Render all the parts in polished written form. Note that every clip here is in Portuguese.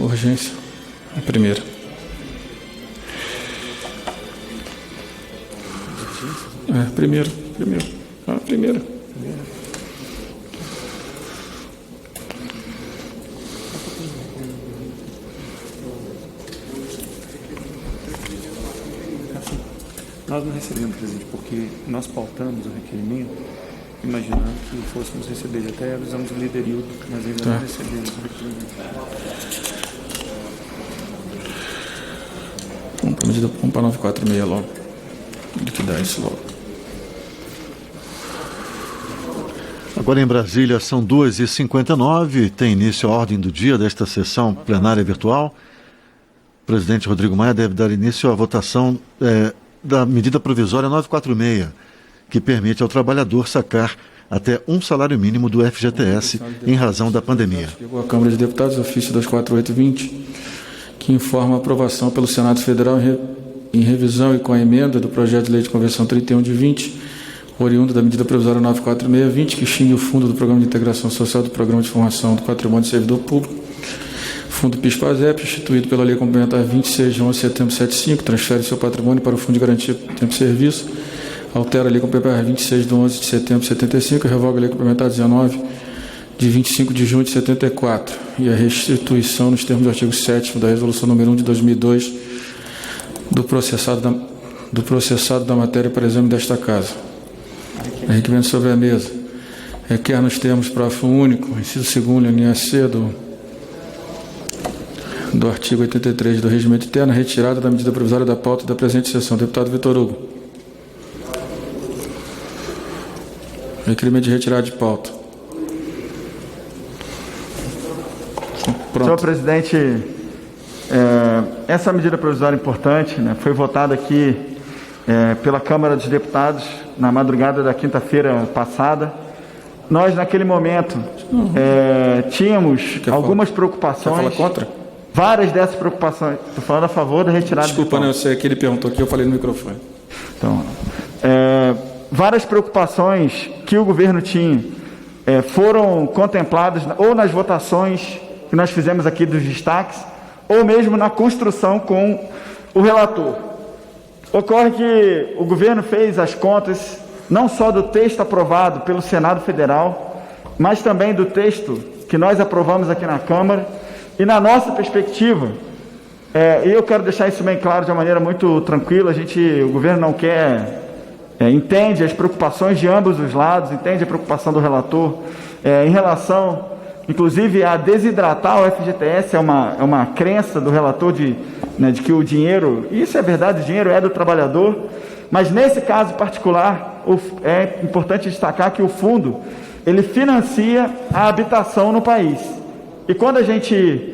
Urgência. A primeira. Primeiro. A primeira. Nós não recebemos, presidente, porque nós pautamos o requerimento imaginando que fôssemos receber. Até avisamos o líder Hildo, mas ainda não recebemos o requerimento. Vamos para 946 logo. Liquidar isso logo. Agora em Brasília são 2h59, tem início a ordem do dia desta sessão plenária virtual. O presidente Rodrigo Maia deve dar início à votação da medida provisória 946, que permite ao trabalhador sacar até um salário mínimo do FGTS em razão da pandemia. Chegou à Câmara de Deputados, ofício 24820, que informa a aprovação pelo Senado Federal em revisão e com a emenda do projeto de lei de conversão 31 de 20, oriundo da medida provisória 94620, que extingue o fundo do Programa de Integração Social do Programa de Formação do Patrimônio do Servidor Público, fundo PIS-PASEP, instituído pela Lei Complementar 26 de 11 de setembro de 75, transfere seu patrimônio para o Fundo de Garantia do Tempo de Serviço, altera a Lei Complementar 26 de 11 de setembro de 75 e revoga a Lei Complementar 19 de 25 de junho de 74 e a restituição nos termos do artigo 7º da Resolução número 1 de 2002 do processado da matéria para exame desta Casa. Requerimento sobre a mesa. Requer nos termos parágrafo único, inciso 2º, linha C do artigo 83 do Regimento Interno, retirada da medida provisória da pauta da presente sessão. Deputado Vitor Hugo. Requerimento de retirada de pauta. Pronto. Senhor presidente, essa medida provisória importante, né, foi votada aqui pela Câmara dos Deputados na madrugada da quinta-feira passada. Nós, naquele momento, tínhamos algumas preocupações. Quer falar contra? Várias dessas preocupações. Estou falando a favor da retirada de pauta. Desculpa, eu sei que ele perguntou aqui, eu falei no microfone. Então, várias preocupações que o governo tinha foram contempladas ou nas votações que nós fizemos aqui dos destaques, ou mesmo na construção com o relator. Ocorre que o governo fez as contas, não só do texto aprovado pelo Senado Federal, mas também do texto que nós aprovamos aqui na Câmara, e na nossa perspectiva, e eu quero deixar isso bem claro de uma maneira muito tranquila, o governo não quer, entende as preocupações de ambos os lados, entende a preocupação do relator, em relação, inclusive, a desidratar o FGTS, é uma crença do relator de que o dinheiro, e isso é verdade, o dinheiro é do trabalhador, mas nesse caso particular, é importante destacar que o fundo, ele financia a habitação no país. E quando a gente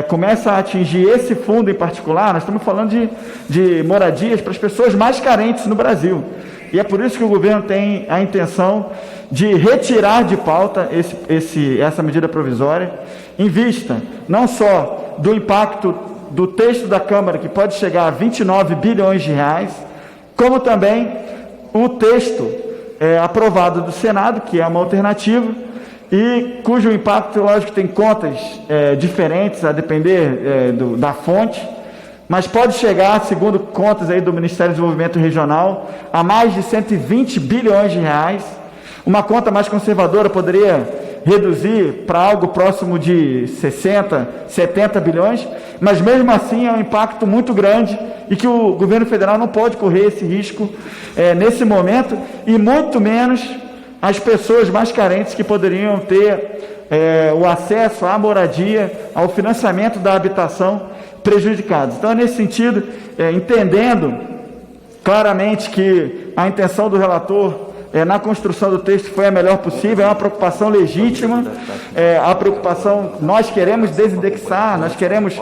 começa a atingir esse fundo em particular, nós estamos falando de moradias para as pessoas mais carentes no Brasil. E é por isso que o governo tem a intenção de retirar de pauta essa medida provisória, em vista não só do impacto do texto da Câmara, que pode chegar a 29 bilhões de reais, como também o texto aprovado do Senado, que é uma alternativa, e cujo impacto, lógico, tem contas diferentes, a depender da fonte, mas pode chegar, segundo contas aí do Ministério do Desenvolvimento Regional, a mais de 120 bilhões de reais. Uma conta mais conservadora poderia reduzir para algo próximo de 60, 70 bilhões, mas mesmo assim é um impacto muito grande e que o governo federal não pode correr esse risco nesse momento, e muito menos as pessoas mais carentes que poderiam ter o acesso à moradia, ao financiamento da habitação prejudicados. Então, nesse sentido, entendendo claramente que a intenção do relator na construção do texto foi a melhor possível, é uma preocupação legítima, a preocupação, nós queremos desindexar, nós queremos,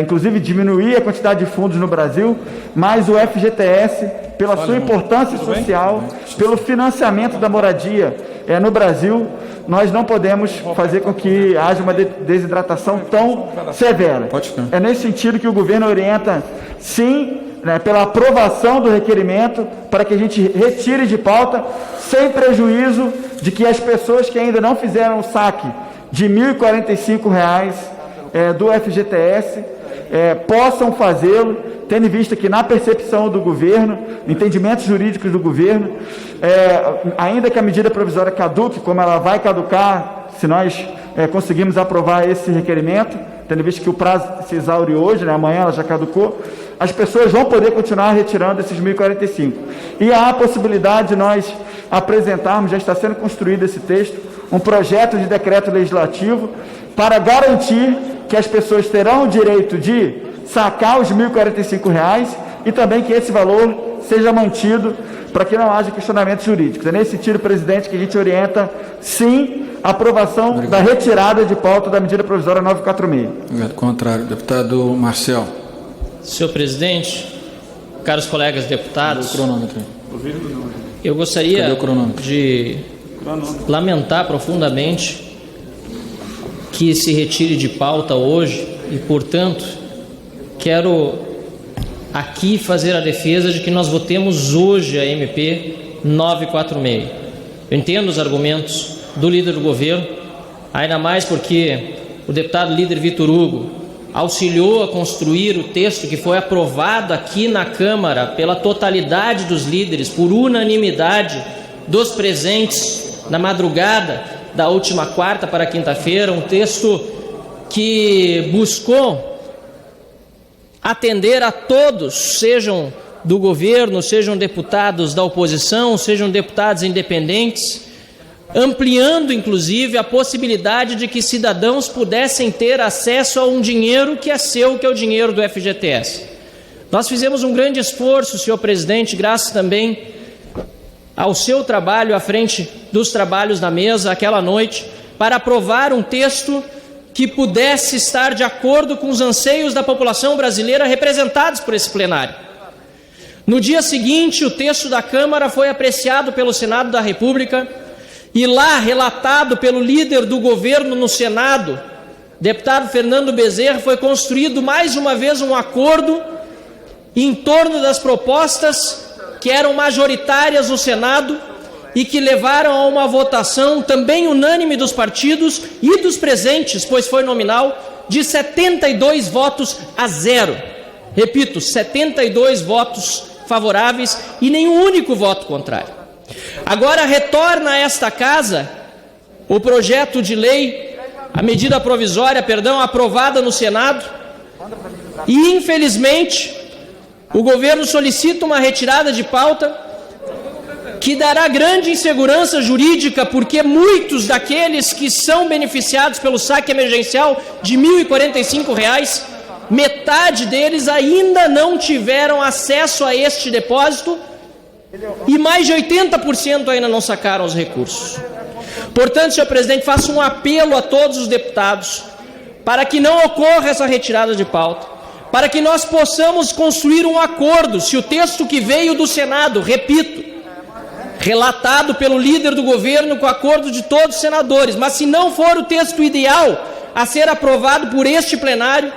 inclusive, diminuir a quantidade de fundos no Brasil, mas o FGTS, pela sua importância social, pelo financiamento da moradia no Brasil, nós não podemos fazer com que haja uma desidratação tão severa. É nesse sentido que o governo orienta, sim, pela aprovação do requerimento, para que a gente retire de pauta, sem prejuízo de que as pessoas que ainda não fizeram o saque de R$ 1.045 do FGTS possam fazê-lo, tendo em vista que na percepção do governo, entendimentos jurídicos do governo, ainda que a medida provisória caduque, como ela vai caducar, se nós conseguirmos aprovar esse requerimento, tendo em vista que o prazo se exaure hoje, né, amanhã ela já caducou, as pessoas vão poder continuar retirando esses 1.045. E há a possibilidade de nós apresentarmos, já está sendo construído esse texto, um projeto de decreto legislativo para garantir que as pessoas terão o direito de sacar os R$ 1.045 e também que esse valor seja mantido para que não haja questionamentos jurídicos. É nesse sentido, presidente, que a gente orienta, sim, a aprovação da retirada de pauta da medida provisória 946. Obrigado. Contrário. Deputado Marcel. Senhor presidente, caros colegas deputados, eu gostaria de lamentar profundamente que se retire de pauta hoje e, portanto, quero aqui fazer a defesa de que nós votemos hoje a MP 946. Eu entendo os argumentos do líder do governo, ainda mais porque o deputado líder Vitor Hugo auxiliou a construir o texto que foi aprovado aqui na Câmara pela totalidade dos líderes, por unanimidade dos presentes na madrugada da última quarta para quinta-feira, um texto que buscou atender a todos, sejam do governo, sejam deputados da oposição, sejam deputados independentes, ampliando inclusive a possibilidade de que cidadãos pudessem ter acesso a um dinheiro que é seu, que é o dinheiro do FGTS. Nós fizemos um grande esforço, senhor presidente, graças também ao seu trabalho à frente dos trabalhos na mesa aquela noite, para aprovar um texto que pudesse estar de acordo com os anseios da população brasileira representados por esse plenário. No dia seguinte, o texto da Câmara foi apreciado pelo Senado da República e lá, relatado pelo líder do governo no Senado, deputado Fernando Bezerra, foi construído mais uma vez um acordo em torno das propostas que eram majoritárias no Senado e que levaram a uma votação também unânime dos partidos e dos presentes, pois foi nominal, de 72 votos a 0. Repito, 72 votos favoráveis e nenhum único voto contrário. Agora retorna a esta casa o projeto de lei, a medida provisória, aprovada no Senado, e infelizmente o governo solicita uma retirada de pauta que dará grande insegurança jurídica, porque muitos daqueles que são beneficiados pelo saque emergencial de R$ 1.045, metade deles ainda não tiveram acesso a este depósito e mais de 80% ainda não sacaram os recursos. Portanto, senhor presidente, faço um apelo a todos os deputados para que não ocorra essa retirada de pauta, para que nós possamos construir um acordo. Se o texto que veio do Senado, repito, relatado pelo líder do governo com acordo de todos os senadores, mas se não for o texto ideal a ser aprovado por este plenário,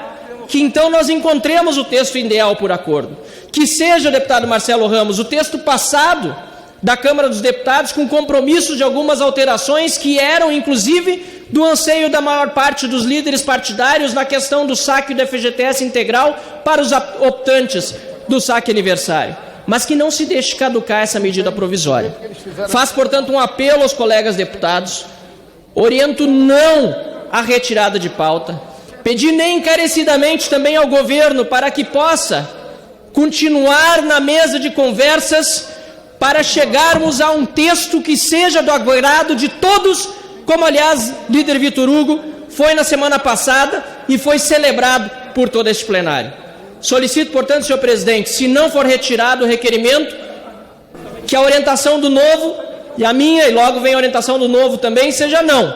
que então nós encontremos o texto ideal por acordo. Que seja, deputado Marcelo Ramos, o texto passado da Câmara dos Deputados com compromisso de algumas alterações que eram, inclusive, do anseio da maior parte dos líderes partidários na questão do saque do FGTS integral para os optantes do saque aniversário. Mas que não se deixe caducar essa medida provisória. Faço, portanto, um apelo aos colegas deputados, oriento não a retirada de pauta, pedir nem encarecidamente também ao governo para que possa continuar na mesa de conversas para chegarmos a um texto que seja do agrado de todos, como, aliás, líder Vitor Hugo foi na semana passada e foi celebrado por todo este plenário. Solicito, portanto, senhor presidente, se não for retirado o requerimento, que a orientação do novo, e a minha, e logo vem a orientação do novo também, seja não.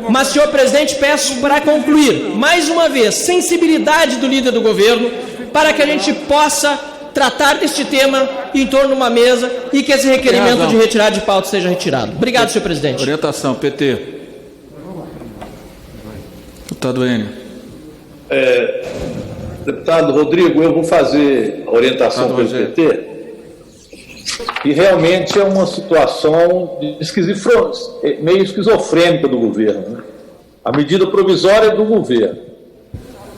Mas, senhor presidente, peço para concluir, mais uma vez, sensibilidade do líder do governo, para que a gente possa tratar deste tema em torno de uma mesa e que esse requerimento de retirada de pauta seja retirado. Obrigado, senhor presidente. Orientação, PT. Deputado Enio. Deputado Rodrigo, eu vou fazer a orientação pelo PT, e realmente é uma situação meio esquizofrênica do governo, né? A medida provisória é do governo.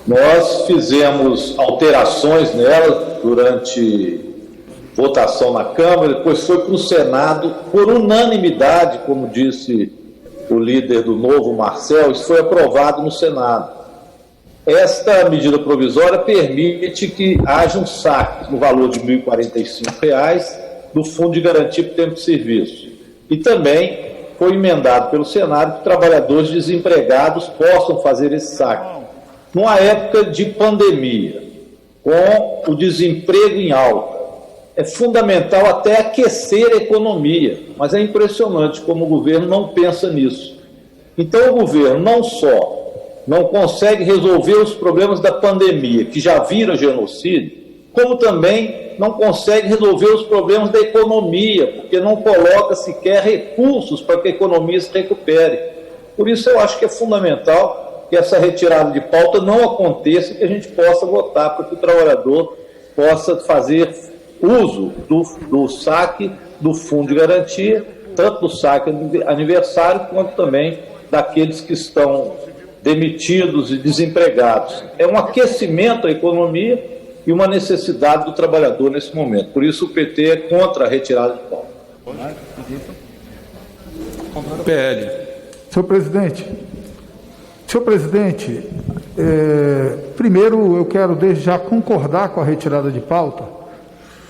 Nós fizemos alterações nela durante votação na Câmara, depois foi para o Senado, por unanimidade, como disse o líder do Novo, Marcel, isso foi aprovado no Senado. Esta medida provisória permite que haja um saque no valor de R$ 1.045 do Fundo de Garantia por Tempo de Serviço. E também foi emendado pelo Senado que trabalhadores desempregados possam fazer esse saque. Numa época de pandemia, com o desemprego em alta, é fundamental até aquecer a economia, mas é impressionante como o governo não pensa nisso. Então o governo não só não consegue resolver os problemas da pandemia, que já viram genocídio, como também não consegue resolver os problemas da economia, porque não coloca sequer recursos para que a economia se recupere. Por isso eu acho que é fundamental que essa retirada de pauta não aconteça e que a gente possa votar para que o trabalhador possa fazer uso do saque do Fundo de Garantia, tanto do saque aniversário quanto também daqueles que estão demitidos e desempregados. É um aquecimento à economia e uma necessidade do trabalhador nesse momento. Por isso o PT é contra a retirada de pauta. PL. Senhor presidente, primeiro eu quero desde já concordar com a retirada de pauta,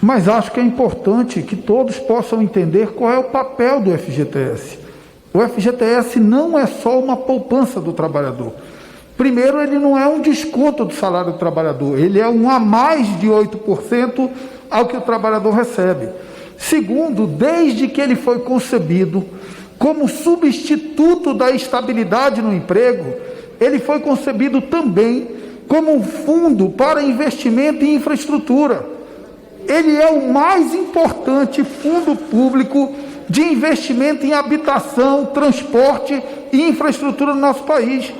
mas acho que é importante que todos possam entender qual é o papel do FGTS. O FGTS não é só uma poupança do trabalhador. Primeiro, ele não é um desconto do salário do trabalhador, ele é um a mais de 8% ao que o trabalhador recebe. Segundo, desde que ele foi concebido como substituto da estabilidade no emprego, ele foi concebido também como um fundo para investimento em infraestrutura. Ele é o mais importante fundo público de investimento em habitação, transporte e infraestrutura no nosso país.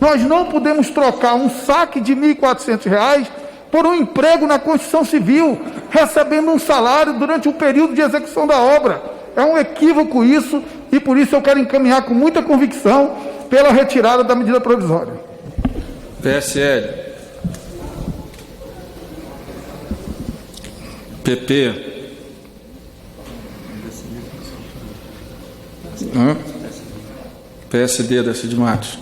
Nós não podemos trocar um saque de R$ 1.400 por um emprego na construção civil, recebendo um salário durante o período de execução da obra. É um equívoco isso, e por isso eu quero encaminhar com muita convicção pela retirada da medida provisória. PSL. PP. PSD da Cid Matos.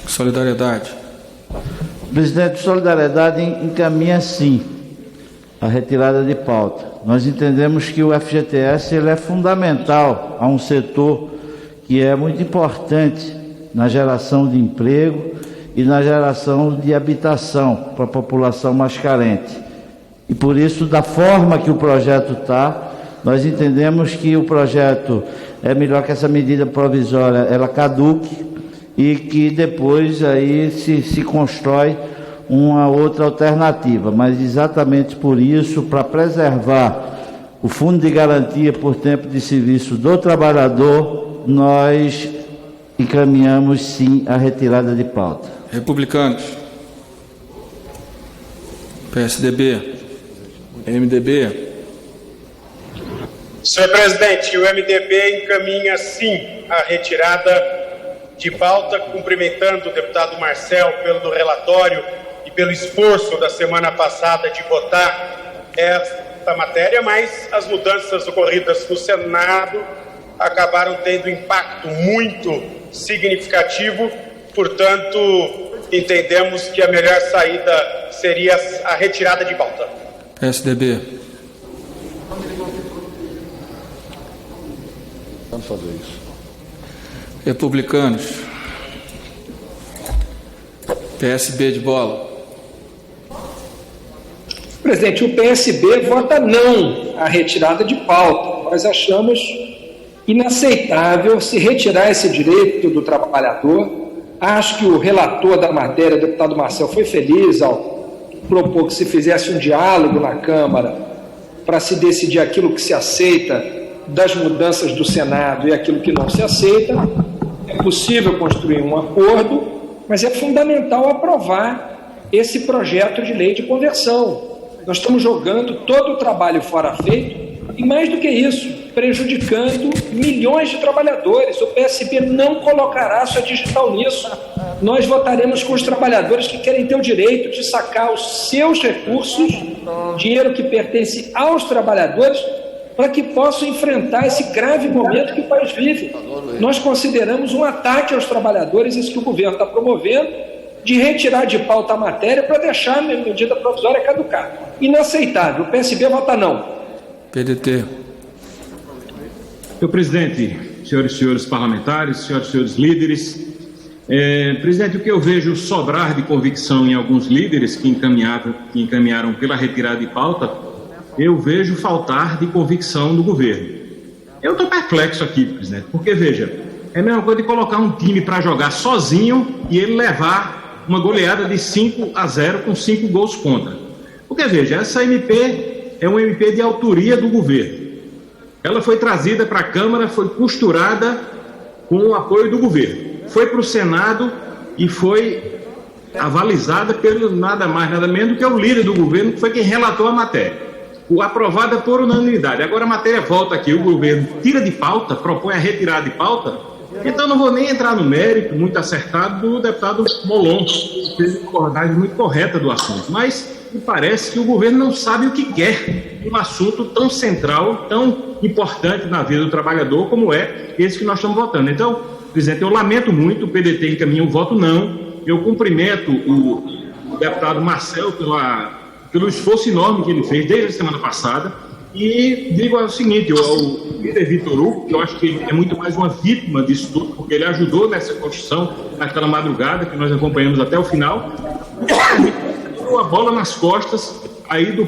Solidariedade. Presidente, Solidariedade encaminha sim a retirada de pauta. Nós entendemos que o FGTS ele é fundamental a um setor que é muito importante na geração de emprego e na geração de habitação para a população mais carente. E por isso, da forma que o projeto está, nós entendemos que o projeto é melhor que essa medida provisória ela caduque e que depois aí se constrói uma outra alternativa. Mas exatamente por isso, para preservar o Fundo de Garantia por Tempo de Serviço do trabalhador, nós encaminhamos sim a retirada de pauta. Republicanos. PSDB. MDB. Senhor presidente, o MDB encaminha sim a retirada de pauta, cumprimentando o deputado Marcel pelo relatório e pelo esforço da semana passada de votar esta matéria, mas as mudanças ocorridas no Senado acabaram tendo impacto muito significativo, portanto, entendemos que a melhor saída seria a retirada de pauta. PSDB. Vamos fazer isso. Republicanos. PSB de bola. Presidente, o PSB vota não à retirada de pauta. Nós achamos inaceitável se retirar esse direito do trabalhador. Acho que o relator da matéria, o deputado Marcel, foi feliz ao propor que se fizesse um diálogo na Câmara para se decidir aquilo que se aceita das mudanças do Senado e aquilo que não se aceita. É possível construir um acordo, mas é fundamental aprovar esse projeto de lei de conversão. Nós estamos jogando todo o trabalho fora feito e, mais do que isso, prejudicando milhões de trabalhadores. O PSB não colocará sua digital nisso. Nós votaremos com os trabalhadores que querem ter o direito de sacar os seus recursos, dinheiro que pertence aos trabalhadores, para que possam enfrentar esse grave momento que o país vive. Nós consideramos um ataque aos trabalhadores, isso que o governo está promovendo, de retirar de pauta a matéria para deixar a medida provisória caducar. Inaceitável. O PSB vota não. PDT. Senhor presidente, senhoras e senhores parlamentares, senhoras e senhores líderes, presidente, o que eu vejo sobrar de convicção em alguns líderes que encaminharam pela retirada de pauta, eu vejo faltar de convicção do governo. Eu estou perplexo aqui, presidente, porque, veja, é a mesma coisa de colocar um time para jogar sozinho e ele levar uma goleada de 5-0 com 5 gols contra. Porque, veja, essa MP é uma MP de autoria do governo. Ela foi trazida para a Câmara, foi costurada com o apoio do governo. Foi para o Senado e foi avalizada pelo nada mais, nada menos do que o líder do governo, que foi quem relatou a matéria. Aprovada por unanimidade. Agora a matéria volta aqui, o governo tira de pauta, propõe a retirada de pauta. Então não vou nem entrar no mérito muito acertado do deputado Molon, que fez uma abordagem muito correta do assunto. Mas me parece que o governo não sabe o que quer um assunto tão central, tão importante na vida do trabalhador como é esse que nós estamos votando. Então, presidente, eu lamento muito, o PDT encaminha um voto não. Eu cumprimento o deputado Marcel pelo esforço enorme que ele fez desde a semana passada. E digo o seguinte, o líder Vitor Hugo, que eu acho que ele é muito mais uma vítima disso tudo, porque ele ajudou nessa construção, naquela madrugada que nós acompanhamos até o final, a bola nas costas aí do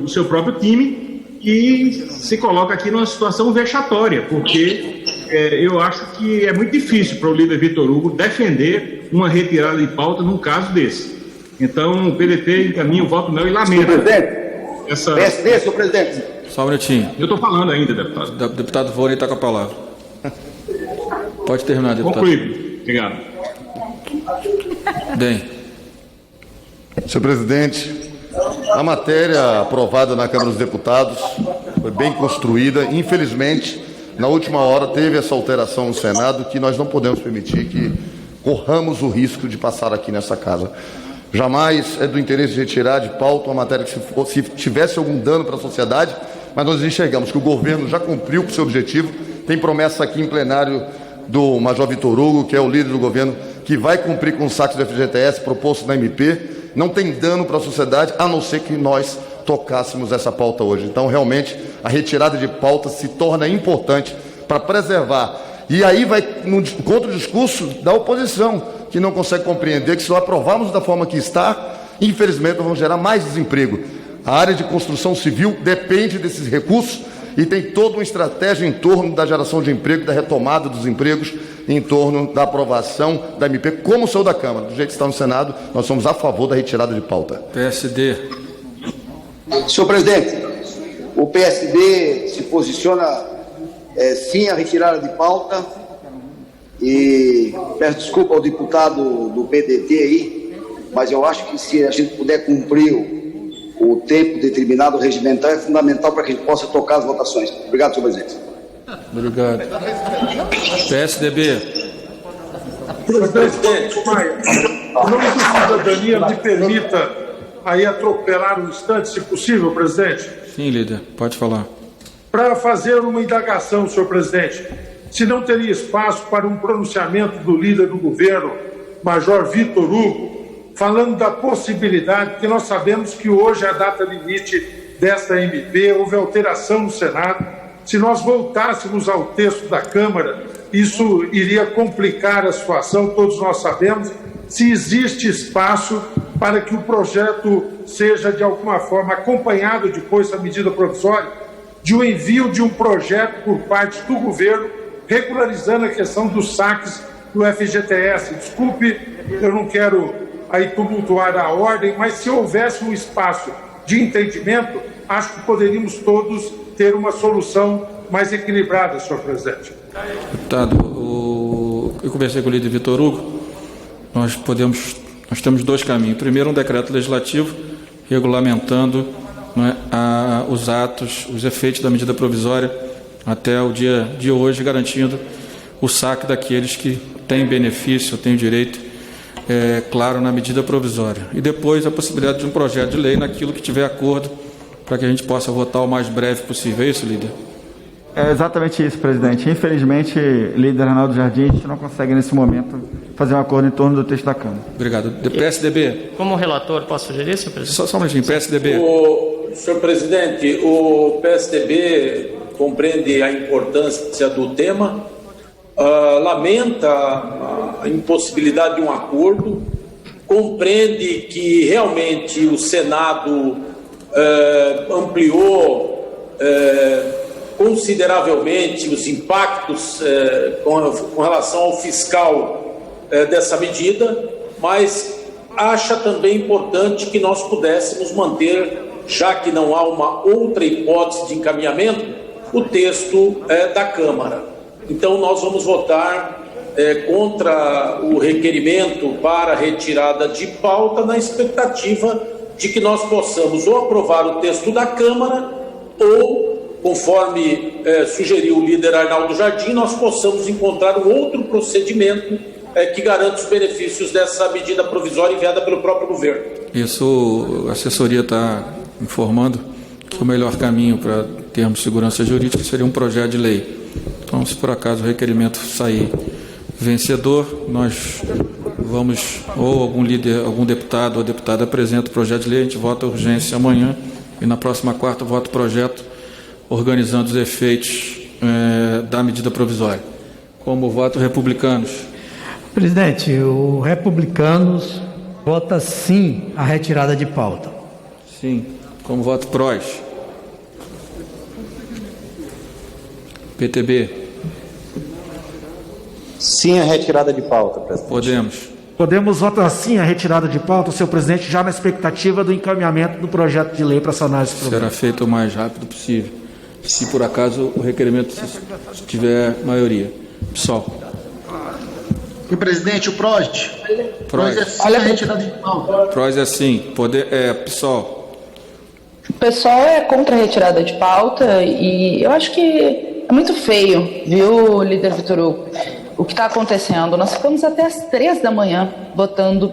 seu próprio time e se coloca aqui numa situação vexatória, porque eu acho que é muito difícil para o líder Vitor Hugo defender uma retirada de pauta num caso desse. Então, o PDT encaminha o voto não e lamenta. Senhor presidente, PSD, senhor presidente. Só um minutinho. Eu estou falando ainda, deputado. Deputado Vônei está com a palavra. Pode terminar, deputado. Concluído. Obrigado. Bem. Senhor presidente, a matéria aprovada na Câmara dos Deputados foi bem construída. Infelizmente, na última hora teve essa alteração no Senado que nós não podemos permitir que corramos o risco de passar aqui nessa casa. Jamais é do interesse de retirar de pauta uma matéria que se tivesse algum dano para a sociedade, mas nós enxergamos que o governo já cumpriu com o seu objetivo. Tem promessa aqui em plenário do Major Vitor Hugo, que é o líder do governo, que vai cumprir com os saques do FGTS proposto na MP. Não tem dano para a sociedade, a não ser que nós tocássemos essa pauta hoje. Então, realmente, a retirada de pauta se torna importante para preservar. E aí vai contra o discurso da oposição, que não consegue compreender que se nós aprovarmos da forma que está, infelizmente nós vamos gerar mais desemprego. A área de construção civil depende desses recursos e tem toda uma estratégia em torno da geração de emprego, da retomada dos empregos, em torno da aprovação da MP, como saiu da Câmara. Do jeito que está no Senado, nós somos a favor da retirada de pauta. PSD. Senhor presidente, o PSD se posiciona sim a retirada de pauta e peço desculpa ao deputado do PDT aí, mas eu acho que se a gente puder cumprir o tempo determinado regimental é fundamental para que a gente possa tocar as votações. Obrigado, senhor presidente. Obrigado. PSDB. Presidente Maia, em nome da cidadania, me permita aí atropelar um instante, se possível, presidente. Sim, líder, pode falar. Para fazer uma indagação, senhor presidente, se não teria espaço para um pronunciamento do líder do governo, Major Vitor Hugo, falando da possibilidade, que nós sabemos que hoje é a data limite desta MP, houve alteração no Senado. Se nós voltássemos ao texto da Câmara, isso iria complicar a situação, todos nós sabemos. Se existe espaço para que o projeto seja, de alguma forma, acompanhado depois da medida provisória, de um envio de um projeto por parte do governo, regularizando a questão dos saques do FGTS. Desculpe, eu não quero aí tumultuar a ordem, mas se houvesse um espaço de entendimento, acho que poderíamos todos ter uma solução mais equilibrada, senhor presidente. Deputado, eu conversei com o líder Vitor Hugo, nós podemos nós temos dois caminhos. Primeiro, um decreto legislativo regulamentando, né, os atos, os efeitos da medida provisória até o dia de hoje, garantindo o saque daqueles que têm benefício, têm direito, claro, na medida provisória. E depois a possibilidade de um projeto de lei naquilo que tiver acordo, para que a gente possa votar o mais breve possível. É isso, líder? É exatamente isso, presidente. Infelizmente, líder Arnaldo Jardim, a gente não consegue, nesse momento, fazer um acordo em torno do texto da Câmara. Obrigado. PSDB. Como relator, posso sugerir, senhor presidente? Só um minutinho. PSDB. Senhor presidente, o PSDB compreende a importância do tema, lamenta a impossibilidade de um acordo, compreende que realmente o Senado ampliou consideravelmente os impactos com relação ao fiscal dessa medida, mas acha também importante que nós pudéssemos manter, já que não há uma outra hipótese de encaminhamento, o texto da Câmara. Então nós vamos votar contra o requerimento para retirada de pauta, na expectativa de que nós possamos ou aprovar o texto da Câmara ou, conforme sugeriu o líder Arnaldo Jardim, nós possamos encontrar um outro procedimento que garanta os benefícios dessa medida provisória enviada pelo próprio governo. Isso, a assessoria está informando que o melhor caminho para termos segurança jurídica seria um projeto de lei. Então, se por acaso o requerimento sair vencedor, nós vamos, ou algum líder, algum deputado ou deputada apresenta o projeto de lei, a gente vota a urgência amanhã e na próxima quarta vota o projeto organizando os efeitos da medida provisória. Como voto republicanos? Presidente, o Republicanos vota sim a retirada de pauta. Sim. Como voto PROS? PTB? Sim a retirada de pauta, presidente. Podemos votar sim a retirada de pauta, senhor presidente, já na expectativa do encaminhamento do projeto de lei para sanar esse problema. Será feito o mais rápido possível, se por acaso o requerimento tiver maioria. PSOL. Senhor presidente, o PROS. PROS é sim a retirada de pauta. PROS é sim. PSOL. O pessoal é contra a retirada de pauta e eu acho que é muito feio, viu, líder Vitor Hugo, o que está acontecendo. Nós ficamos até às 3 da manhã votando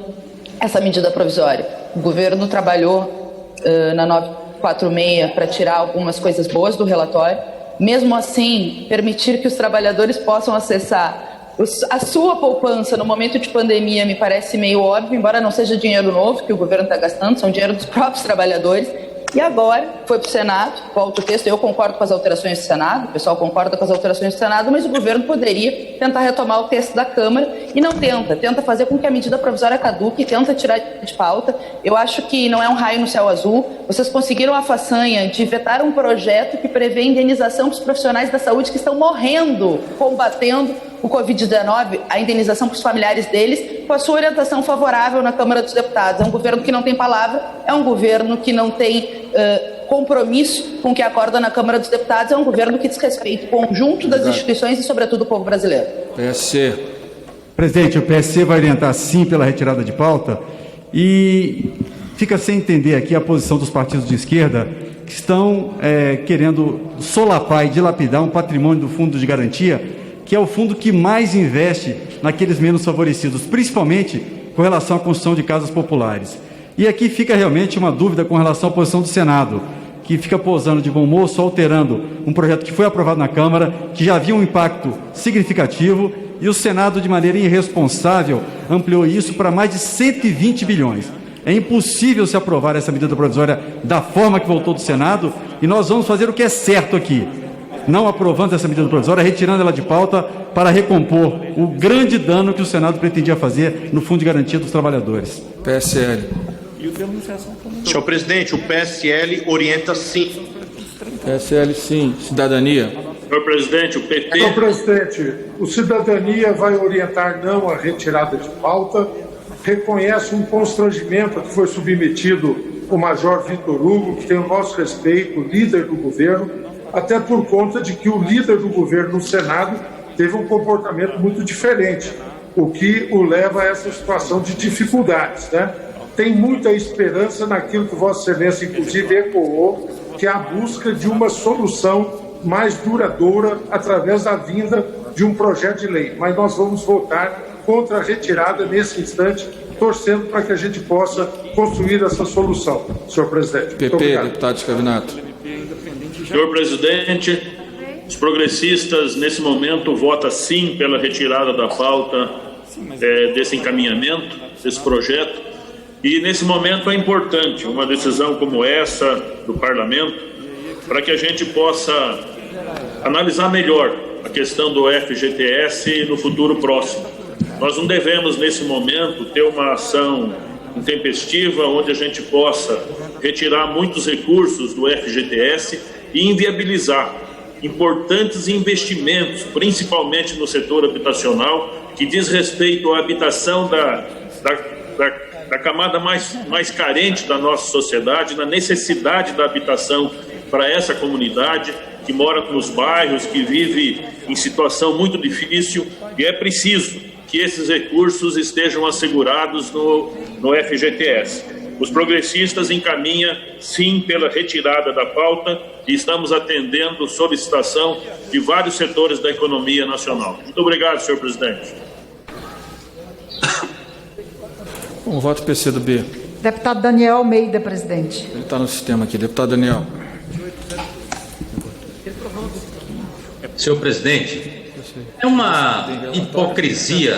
essa medida provisória. O governo trabalhou na 946 para tirar algumas coisas boas do relatório. Mesmo assim, permitir que os trabalhadores possam acessar a sua poupança no momento de pandemia me parece meio óbvio, embora não seja dinheiro novo que o governo está gastando, são dinheiro dos próprios trabalhadores. E agora foi para o Senado, volta o texto, eu concordo com as alterações do Senado, o pessoal concorda com as alterações do Senado, mas o governo poderia tentar retomar o texto da Câmara e não tenta fazer com que a medida provisória caduque, tenta tirar de pauta. Eu acho que não é um raio no céu azul. Vocês conseguiram a façanha de vetar um projeto que prevê indenização para os profissionais da saúde que estão morrendo, combatendo o Covid-19, a indenização para os familiares deles, com a sua orientação favorável na Câmara dos Deputados. É um governo que não tem palavra, é um governo que não tem compromisso com o que acorda na Câmara dos Deputados, é um governo que desrespeita o conjunto das instituições e, sobretudo, o povo brasileiro. PSC. Presidente, o PSC vai orientar sim pela retirada de pauta e fica sem entender aqui a posição dos partidos de esquerda que estão querendo solapar e dilapidar um patrimônio do Fundo de Garantia, que é o fundo que mais investe naqueles menos favorecidos, principalmente com relação à construção de casas populares. E aqui fica realmente uma dúvida com relação à posição do Senado, que fica posando de bom moço, alterando um projeto que foi aprovado na Câmara, que já havia um impacto significativo, e o Senado, de maneira irresponsável, ampliou isso para mais de 120 bilhões. É impossível se aprovar essa medida provisória da forma que voltou do Senado, e nós vamos fazer o que é certo aqui, não aprovando essa medida provisória, retirando ela de pauta para recompor o grande dano que o Senado pretendia fazer no Fundo de Garantia dos Trabalhadores. PSL. Senhor presidente, o PSL orienta sim. PSL sim. Cidadania. Senhor presidente, o PT... Senhor presidente, o Cidadania vai orientar não a retirada de pauta, reconhece um constrangimento que foi submetido o Major Vitor Hugo, que tem o nosso respeito, líder do governo, até por conta de que o líder do governo no Senado teve um comportamento muito diferente. o que o leva a essa situação de dificuldades, né? Tem muita esperança naquilo que Vossa Excelência, inclusive, ecoou, que é a busca de uma solução mais duradoura através da vinda de um projeto de lei. Mas nós vamos votar contra a retirada nesse instante, torcendo para que a gente possa construir essa solução, senhor presidente. PP, deputado Escavinato. Senhor presidente, os progressistas, nesse momento, votam sim pela retirada da pauta desse encaminhamento, desse projeto. E, nesse momento, é importante uma decisão como essa do Parlamento para que a gente possa analisar melhor a questão do FGTS no futuro próximo. Nós não devemos, nesse momento, ter uma ação intempestiva onde a gente possa retirar muitos recursos do FGTS e inviabilizar importantes investimentos, principalmente no setor habitacional, que diz respeito à habitação da camada mais carente da nossa sociedade, na necessidade da habitação para essa comunidade que mora nos bairros, que vive em situação muito difícil, e é preciso que esses recursos estejam assegurados no FGTS. Os progressistas encaminham, sim, pela retirada da pauta e estamos atendendo solicitação de vários setores da economia nacional. Muito obrigado, senhor presidente. Um voto PCdoB. Deputado Daniel Almeida, presidente. Ele está no sistema aqui. Deputado Daniel. Senhor presidente, é uma hipocrisia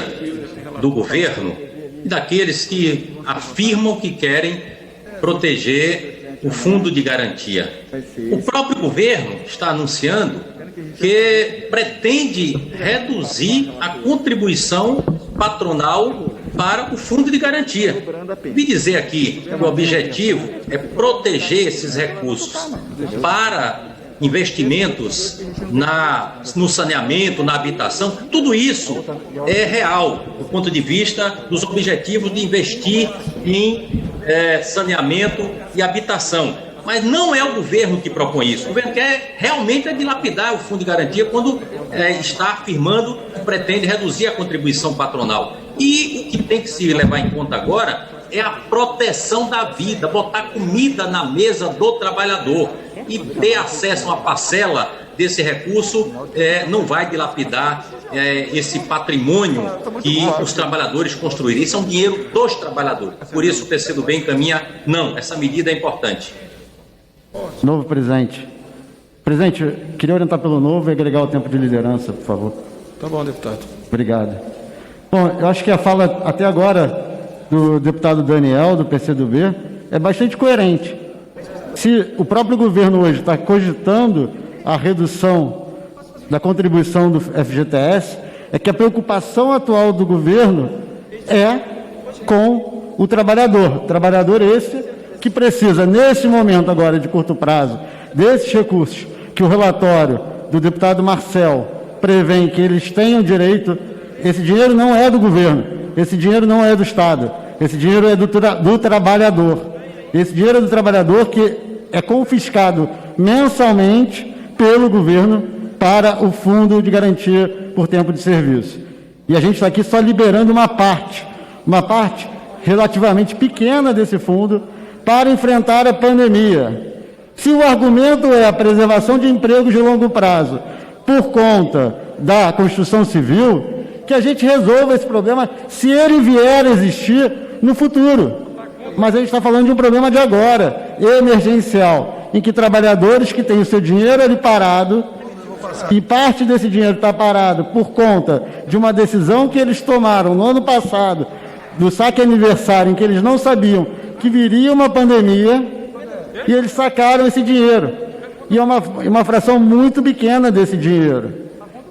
do governo e daqueles que afirmam que querem proteger o fundo de garantia. O próprio governo está anunciando que pretende reduzir a contribuição patronal para o fundo de garantia. Vi dizer aqui que o objetivo é proteger esses recursos para investimentos no saneamento, na habitação. Tudo isso é real do ponto de vista dos objetivos de investir em saneamento e habitação. Mas não é o governo que propõe isso. O governo quer realmente dilapidar o fundo de garantia quando está afirmando que pretende reduzir a contribuição patronal. E o que tem que se levar em conta agora é a proteção da vida, botar comida na mesa do trabalhador e ter acesso a uma parcela desse recurso não vai dilapidar esse patrimônio que os trabalhadores construíram. Isso é um dinheiro dos trabalhadores. Por isso o PCdoB encaminha, não, essa medida é importante. Novo presidente. Presidente, queria orientar pelo novo e agregar o tempo de liderança, por favor. Tá bom, deputado. Obrigado. Bom, eu acho que a fala até agora do deputado Daniel, do PCdoB, é bastante coerente. Se o próprio governo hoje está cogitando a redução da contribuição do FGTS, é que a preocupação atual do governo é com o trabalhador esse que precisa, nesse momento agora de curto prazo, desses recursos que o relatório do deputado Marcel prevê que eles tenham direito. Esse dinheiro não é do governo, esse dinheiro não é do Estado, esse dinheiro é do trabalhador. Esse dinheiro é do trabalhador que é confiscado mensalmente pelo governo para o Fundo de Garantia por Tempo de Serviço. E a gente está aqui só liberando uma parte relativamente pequena desse fundo para enfrentar a pandemia. Se o argumento é a preservação de empregos de longo prazo por conta da construção civil, que a gente resolva esse problema se ele vier a existir no futuro. Mas a gente está falando de um problema de agora, emergencial, em que trabalhadores que têm o seu dinheiro ali parado, e parte desse dinheiro está parado por conta de uma decisão que eles tomaram no ano passado, do saque aniversário, em que eles não sabiam que viria uma pandemia, e eles sacaram esse dinheiro. E é uma fração muito pequena desse dinheiro.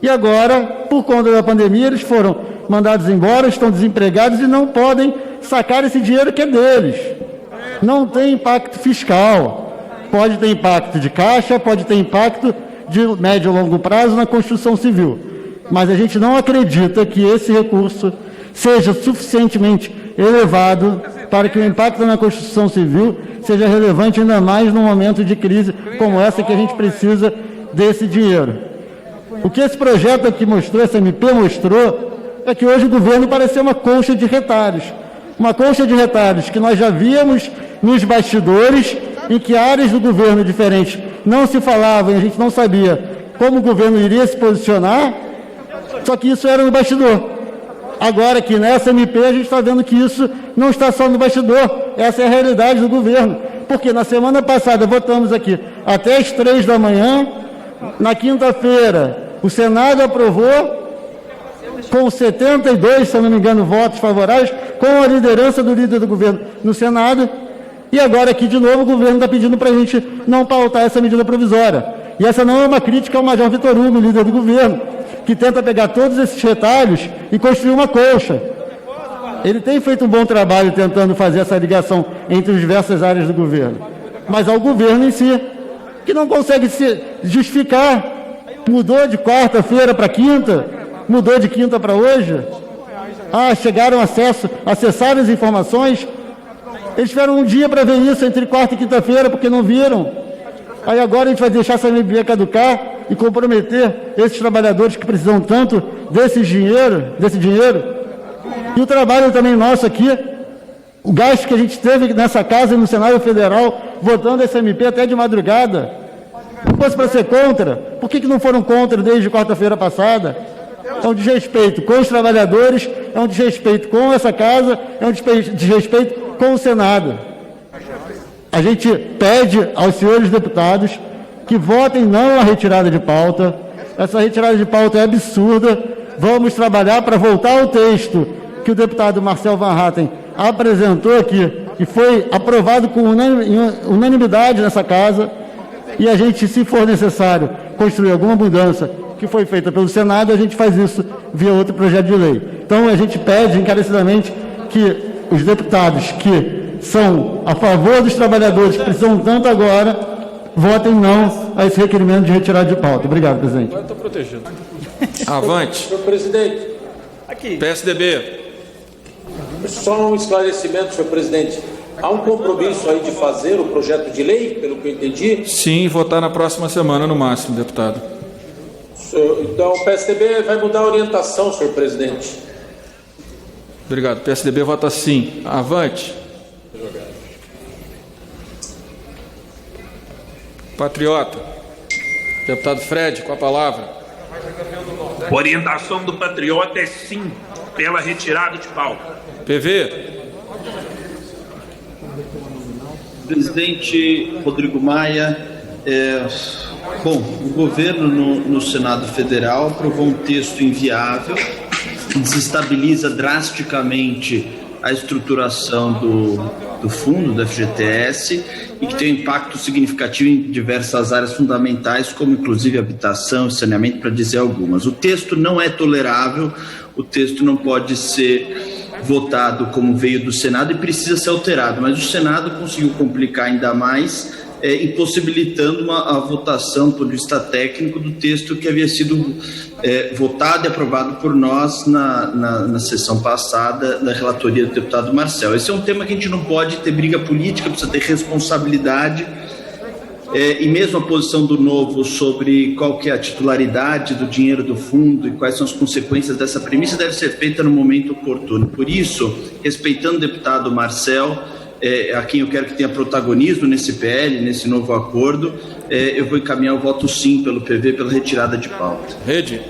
E agora, por conta da pandemia, eles foram mandados embora, estão desempregados e não podem sacar esse dinheiro que é deles. Não tem impacto fiscal. Pode ter impacto de caixa, pode ter impacto de médio e longo prazo na construção civil. Mas a gente não acredita que esse recurso seja suficientemente elevado para que o impacto na construção civil seja relevante ainda mais num momento de crise como essa, que a gente precisa desse dinheiro. O que esse projeto aqui mostrou, essa MP mostrou, é que hoje o governo parece ser uma colcha de retalhos. Uma colcha de retalhos que nós já víamos nos bastidores, em que áreas do governo diferentes não se falavam, a gente não sabia como o governo iria se posicionar, só que isso era no bastidor. Agora aqui nessa MP a gente está vendo que isso não está só no bastidor, essa é a realidade do governo. Porque na semana passada votamos aqui até as 3 da manhã, na quinta-feira o Senado aprovou com 72, se eu não me engano, votos favoráveis, com a liderança do líder do governo no Senado, e agora aqui de novo o governo está pedindo para a gente não pautar essa medida provisória. E essa não é uma crítica ao Major Vitor Hugo, líder do governo, que tenta pegar todos esses retalhos e construir uma colcha. Ele tem feito um bom trabalho tentando fazer essa ligação entre as diversas áreas do governo, mas ao governo em si, que não consegue se justificar. Mudou de quarta-feira para quinta, mudou de quinta para hoje. Chegaram acessaram as informações. Eles tiveram um dia para ver isso entre quarta e quinta-feira, porque não viram. Aí agora a gente vai deixar essa MP caducar e comprometer esses trabalhadores que precisam tanto desse dinheiro. E o trabalho também nosso aqui, o gasto que a gente teve nessa casa e no Senado Federal, votando essa MP até de madrugada. Se fosse para ser contra, por que não foram contra desde quarta-feira passada? É um desrespeito com os trabalhadores, é um desrespeito com essa casa, é um desrespeito com o Senado. A gente pede aos senhores deputados que votem não a retirada de pauta. Essa retirada de pauta é absurda. Vamos trabalhar para voltar ao texto que o deputado Marcel Van Hatten apresentou aqui, que foi aprovado com unanimidade nessa casa, e a gente, se for necessário, construir alguma mudança que foi feita pelo Senado, a gente faz isso via outro projeto de lei. Então, a gente pede encarecidamente que os deputados que são a favor dos trabalhadores que precisam tanto agora, votem não a esse requerimento de retirada de pauta. Obrigado, presidente. Estou protegido. Avante. Senhor presidente. Aqui. PSDB. Só um esclarecimento, senhor presidente. Há um compromisso aí de fazer o projeto de lei, pelo que eu entendi? Sim, votar na próxima semana, no máximo, deputado. Então, o PSDB vai mudar a orientação, senhor presidente. Obrigado. PSDB vota sim. Avante. Patriota. Deputado Fred, com a palavra. A orientação do Patriota é sim, pela retirada de pauta. PV. Presidente Rodrigo Maia, o governo no Senado Federal aprovou um texto inviável que desestabiliza drasticamente a estruturação do fundo, do FGTS, e que tem um impacto significativo em diversas áreas fundamentais, como inclusive habitação e saneamento, para dizer algumas. O texto não é tolerável, o texto não pode ser votado como veio do Senado e precisa ser alterado, mas o Senado conseguiu complicar ainda mais, impossibilitando a votação do ponto de vista técnico do texto que havia sido votado e aprovado por nós na sessão passada da relatoria do deputado Marcel. Esse é um tema que a gente não pode ter briga política, precisa ter responsabilidade, e mesmo a posição do Novo sobre qual que é a titularidade do dinheiro do fundo e quais são as consequências dessa premissa deve ser feita no momento oportuno. Por isso, respeitando o deputado Marcel, a quem eu quero que tenha protagonismo nesse PL, nesse novo acordo, eu vou encaminhar o voto sim pelo PV, pela retirada de pauta. Rede.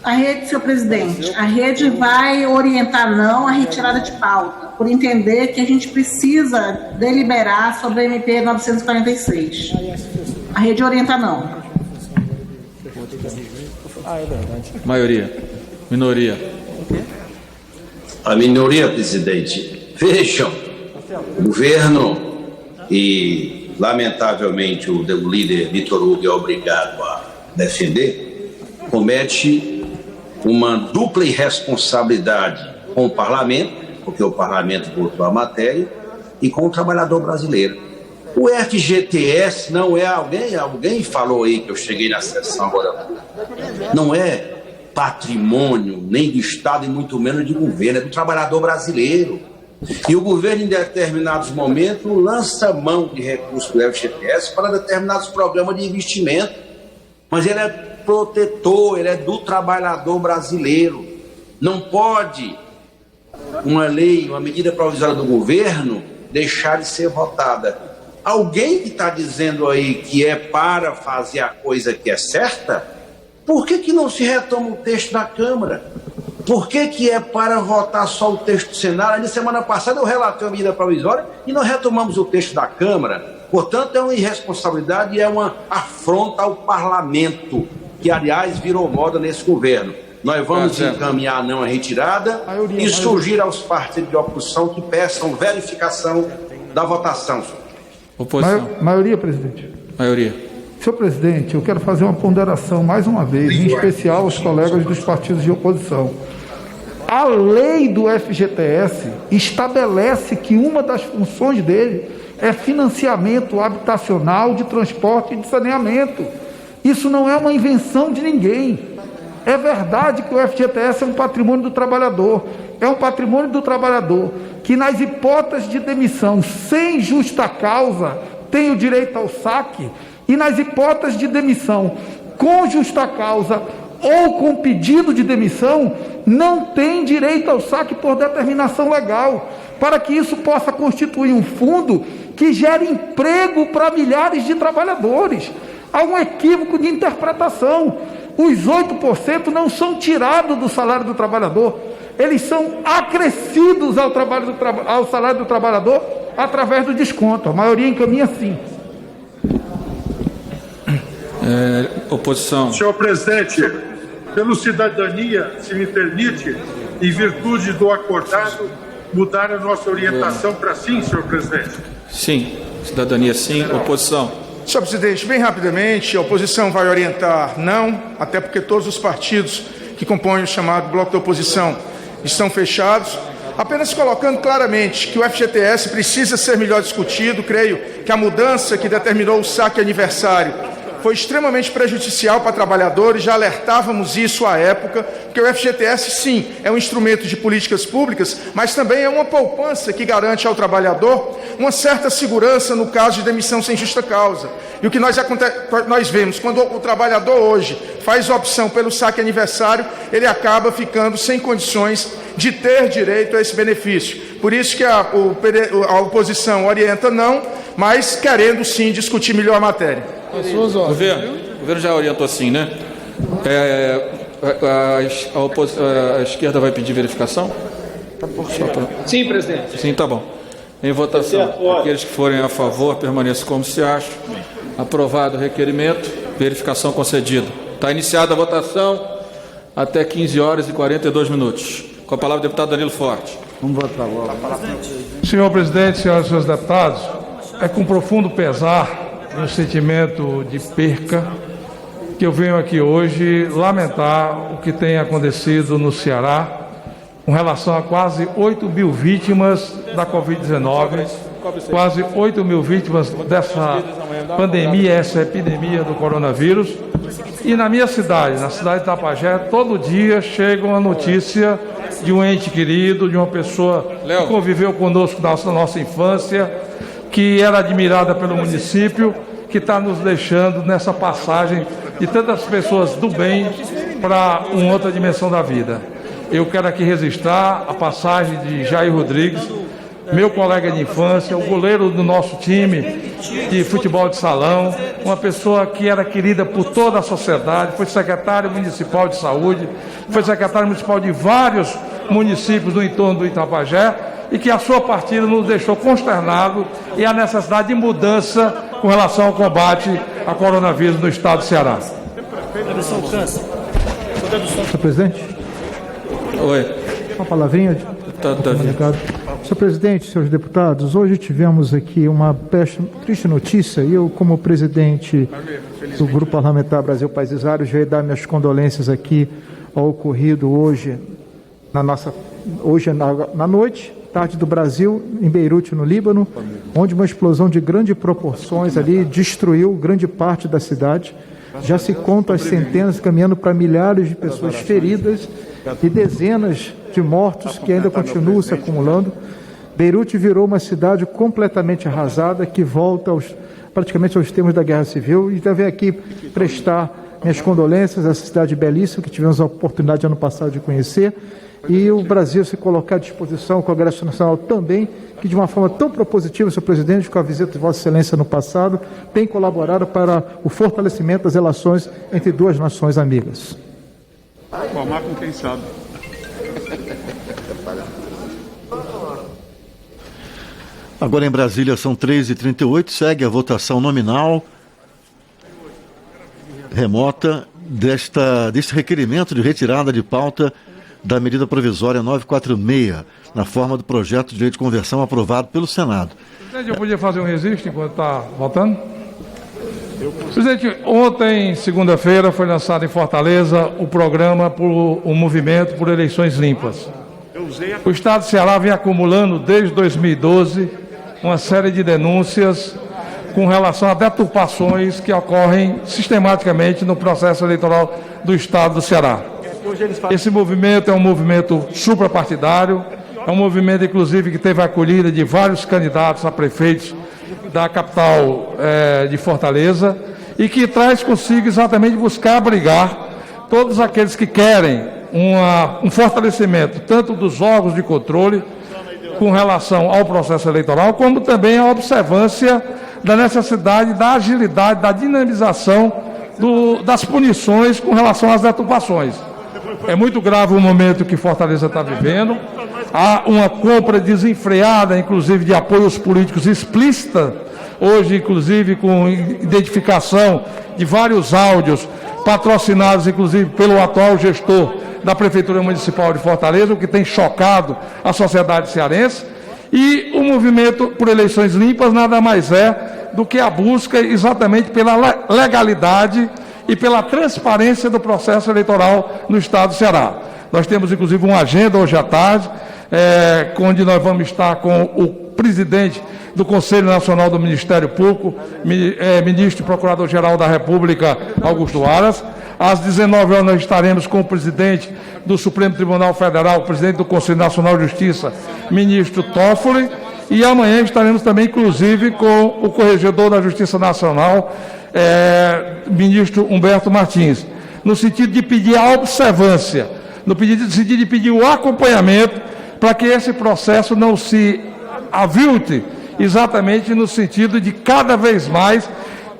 A rede, senhor presidente, a rede vai orientar não a retirada de pauta, por entender que a gente precisa deliberar sobre a MP 946. A rede orienta não. Maioria. Minoria. A minoria, presidente. Vejam, o governo e, lamentavelmente, o líder Vitor Hugo é obrigado a defender, comete uma dupla irresponsabilidade com o parlamento, porque o parlamento votou a matéria, e com o trabalhador brasileiro. O FGTS não é alguém falou aí que eu cheguei na sessão agora, não é patrimônio nem do Estado e muito menos de governo, é do trabalhador brasileiro. E o governo, em determinados momentos, lança mão de recursos do FGTS para determinados programas de investimento. Mas ele é protetor, ele é do trabalhador brasileiro. Não pode uma lei, uma medida provisória do governo deixar de ser votada. Alguém que está dizendo aí que é para fazer a coisa que é certa, por que não se retoma o texto da Câmara? Por que é para votar só o texto do Senado? Na semana passada eu relatei a medida provisória e nós retomamos o texto da Câmara. Portanto, é uma irresponsabilidade e é uma afronta ao parlamento, que, aliás, virou moda nesse governo. Nós vamos encaminhar não a retirada e surgir aos partidos de oposição que peçam verificação da votação. Oposição. Maioria, presidente. Maioria. Senhor presidente, eu quero fazer uma ponderação mais uma vez, em especial aos colegas dos partidos de oposição. A lei do FGTS estabelece que uma das funções dele é financiamento habitacional, de transporte e de saneamento. Isso não é uma invenção de ninguém. É verdade que o FGTS é um patrimônio do trabalhador. É um patrimônio do trabalhador que, nas hipóteses de demissão sem justa causa, tem o direito ao saque, e nas hipóteses de demissão com justa causa ou com pedido de demissão, não tem direito ao saque por determinação legal, para que isso possa constituir um fundo que gere emprego para milhares de trabalhadores. Há um equívoco de interpretação. Os 8% não são tirados do salário do trabalhador, eles são acrescidos ao salário do trabalhador através do desconto. A maioria encaminha sim. Oposição. Senhor presidente, pelo cidadania, se me permite, em virtude do acordado, mudar a nossa orientação para sim, senhor presidente. Sim. Cidadania sim. Oposição. Senhor presidente, bem rapidamente, a oposição vai orientar não, até porque todos os partidos que compõem o chamado bloco da oposição estão fechados, apenas colocando claramente que o FGTS precisa ser melhor discutido. Creio que a mudança que determinou o saque aniversário foi extremamente prejudicial para trabalhadores, já alertávamos isso à época, porque o FGTS, sim, é um instrumento de políticas públicas, mas também é uma poupança que garante ao trabalhador uma certa segurança no caso de demissão sem justa causa. E o que nós vemos, quando o trabalhador hoje faz opção pelo saque aniversário, ele acaba ficando sem condições de ter direito a esse benefício. Por isso que a oposição orienta não, mas querendo sim discutir melhor a matéria. O governo já orientou assim, né? A esquerda vai pedir verificação? Sim, presidente. Sim, tá bom. Em votação, aqueles que forem a favor, permaneçam como se acham. Aprovado o requerimento, verificação concedida. Está iniciada a votação até 15h42. Com a palavra o deputado Danilo Forte. Vamos votar logo. Senhor presidente, senhoras e senhores deputados, é com profundo pesar e um sentimento de perca que eu venho aqui hoje lamentar o que tem acontecido no Ceará com relação a quase 8 mil vítimas da Covid-19, quase 8 mil vítimas dessa pandemia, essa epidemia do coronavírus. E na minha cidade, na cidade de Itapajé, todo dia chega uma notícia de um ente querido, de uma pessoa que conviveu conosco na nossa infância, que era admirada pelo município, que está nos deixando nessa passagem de tantas pessoas do bem para uma outra dimensão da vida. Eu quero aqui registrar a passagem de Jair Rodrigues, meu colega de infância, o goleiro do nosso time de futebol de salão, uma pessoa que era querida por toda a sociedade, foi secretário municipal de saúde, foi secretário municipal de vários municípios no entorno do Itapajé, e que a sua partida nos deixou consternado e a necessidade de mudança com relação ao combate ao coronavírus no estado do Ceará. Senhor presidente? Oi. Uma palavrinha. Senhor presidente, senhores deputados, hoje tivemos aqui uma triste notícia e eu, como presidente do Grupo Parlamentar Brasil Paisares, veio dar minhas condolências aqui ao ocorrido hoje na noite, tarde do Brasil, em Beirute, no Líbano, onde uma explosão de grandes proporções ali destruiu grande parte da cidade. Já se conta as centenas, caminhando para milhares de pessoas feridas e dezenas de mortos que ainda continuam se acumulando. Beirute virou uma cidade completamente arrasada, que volta praticamente aos termos da Guerra Civil, e deve aqui prestar minhas condolências a essa cidade belíssima que tivemos a oportunidade ano passado de conhecer, e o Brasil se colocar à disposição, o Congresso Nacional também, que de uma forma tão propositiva, senhor presidente, com a visita de Vossa Excelência no passado, tem colaborado para o fortalecimento das relações entre duas nações amigas. Formar com quem sabe. Agora em Brasília são 3h38, segue a votação nominal remota deste requerimento de retirada de pauta da medida provisória 946, na forma do projeto de lei de conversão aprovado pelo Senado. Presidente, eu podia fazer um registro enquanto está votando? Presidente, ontem, segunda-feira, foi lançado em Fortaleza o programa o Movimento por Eleições Limpas. O Estado do Ceará vem acumulando, desde 2012, uma série de denúncias com relação a deturpações que ocorrem sistematicamente no processo eleitoral do Estado do Ceará. Esse movimento é um movimento suprapartidário, é um movimento, inclusive, que teve a acolhida de vários candidatos a prefeitos da capital de Fortaleza, e que traz consigo exatamente buscar abrigar todos aqueles que querem um fortalecimento tanto dos órgãos de controle com relação ao processo eleitoral, como também a observância da necessidade da agilidade, da dinamização das punições com relação às deturpações. É muito grave o momento que Fortaleza está vivendo. Há uma compra desenfreada, inclusive, de apoios políticos explícita, hoje, inclusive, com identificação de vários áudios, patrocinados, inclusive, pelo atual gestor da Prefeitura Municipal de Fortaleza, o que tem chocado a sociedade cearense. E o movimento por eleições limpas nada mais é do que a busca exatamente pela legalidade e pela transparência do processo eleitoral no Estado do Ceará. Nós temos, inclusive, uma agenda hoje à tarde, onde nós vamos estar com o presidente do Conselho Nacional do Ministério Público, ministro e procurador-geral da República, Augusto Aras. Às 19 horas nós estaremos com o presidente do Supremo Tribunal Federal, o presidente do Conselho Nacional de Justiça, ministro Toffoli, e amanhã estaremos também, inclusive, com o corregedor da Justiça Nacional, ministro Humberto Martins, no sentido de pedir a observância, no sentido de pedir o acompanhamento para que esse processo não se avilte, exatamente no sentido de cada vez mais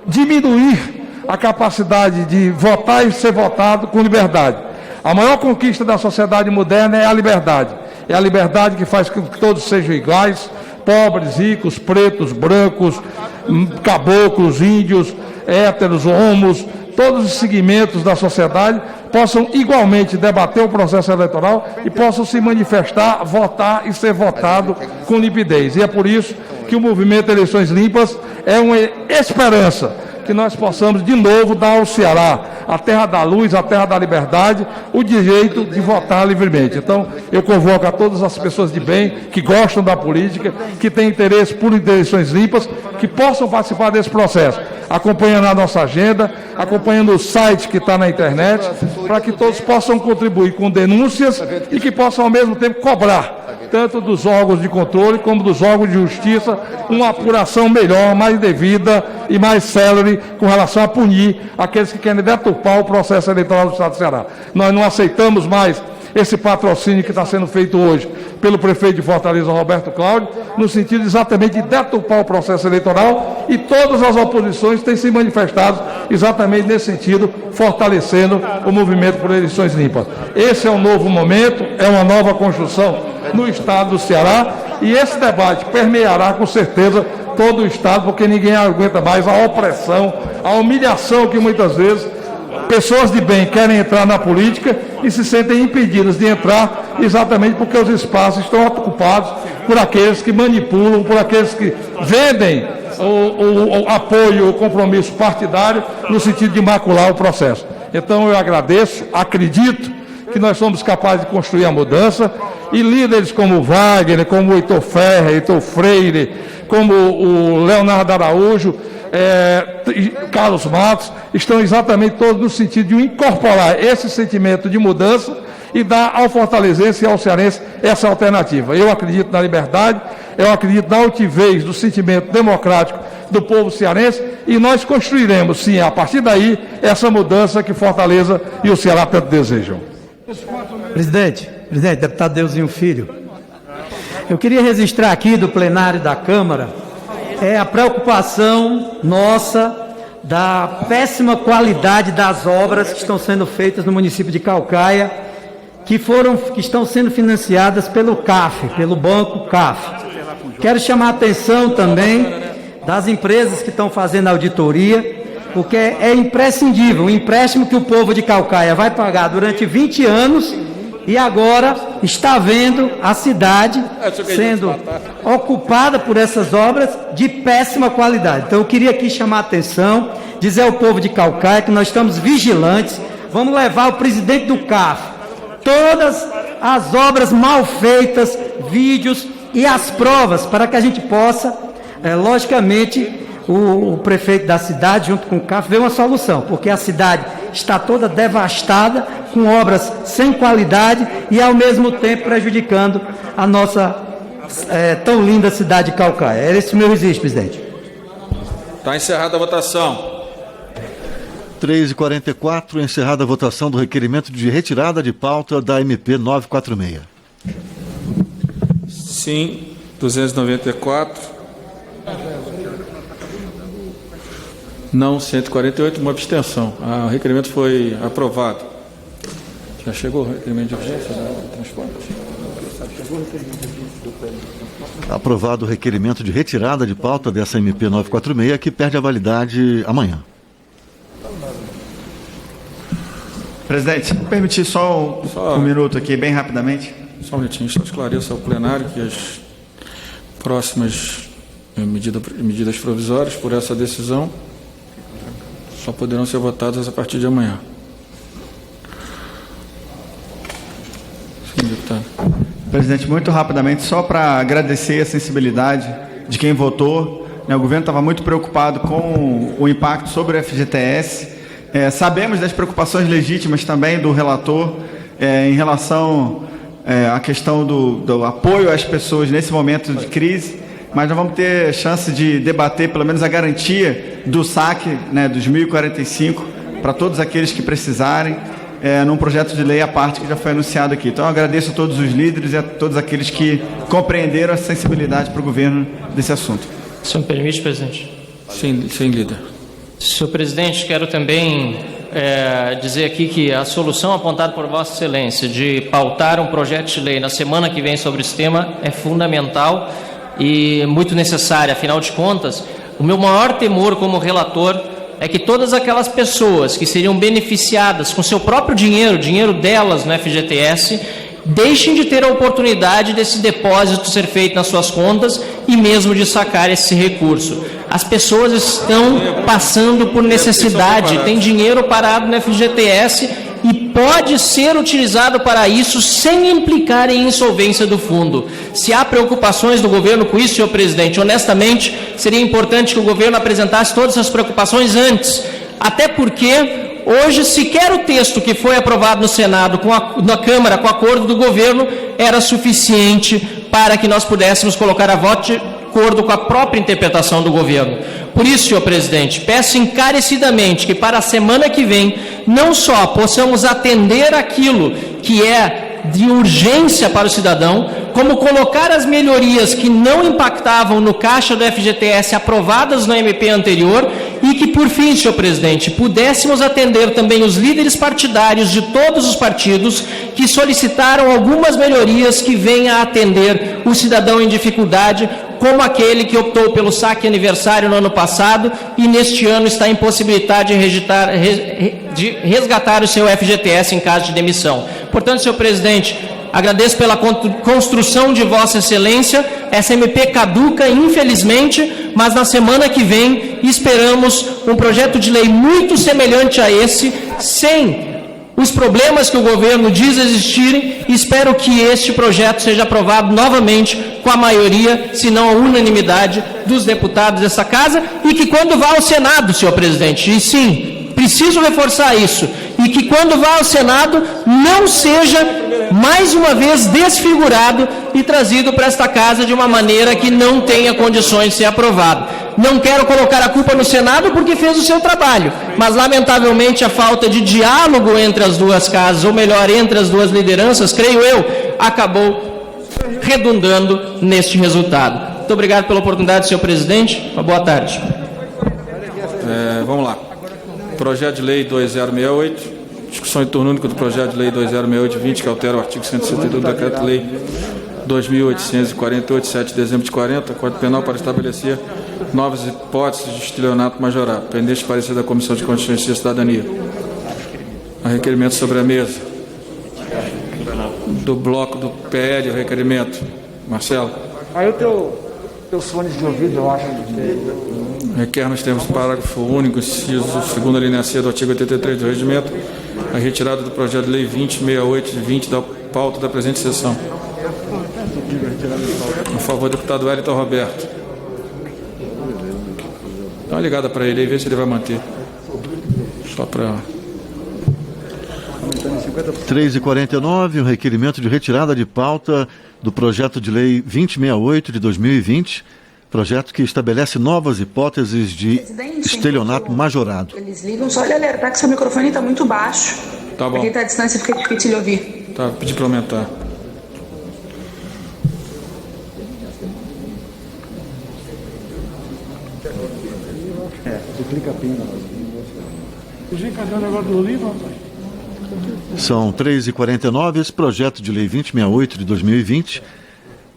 diminuir a capacidade de votar e ser votado com liberdade. A maior conquista da sociedade moderna é a liberdade. É a liberdade que faz com que todos sejam iguais, pobres, ricos, pretos, brancos, caboclos, índios, héteros, homos, todos os segmentos da sociedade possam igualmente debater o processo eleitoral e possam se manifestar, votar e ser votado com limpidez. E é por isso que o movimento Eleições Limpas é uma esperança que nós possamos de novo dar ao Ceará, a terra da luz, a terra da liberdade, o direito de votar livremente. Então, eu convoco a todas as pessoas de bem, que gostam da política, que têm interesse por eleições limpas, que possam participar desse processo, acompanhando a nossa agenda, acompanhando o site que está na internet, para que todos possam contribuir com denúncias e que possam, ao mesmo tempo, cobrar tanto dos órgãos de controle como dos órgãos de justiça, uma apuração melhor, mais devida e mais célere com relação a punir aqueles que querem deturpar o processo eleitoral do Estado do Ceará. Nós não aceitamos mais esse patrocínio que está sendo feito hoje pelo prefeito de Fortaleza, Roberto Cláudio, no sentido exatamente de deturpar o processo eleitoral, e todas as oposições têm se manifestado exatamente nesse sentido, fortalecendo o movimento por eleições limpas. Esse é um novo momento, é uma nova construção no Estado do Ceará, e esse debate permeará com certeza todo o Estado, porque ninguém aguenta mais a opressão, a humilhação que muitas vezes pessoas de bem querem entrar na política e se sentem impedidas de entrar exatamente porque os espaços estão ocupados por aqueles que manipulam, por aqueles que vendem o apoio, o compromisso partidário no sentido de macular o processo. Então eu agradeço, acredito que nós somos capazes de construir a mudança, e líderes como Wagner, como o Heitor Ferrer, Heitor Freire, como o Leonardo Araújo, Carlos Matos, estão exatamente todos no sentido de incorporar esse sentimento de mudança e dar ao fortalezense e ao cearense essa alternativa. Eu acredito na liberdade, eu acredito na altivez do sentimento democrático do povo cearense, e nós construiremos, sim, a partir daí, essa mudança que Fortaleza e o Ceará tanto desejam. Presidente, deputado Deusinho Filho, eu queria registrar aqui do plenário da Câmara a preocupação nossa da péssima qualidade das obras que estão sendo feitas no município de Caucaia, que estão sendo financiadas pelo CAF, pelo Banco CAF. Quero chamar a atenção também das empresas que estão fazendo auditoria, porque é imprescindível, o empréstimo que o povo de Caucaia vai pagar durante 20 anos e agora está vendo a cidade sendo ocupada por essas obras de péssima qualidade. Então eu queria aqui chamar a atenção, dizer ao povo de Caucaia que nós estamos vigilantes, vamos levar o presidente do CAF, todas as obras mal feitas, vídeos e as provas, para que a gente possa, logicamente, o prefeito da cidade, junto com o CAF, ver uma solução, porque a cidade está toda devastada, com obras sem qualidade e, ao mesmo tempo, prejudicando a nossa tão linda cidade de Caucaia. Era esse o meu registro, presidente. Está encerrada a votação. 3h44, encerrada a votação do requerimento de retirada de pauta da MP 946. Sim, 294. Não, 148, uma abstenção. O requerimento foi aprovado. Já chegou o requerimento de urgência do transporte? Aprovado o requerimento de retirada de pauta dessa MP 946, que perde a validade amanhã. Presidente, se permitir só um minuto aqui, bem rapidamente. Só um minutinho, só esclareço ao plenário que as próximas medidas provisórias por essa decisão só poderão ser votadas a partir de amanhã. Sim, deputado. Presidente, muito rapidamente, só para agradecer a sensibilidade de quem votou. O governo estava muito preocupado com o impacto sobre o FGTS. Sabemos das preocupações legítimas também do relator em relação à questão do apoio às pessoas nesse momento de crise, mas nós vamos ter chance de debater pelo menos a garantia do saque, dos 1.045, para todos aqueles que precisarem, num projeto de lei à parte que já foi anunciado aqui. Então eu agradeço a todos os líderes e a todos aqueles que compreenderam a sensibilidade para o governo desse assunto. O senhor me permite, presidente? Sim, líder. Senhor presidente, quero também dizer aqui que a solução apontada por Vossa Excelência de pautar um projeto de lei na semana que vem sobre esse tema é fundamental e muito necessária. Afinal de contas, o meu maior temor como relator é que todas aquelas pessoas que seriam beneficiadas com seu próprio dinheiro delas no FGTS, deixem de ter a oportunidade desse depósito ser feito nas suas contas e mesmo de sacar esse recurso. As pessoas estão passando por necessidade, tem dinheiro parado no FGTS e pode ser utilizado para isso sem implicar em insolvência do fundo. Se há preocupações do governo com isso, senhor presidente, honestamente, seria importante que o governo apresentasse todas essas preocupações antes, até porque hoje sequer o texto que foi aprovado no Senado, na Câmara, com acordo do governo, era suficiente para que nós pudéssemos colocar a voto de acordo com a própria interpretação do governo. Por isso, senhor presidente, peço encarecidamente que para a semana que vem, não só possamos atender aquilo que é de urgência para o cidadão, como colocar as melhorias que não impactavam no caixa do FGTS aprovadas no MP anterior e que, por fim, senhor presidente, pudéssemos atender também os líderes partidários de todos os partidos que solicitaram algumas melhorias que venham a atender o cidadão em dificuldade, como aquele que optou pelo saque aniversário no ano passado e neste ano está impossibilitado de resgatar o seu FGTS em caso de demissão. Portanto, senhor presidente, agradeço pela construção de Vossa Excelência. Essa MP caduca, infelizmente, mas na semana que vem esperamos um projeto de lei muito semelhante a esse, sem os problemas que o governo diz existirem. Espero que este projeto seja aprovado novamente com a maioria, se não a unanimidade, dos deputados dessa casa e que quando vá ao Senado, senhor presidente, e sim, preciso reforçar isso, e que quando vá ao Senado não seja mais uma vez desfigurado e trazido para esta casa de uma maneira que não tenha condições de ser aprovado. Não quero colocar a culpa no Senado porque fez o seu trabalho, mas lamentavelmente a falta de diálogo entre as duas casas, ou melhor, entre as duas lideranças, creio eu, acabou redundando neste resultado. Muito obrigado pela oportunidade, senhor presidente. Uma boa tarde. Vamos lá. Projeto de lei 2068, discussão em turno único do projeto de lei 2068-20, que altera o artigo 172 do Decreto-Lei 2.848, 7 de dezembro de 40, Código Penal, para estabelecer novas hipóteses de estelionato majorado, pendente de parecer da Comissão de Constituição e Cidadania. O requerimento sobre a mesa. Do bloco do PL, o requerimento. Marcelo. Aí o teus fones de ouvido, eu acho. Requer nos termos do parágrafo único, inciso 2ª linha C do artigo 83 do Regimento, a retirada do projeto de lei 2068 de 20 da pauta da presente sessão. Por favor, deputado Wellington Roberto. Dá uma ligada para ele aí, vê se ele vai manter. Só para... 3h49, o requerimento de retirada de pauta do projeto de lei 2068 de 2020, projeto que estabelece novas hipóteses de estelionato majorado. Eles ligam, só ele alertar que seu microfone está muito baixo. Tá bom. Pra quem está à distância fica difícil de ouvir. Tá, pedi para aumentar. Tu clica a pena. Cadê o negócio do livro, rapaz? São 3h49, esse projeto de lei 2068 de 2020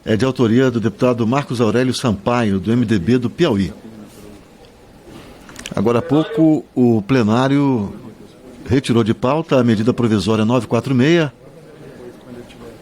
é de autoria do deputado Marcos Aurélio Sampaio, do MDB do Piauí. Agora há pouco, o plenário retirou de pauta a medida provisória 946,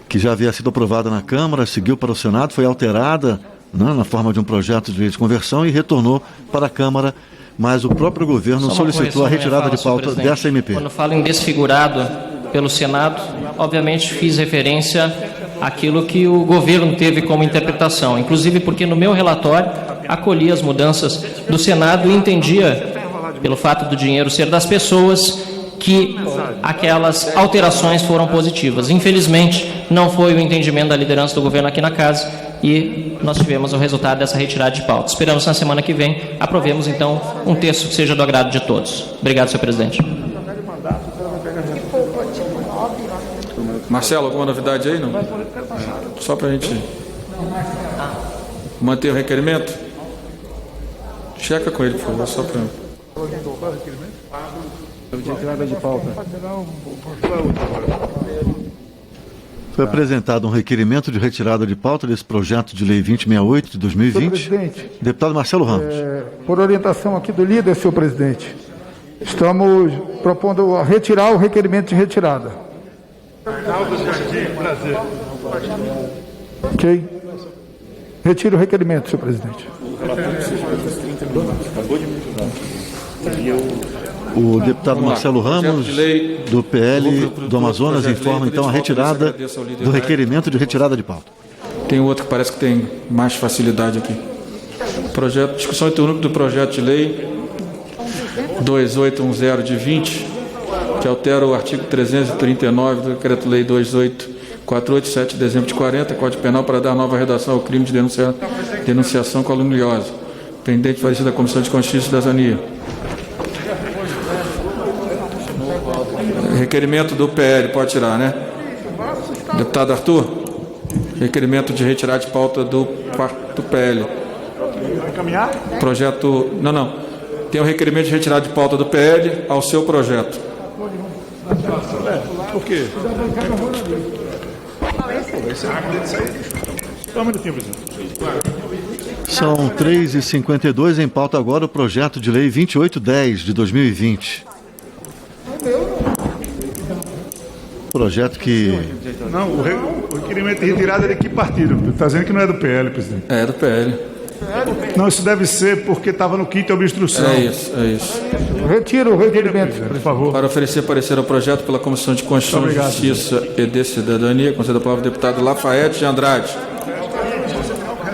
que já havia sido aprovada na Câmara, seguiu para o Senado, foi alterada na forma de um projeto de lei de conversão e retornou para a Câmara, mas o próprio governo solicitou a retirada de pauta dessa MP. Quando falo em desfigurado pelo Senado, obviamente fiz referência àquilo que o governo teve como interpretação, inclusive porque no meu relatório acolhi as mudanças do Senado e entendia, pelo fato do dinheiro ser das pessoas, que aquelas alterações foram positivas. Infelizmente, não foi o entendimento da liderança do governo aqui na casa e nós tivemos o resultado dessa retirada de pauta. Esperamos na semana que vem aprovemos, então, um texto que seja do agrado de todos. Obrigado, senhor presidente. Marcelo, alguma novidade aí? Não? Só para a gente manter o requerimento? Checa com ele, por favor, só para... Retirada de pauta. Foi apresentado um requerimento de retirada de pauta desse projeto de lei 2068 de 2020. Senhor presidente, deputado Marcelo Ramos. Por orientação aqui do líder, senhor presidente, estamos propondo retirar o requerimento de retirada. Prazer. Ok? Retiro o requerimento, senhor presidente. O deputado Marcelo Ramos, do PL do Amazonas, informa então a retirada do requerimento de retirada de pauta. Tem outro que parece que tem mais facilidade aqui. Discussão em turno do projeto de lei 2810 de 20, que altera o artigo 339 do Decreto-Lei 2848, 7 de dezembro de 40, Código Penal, para dar nova redação ao crime de denunciação caluniosa, pendente de parecer da Comissão de Constituição e Cidadania. Requerimento do PL, pode tirar, né? Deputado Arthur, requerimento de retirar de pauta do PL. Vai encaminhar? Projeto... Não. Tem um requerimento de retirada de pauta do PL ao seu projeto. Por quê? Só um minutinho, presidente. São 3h52, em pauta agora o projeto de lei 2810 de 2020. Projeto que... Não, o requerimento de retirada é de que partido? Está dizendo que não é do PL, presidente. É do PL. Não, isso deve ser porque estava no quinto obstrução. É isso. Retiro o requerimento, por favor. Para oferecer parecer ao projeto pela Comissão de Constituição, Justiça e de Cidadania, conceda a palavra ao deputado Lafayette de Andrade.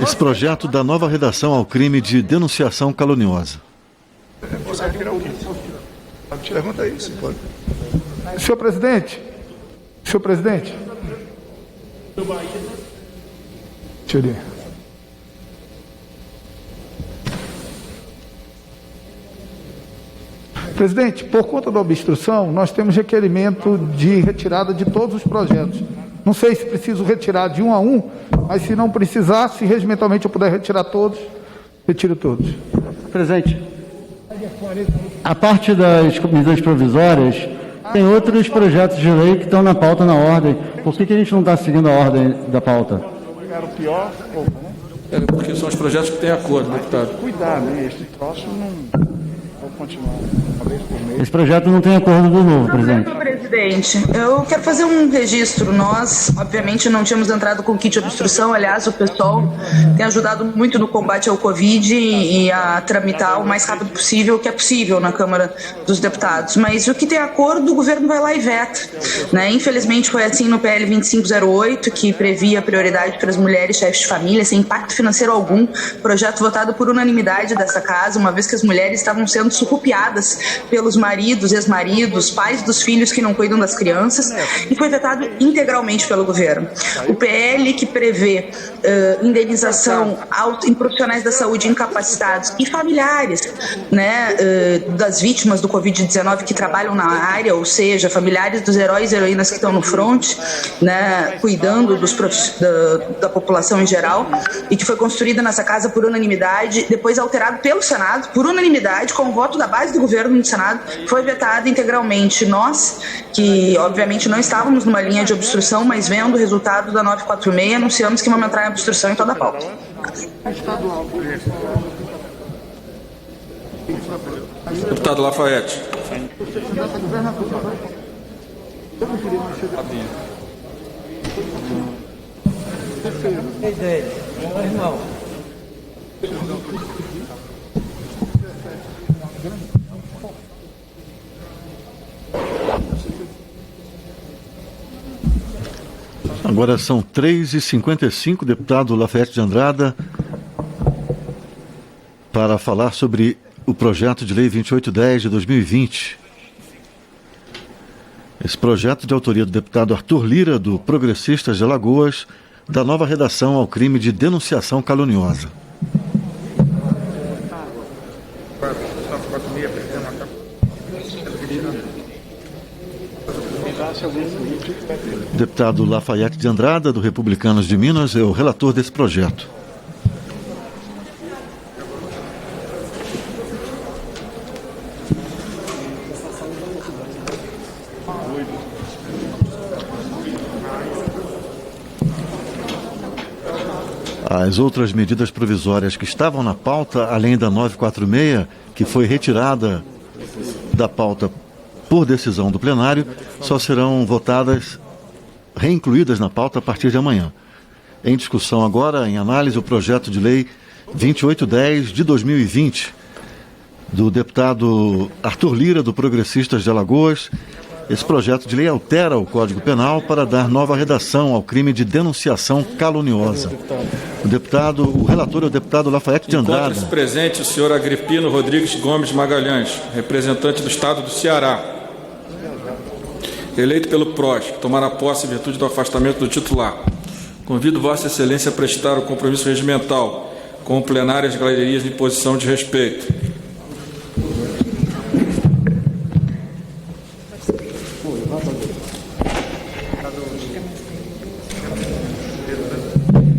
Esse projeto dá nova redação ao crime de denunciação caluniosa. Pergunta aí, se pode. Senhor presidente. Deixa eu ler. Presidente, por conta da obstrução, nós temos requerimento de retirada de todos os projetos. Não sei se preciso retirar de um a um, mas se não precisar, se regimentalmente eu puder retirar todos, retiro todos. Presidente, a parte das medidas provisórias, tem outros projetos de lei que estão na pauta na ordem. Por que a gente não está seguindo a ordem da pauta? Era o pior, É porque são os projetos que têm acordo, deputado. Cuidado, hein? Esse troço não... Vou continuar. Uma vez por mês. Esse projeto não tem acordo do novo, presidente. Presidente, eu quero fazer um registro. Nós, obviamente, não tínhamos entrado com kit de obstrução. Aliás, o pessoal tem ajudado muito no combate ao Covid e a tramitar o mais rápido possível, o que é possível na Câmara dos Deputados. Mas o que tem acordo, o governo vai lá e veta, né? Infelizmente, foi assim no PL 2508, que previa prioridade para as mulheres chefes de família, sem impacto financeiro algum. Projeto votado por unanimidade dessa casa, uma vez que as mulheres estavam sendo sucupiadas pelos maridos, ex-maridos, pais dos filhos que não cuidam das crianças, e foi vetado integralmente pelo governo. O PL que prevê indenização em profissionais da saúde incapacitados e familiares, né, das vítimas do Covid-19 que trabalham na área, ou seja, familiares dos heróis e heroínas que estão no front, né, cuidando da população em geral, e que foi construída nessa casa por unanimidade, depois alterado pelo Senado, por unanimidade, com o voto da base do governo no Senado, foi vetado integralmente. Nós, que obviamente não estávamos numa linha de obstrução, mas vendo o resultado da 946, anunciamos que vamos entrar em obstrução em toda a pauta. Deputado Lafayette. Agora são 3h55, deputado Lafayette de Andrada, para falar sobre o projeto de lei 2810 de 2020. Esse projeto de autoria do deputado Arthur Lira, do Progressistas de Alagoas, dá nova redação ao crime de denunciação caluniosa. Deputado Lafayette de Andrada, do Republicanos de Minas, é o relator desse projeto. As outras medidas provisórias que estavam na pauta, além da 946, que foi retirada da pauta por decisão do plenário, só serão votadas, reincluídas na pauta a partir de amanhã. Em discussão agora, em análise, o projeto de lei 2810 de 2020, do deputado Arthur Lira, do Progressistas de Alagoas. Esse projeto de lei altera o Código Penal para dar nova redação ao crime de denunciação caluniosa. O relator é o deputado Lafayette de Andrada. Encontra-se presente o senhor Agripino Rodrigues Gomes Magalhães, representante do Estado do Ceará, eleito pelo PROS, que tomará posse em virtude do afastamento do titular. Convido Vossa Excelência a prestar o compromisso regimental com o plenário e as galerias em posição de respeito.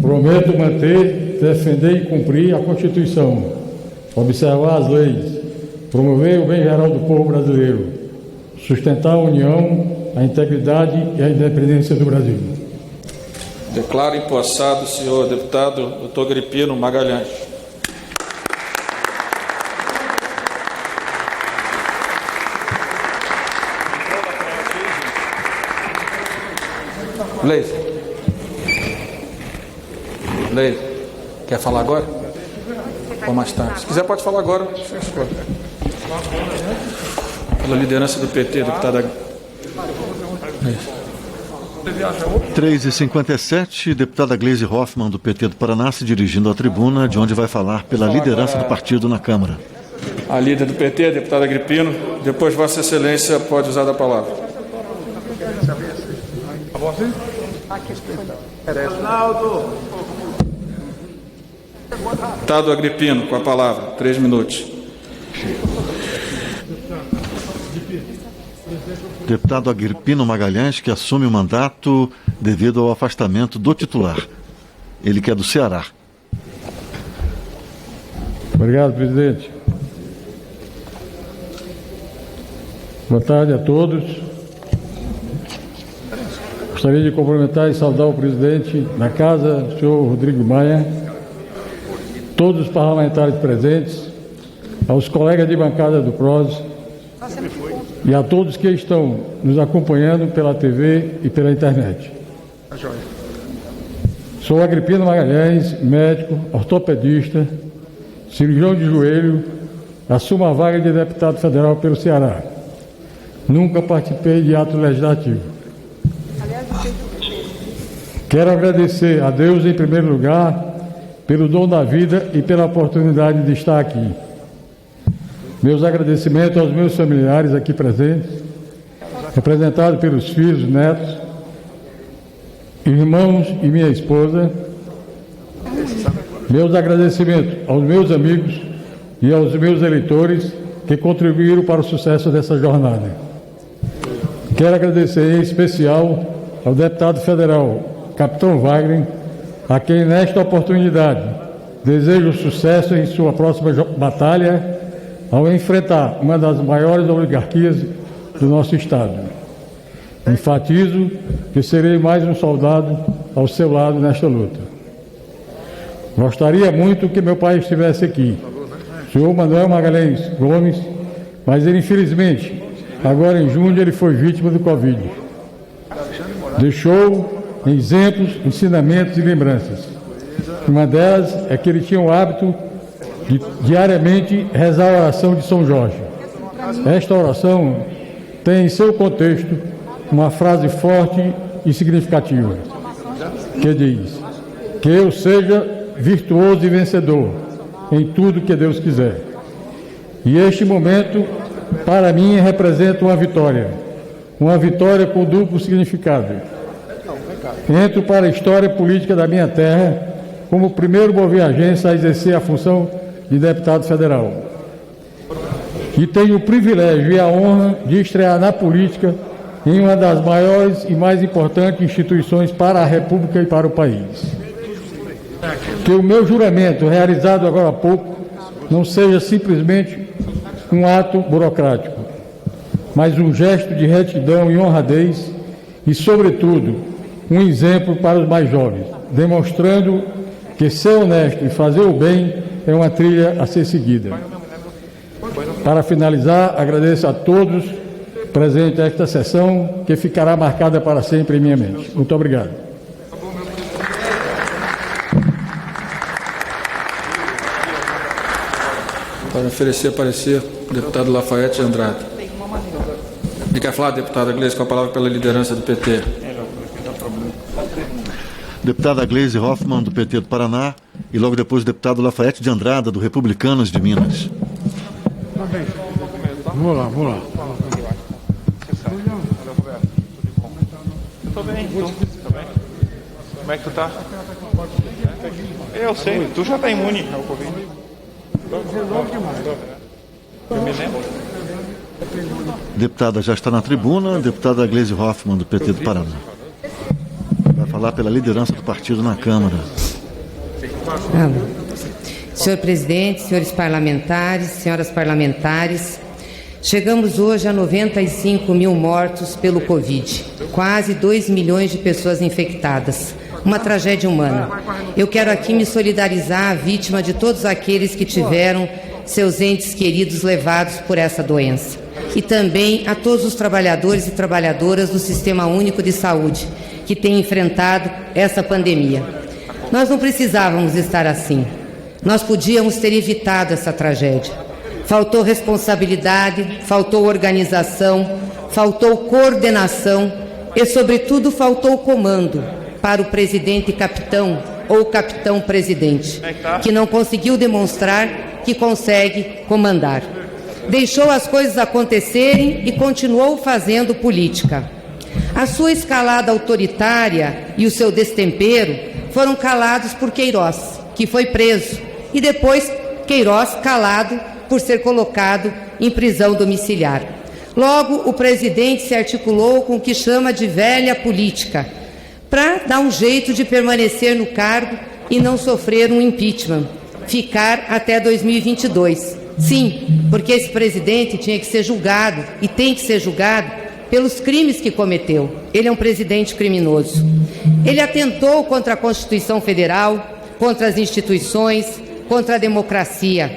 Prometo manter, defender e cumprir a Constituição, observar as leis, promover o bem geral do povo brasileiro, sustentar a união, a integridade e a independência do Brasil. Declaro empossado o senhor deputado Dr. Agripino Magalhães. Leise, quer falar agora? Ou mais tarde? Se quiser pode falar agora. Pela liderança do PT, deputada. 3h57, deputada Gleisi Hoffmann, do PT do Paraná, se dirigindo à tribuna, de onde vai falar pela liderança do partido na Câmara. A líder do PT, a deputada Agripino. Depois Vossa Excelência pode usar da palavra. Deputado Agripino, com a palavra. 3 minutos. Deputado Agripino Magalhães, que assume o mandato devido ao afastamento do titular. Ele que é do Ceará. Obrigado, presidente. Boa tarde a todos. Gostaria de cumprimentar e saudar o presidente da Casa, o senhor Rodrigo Maia, todos os parlamentares presentes, aos colegas de bancada do PROS e a todos que estão nos acompanhando pela TV e pela internet. Sou Agripino Magalhães, médico, ortopedista, cirurgião de joelho, assumo a vaga de deputado federal pelo Ceará. Nunca participei de ato legislativo. Quero agradecer a Deus, em primeiro lugar, pelo dom da vida e pela oportunidade de estar aqui. Meus agradecimentos aos meus familiares aqui presentes, representados pelos filhos, netos, irmãos e minha esposa. Meus agradecimentos aos meus amigos e aos meus eleitores que contribuíram para o sucesso dessa jornada. Quero agradecer em especial ao deputado federal, capitão Wagner, a quem nesta oportunidade desejo sucesso em sua próxima batalha ao enfrentar uma das maiores oligarquias do nosso Estado. Enfatizo que serei mais um soldado ao seu lado nesta luta. Gostaria muito que meu pai estivesse aqui, o senhor Manuel Magalhães Gomes, mas ele, infelizmente, agora em junho, ele foi vítima do Covid. Deixou exemplos, ensinamentos e lembranças. Uma delas é que ele tinha o hábito de diariamente rezar a oração de São Jorge. Esta oração tem em seu contexto uma frase forte e significativa, que diz: que eu seja virtuoso e vencedor em tudo que Deus quiser. E este momento, para mim, representa uma vitória com duplo significado. Entro para a história política da minha terra como o primeiro boviajense a exercer a função de deputado federal. E tenho o privilégio e a honra de estrear na política em uma das maiores e mais importantes instituições para a República e para o país. Que o meu juramento, realizado agora há pouco, não seja simplesmente um ato burocrático, mas um gesto de retidão e honradez e, sobretudo, um exemplo para os mais jovens, demonstrando que ser honesto e fazer o bem é uma trilha a ser seguida. Para finalizar, agradeço a todos presentes a esta sessão, que ficará marcada para sempre em minha mente. Muito obrigado. Para oferecer parecer, deputado Lafayette de Andrade. Ele quer falar, deputada Gleisi, com a palavra pela liderança do PT. Deputada Gleisi Hoffmann, do PT do Paraná, e logo depois o deputado Lafayette de Andrada, do Republicanos de Minas. Vamos lá. Tô bem. Como é que tu tá? Eu sei, tu já tá imune ao Covid. Eu me lembro. Deputada já está na tribuna, deputada Gleisi Hoffmann, do PT do Paraná. Vai falar pela liderança do partido na Câmara. Senhor presidente, senhores parlamentares, senhoras parlamentares, chegamos hoje a 95 mil mortos pelo Covid, quase 2 milhões de pessoas infectadas, uma tragédia humana. Eu quero aqui me solidarizar à vítima de todos aqueles que tiveram seus entes queridos levados por essa doença. E também a todos os trabalhadores e trabalhadoras do Sistema Único de Saúde, que têm enfrentado essa pandemia. Nós não precisávamos estar assim. Nós podíamos ter evitado essa tragédia. Faltou responsabilidade, faltou organização, faltou coordenação e, sobretudo, faltou comando para o presidente capitão ou capitão presidente, que não conseguiu demonstrar que consegue comandar. Deixou as coisas acontecerem e continuou fazendo política. A sua escalada autoritária e o seu destempero foram calados por Queiroz, que foi preso, e depois Queiroz calado por ser colocado em prisão domiciliar. Logo, o presidente se articulou com o que chama de velha política, para dar um jeito de permanecer no cargo e não sofrer um impeachment, ficar até 2022. Sim, porque esse presidente tinha que ser julgado, e tem que ser julgado, pelos crimes que cometeu. Ele é um presidente criminoso. Ele atentou contra a Constituição Federal, contra as instituições, contra a democracia.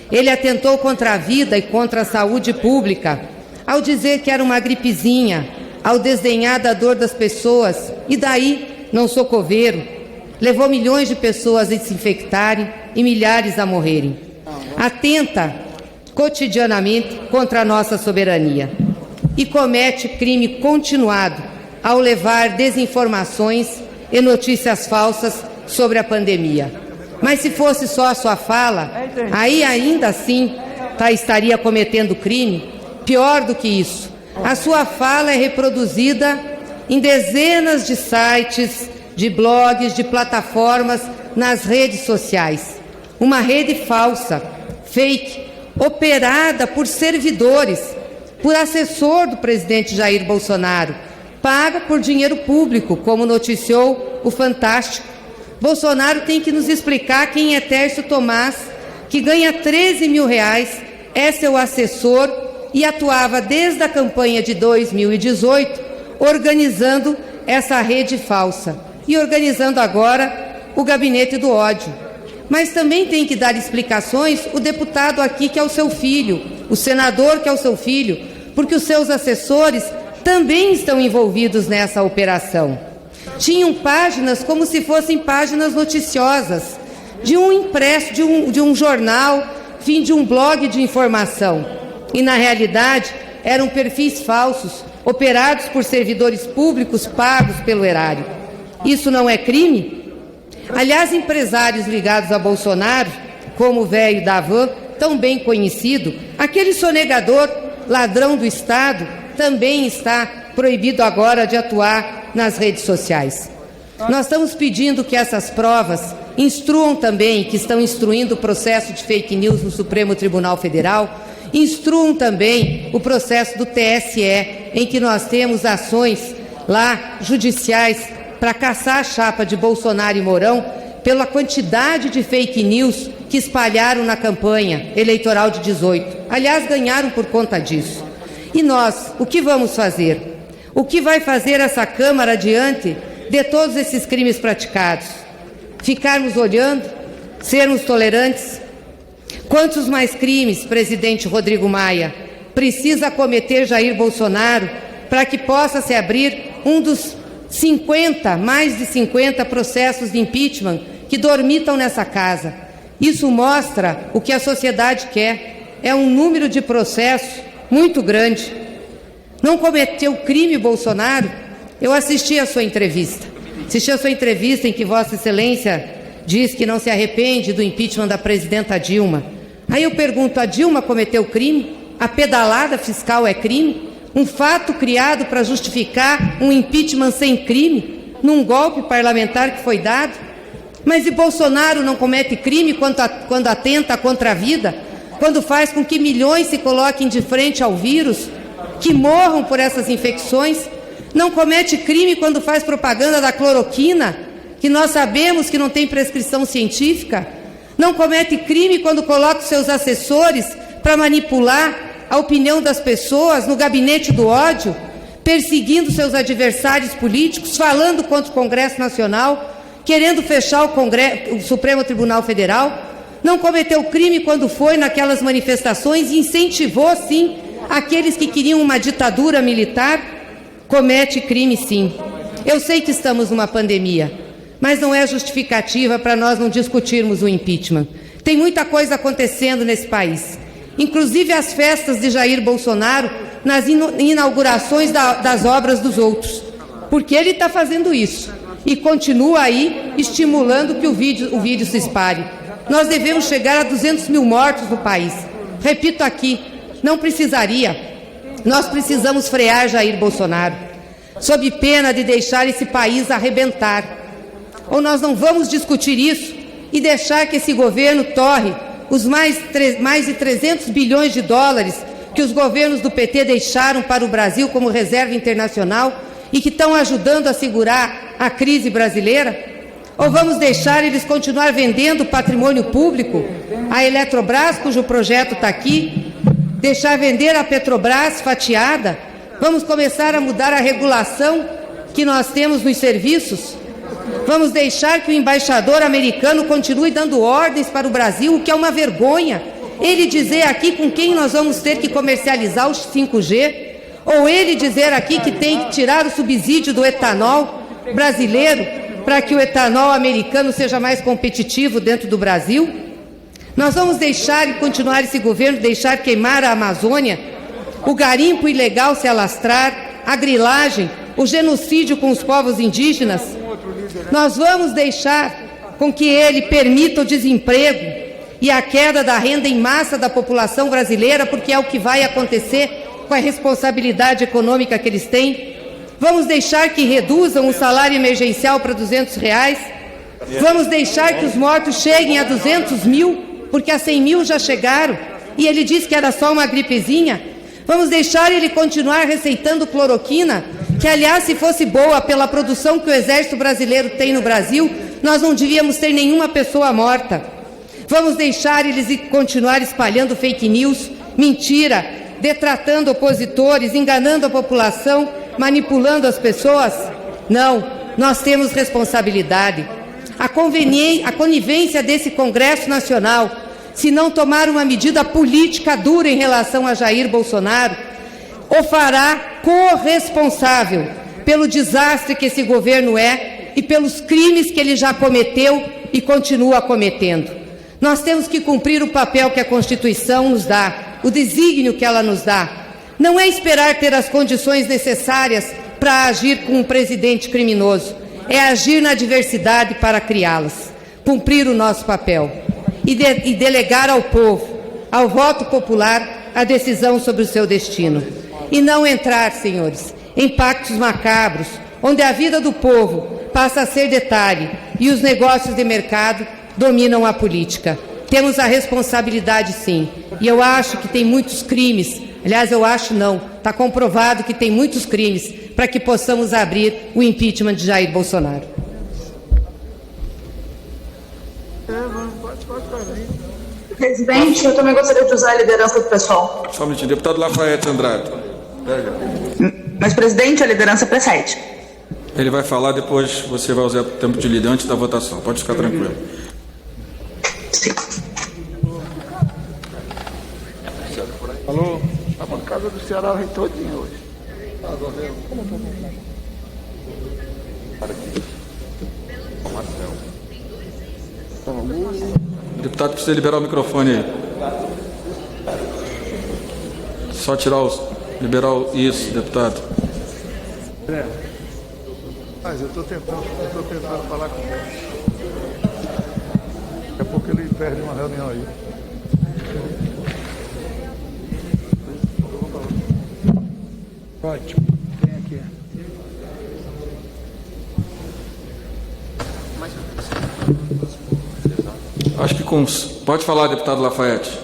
Ele atentou contra a vida e contra a saúde pública, ao dizer que era uma gripezinha, ao desdenhar da dor das pessoas, e daí não sou coveiro. Levou milhões de pessoas a se infectarem e milhares a morrerem. Atenta cotidianamente contra a nossa soberania e comete crime continuado ao levar desinformações e notícias falsas sobre a pandemia. Mas se fosse só a sua fala, aí ainda assim estaria cometendo crime. Pior do que isso, a sua fala é reproduzida em dezenas de sites, de blogs, de plataformas nas redes sociais. Uma rede falsa, fake, operada por servidores, por assessor do presidente Jair Bolsonaro, paga por dinheiro público, como noticiou o Fantástico. Bolsonaro tem que nos explicar quem é Tércio Tomás, que ganha 13 mil reais, é seu assessor e atuava desde a campanha de 2018 organizando essa rede falsa e organizando agora o gabinete do ódio. Mas também tem que dar explicações o deputado aqui que é o seu filho, o senador que é o seu filho, porque os seus assessores também estão envolvidos nessa operação. Tinham páginas como se fossem páginas noticiosas, de um impresso, de um jornal, fim de um blog de informação. E, na realidade, eram perfis falsos, operados por servidores públicos pagos pelo erário. Isso não é crime? Aliás, empresários ligados a Bolsonaro, como o velho da Van, tão bem conhecido, aquele sonegador, ladrão do Estado, também está proibido agora de atuar nas redes sociais. Nós estamos pedindo que essas provas instruam também, que estão instruindo o processo de fake news no Supremo Tribunal Federal, instruam também o processo do TSE, em que nós temos ações lá judiciais para caçar a chapa de Bolsonaro e Mourão pela quantidade de fake news que espalharam na campanha eleitoral de 18. Aliás, ganharam por conta disso. E nós, o que vamos fazer? O que vai fazer essa Câmara diante de todos esses crimes praticados? Ficarmos olhando? Sermos tolerantes? Quantos mais crimes, presidente Rodrigo Maia, precisa cometer Jair Bolsonaro para que possa se abrir um dos mais de 50 processos de impeachment que dormitam nessa casa? Isso mostra o que a sociedade quer. É um número de processos muito grande. Não cometeu crime Bolsonaro? Eu assisti a sua entrevista. Assisti a sua entrevista em que Vossa Excelência diz que não se arrepende do impeachment da presidenta Dilma. Aí eu pergunto, a Dilma cometeu crime? A pedalada fiscal é crime? Um fato criado para justificar um impeachment sem crime, num golpe parlamentar que foi dado? Mas e Bolsonaro não comete crime quando atenta contra a vida? Quando faz com que milhões se coloquem de frente ao vírus, que morram por essas infecções? Não comete crime quando faz propaganda da cloroquina, que nós sabemos que não tem prescrição científica? Não comete crime quando coloca os seus assessores para manipular a opinião das pessoas no gabinete do ódio, perseguindo seus adversários políticos, falando contra o Congresso Nacional, querendo fechar o Supremo Tribunal Federal? Não cometeu crime quando foi naquelas manifestações e incentivou, sim, aqueles que queriam uma ditadura militar? Comete crime, sim. Eu sei que estamos numa pandemia, mas não é justificativa para nós não discutirmos o impeachment. Tem muita coisa acontecendo nesse país, inclusive as festas de Jair Bolsonaro nas inaugurações das obras dos outros, porque ele está fazendo isso e continua aí estimulando que o vídeo se espalhe. Nós devemos chegar a 200 mil mortos no país. Repito aqui, não precisaria. Nós precisamos frear Jair Bolsonaro, sob pena de deixar esse país arrebentar. Ou nós não vamos discutir isso e deixar que esse governo torre os mais de 300 bilhões de dólares que os governos do PT deixaram para o Brasil como reserva internacional e que estão ajudando a segurar a crise brasileira? Ou vamos deixar eles continuar vendendo patrimônio público? A Eletrobras, cujo projeto está aqui, deixar vender a Petrobras fatiada? Vamos começar a mudar a regulação que nós temos nos serviços? Vamos deixar que o embaixador americano continue dando ordens para o Brasil, o que é uma vergonha? Ele dizer aqui com quem nós vamos ter que comercializar os 5G? Ou ele dizer aqui que tem que tirar o subsídio do etanol brasileiro para que o etanol americano seja mais competitivo dentro do Brasil? Nós vamos deixar e continuar esse governo, deixar queimar a Amazônia, o garimpo ilegal se alastrar, a grilagem, o genocídio com os povos indígenas? Nós vamos deixar com que ele permita o desemprego e a queda da renda em massa da população brasileira, porque é o que vai acontecer com a responsabilidade econômica que eles têm? Vamos deixar que reduzam o salário emergencial para R$200? Vamos deixar que os mortos cheguem a 200 mil, porque a 100 mil já chegaram, e ele disse que era só uma gripezinha? Vamos deixar ele continuar receitando cloroquina, que, aliás, se fosse boa pela produção que o Exército Brasileiro tem no Brasil, nós não devíamos ter nenhuma pessoa morta. Vamos deixar eles continuar espalhando fake news, mentira, detratando opositores, enganando a população, manipulando as pessoas? Não, nós temos responsabilidade. A conivência desse Congresso Nacional, se não tomar uma medida política dura em relação a Jair Bolsonaro, o fará corresponsável pelo desastre que esse governo é e pelos crimes que ele já cometeu e continua cometendo. Nós temos que cumprir o papel que a Constituição nos dá, o desígnio que ela nos dá. Não é esperar ter as condições necessárias para agir com um presidente criminoso, é agir na adversidade para criá-las, cumprir o nosso papel e delegar ao povo, ao voto popular, a decisão sobre o seu destino. E não entrar, senhores, em pactos macabros, onde a vida do povo passa a ser detalhe e os negócios de mercado dominam a política. Temos a responsabilidade, sim, e eu acho que tem muitos crimes, aliás, eu acho não, está comprovado que tem muitos crimes para que possamos abrir o impeachment de Jair Bolsonaro. Presidente, eu também gostaria de usar a liderança do pessoal. Só um minutinho. Deputado Lafayette Andrade. Pega. Mas, presidente, a liderança precede. Ele vai falar, depois você vai usar o tempo de líder antes da votação. Pode ficar tranquilo. Sim. Alô? A bancada do Ceará vem todinha hoje. O deputado precisa liberar o microfone aí. Só tirar liberar isso, deputado. Mas eu estou tentando falar com ele. Daqui a pouco ele perde uma reunião aí. Ótimo. Vem aqui. Acho que pode falar, deputado Lafayette.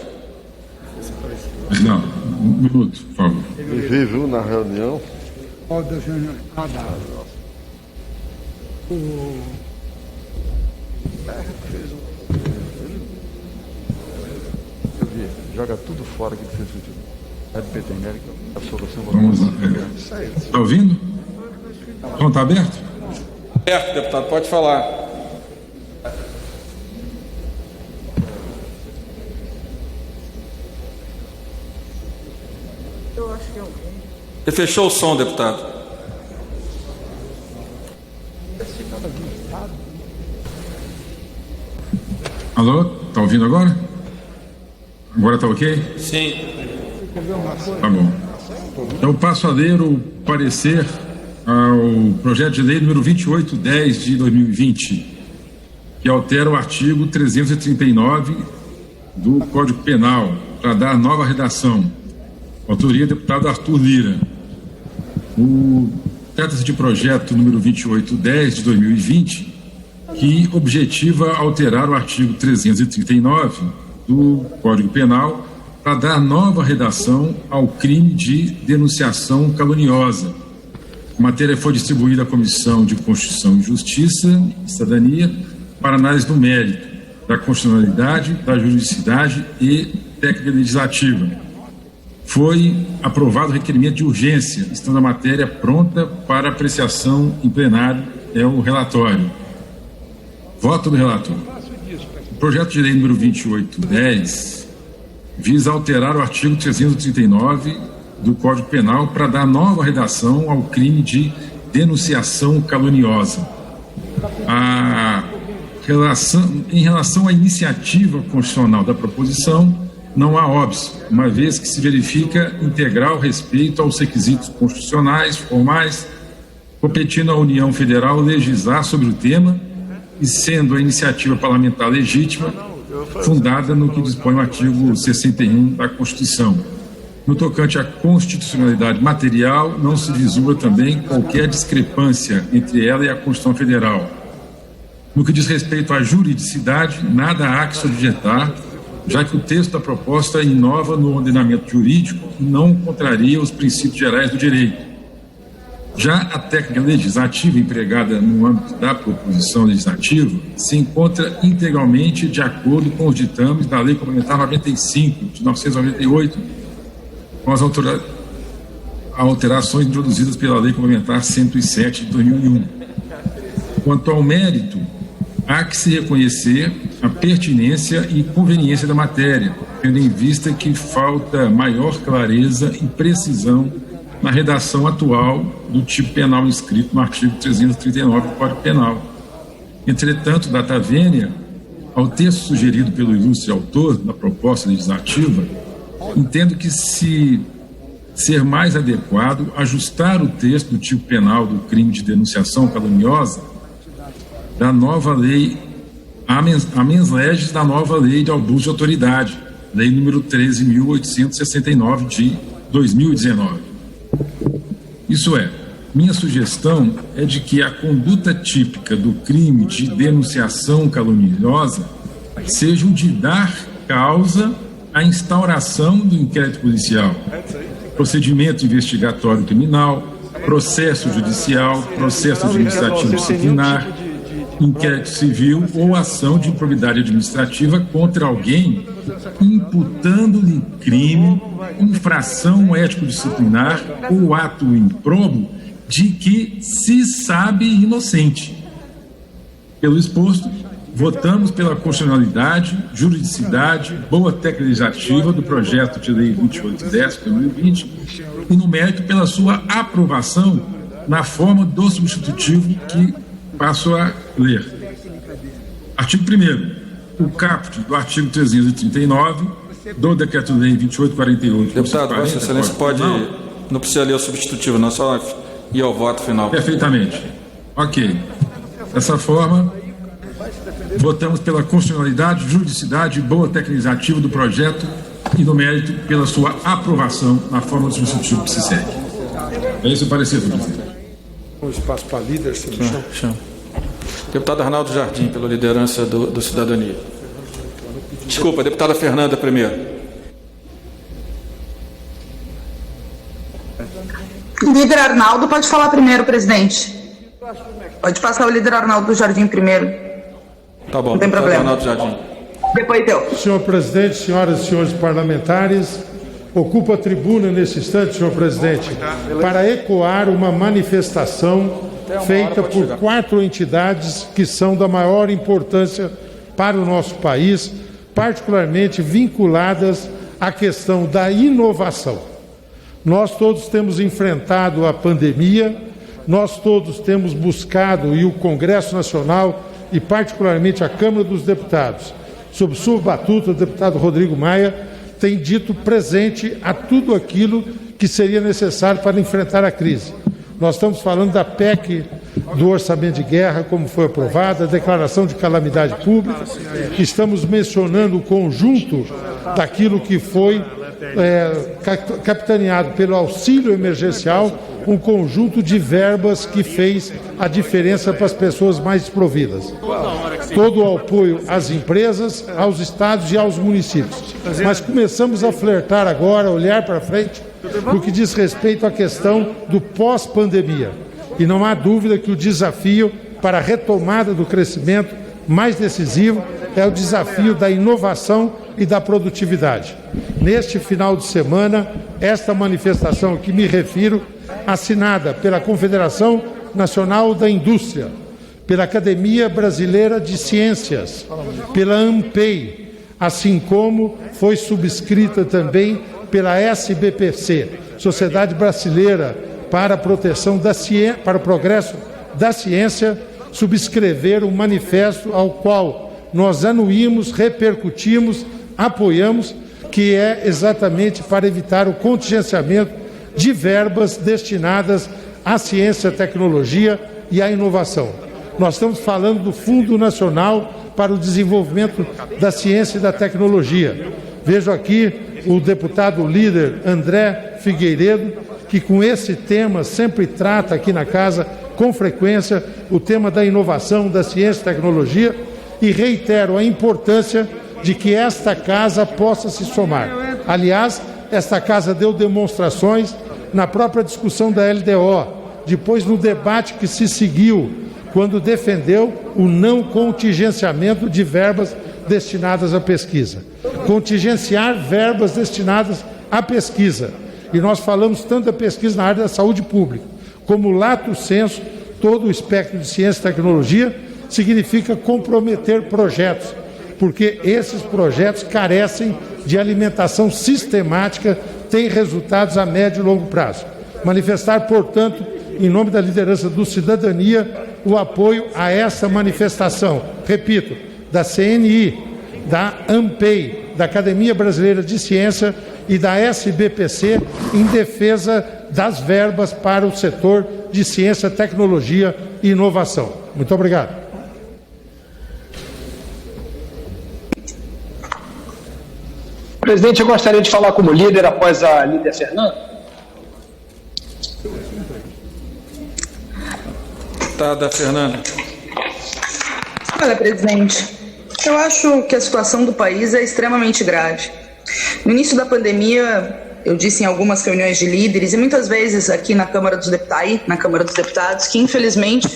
Não, um minuto, por favor. Ele viu na reunião? Joga tudo fora que ele fez o é do PT, né? A solução. Vamos lá. Está ouvindo? Então, está aberto? Aberto, deputado, pode falar. Ele fechou o som, deputado. Alô? Está ouvindo agora? Agora está ok? Sim. Tá bom. Eu passo a ler o parecer ao projeto de lei número 2810 de 2020, que altera o artigo 339 do Código Penal para dar nova redação. Autoria do deputado Arthur Lira. Trata-se de projeto número 2810 de 2020, que objetiva alterar o artigo 339 do Código Penal para dar nova redação ao crime de denunciação caluniosa. A matéria foi distribuída à Comissão de Constituição e Justiça e Cidadania para análise do mérito, da constitucionalidade, da juridicidade e técnica legislativa. Foi aprovado o requerimento de urgência, estando a matéria pronta para apreciação em plenário. É o relatório. Voto do relator. O projeto de lei número 2810 visa alterar o artigo 339 do Código Penal para dar nova redação ao crime de denunciação caluniosa. Em relação à iniciativa constitucional da proposição, não há óbice, uma vez que se verifica integral respeito aos requisitos constitucionais formais, competindo à União Federal legislar sobre o tema e sendo a iniciativa parlamentar legítima, fundada no que dispõe o artigo 61 da Constituição. No tocante à constitucionalidade material, não se vislumbra também qualquer discrepância entre ela e a Constituição Federal. No que diz respeito à juridicidade, nada há que se objetar, já que o texto da proposta inova no ordenamento jurídico e não contraria os princípios gerais do direito. Já a técnica legislativa empregada no âmbito da proposição legislativa se encontra integralmente de acordo com os ditames da Lei Complementar 95, de 1998, com as alterações introduzidas pela Lei Complementar 107, de 2001. Quanto ao mérito, há que se reconhecer a pertinência e conveniência da matéria, tendo em vista que falta maior clareza e precisão na redação atual do tipo penal inscrito no artigo 339 do Código Penal. Entretanto, data vênia, ao texto sugerido pelo ilustre autor da proposta legislativa, entendo que se ser mais adequado ajustar o texto do tipo penal do crime de denunciação caluniosa da nova lei, a mens legis da nova lei de abuso de autoridade, lei número 13.869 de 2019. Isso é, minha sugestão é de que a conduta típica do crime de denunciação caluniosa seja o de dar causa à instauração do inquérito policial, procedimento investigatório criminal, processo judicial, processo administrativo disciplinar, inquérito civil ou ação de improbidade administrativa contra alguém, imputando-lhe crime, infração ético-disciplinar ou ato improbo de que se sabe inocente. Pelo exposto, votamos pela constitucionalidade, juridicidade, boa técnica legislativa do projeto de lei 2810 de 2020 e, no mérito, pela sua aprovação na forma do substitutivo que passo a ler. Artigo 1º. O caput do artigo 339 do Decreto-Lei 2848. Deputado, Vossa Excelência pode... Não precisa ler o substitutivo, não, só ir ao voto final. Perfeitamente. Ok. Dessa forma, votamos pela constitucionalidade, juridicidade e boa técnica legislativa do projeto e, no mérito, pela sua aprovação na forma do substitutivo que se segue. É esse o parecer, presidente. Um espaço para líder, se chama. Deputado Arnaldo Jardim, pela liderança do Cidadania. Desculpa, deputada Fernanda primeiro. Líder Arnaldo pode falar primeiro, presidente. Pode passar o líder Arnaldo Jardim primeiro. Tá bom, não tem problema. Arnaldo Jardim. Depois eu. Senhor presidente, senhoras e senhores parlamentares, ocupo a tribuna nesse instante, senhor presidente, para ecoar uma manifestação feita por 4 entidades que são da maior importância para o nosso país, particularmente vinculadas à questão da inovação. Nós todos temos enfrentado a pandemia, nós todos temos buscado, e o Congresso Nacional, e particularmente a Câmara dos Deputados, sob sua batuta, o deputado Rodrigo Maia, tem dito presente a tudo aquilo que seria necessário para enfrentar a crise. Nós estamos falando da PEC do orçamento de guerra, como foi aprovada, a declaração de calamidade pública, estamos mencionando o conjunto daquilo que foi capitaneado pelo auxílio emergencial um conjunto de verbas que fez a diferença para as pessoas mais desprovidas. Todo o apoio às empresas, aos estados e aos municípios. Mas começamos a flertar agora, olhar para frente, no que diz respeito à questão do pós-pandemia. E não há dúvida que o desafio para a retomada do crescimento mais decisivo é o desafio da inovação e da produtividade. Neste final de semana, esta manifestação a que me refiro, assinada pela Confederação Nacional da Indústria, pela Academia Brasileira de Ciências, pela ANPEI, assim como foi subscrita também pela SBPC, Sociedade Brasileira para a Proteção da Ciência, para o Progresso da Ciência, subscrever um manifesto ao qual nós anuímos, repercutimos, apoiamos, que é exatamente para evitar o contingenciamento de verbas destinadas à ciência, à tecnologia e à inovação. Nós estamos falando do Fundo Nacional para o Desenvolvimento da Ciência e da Tecnologia. Vejo aqui o deputado líder André Figueiredo, que com esse tema sempre trata aqui na casa, com frequência, o tema da inovação, da ciência e tecnologia, e reitero a importância de que esta casa possa se somar. Aliás, esta casa deu demonstrações na própria discussão da LDO, depois no debate que se seguiu, quando defendeu o não contingenciamento de verbas destinadas à pesquisa. Contingenciar verbas destinadas à pesquisa. E nós falamos tanto da pesquisa na área da saúde pública, como lato sensu, todo o espectro de ciência e tecnologia, significa comprometer projetos, porque esses projetos carecem de alimentação sistemática, têm resultados a médio e longo prazo. Manifestar, portanto, em nome da liderança do Cidadania, o apoio a essa manifestação, repito, da CNI, da ANPEI, da Academia Brasileira de Ciência e da SBPC em defesa das verbas para o setor de ciência, tecnologia e inovação. Muito obrigado. Presidente, eu gostaria de falar como líder após a líder Fernanda. Deputada Fernanda. Olha, presidente, eu acho que a situação do país é extremamente grave. No início da pandemia, eu disse em algumas reuniões de líderes e muitas vezes aqui na Câmara dos Deputados, que infelizmente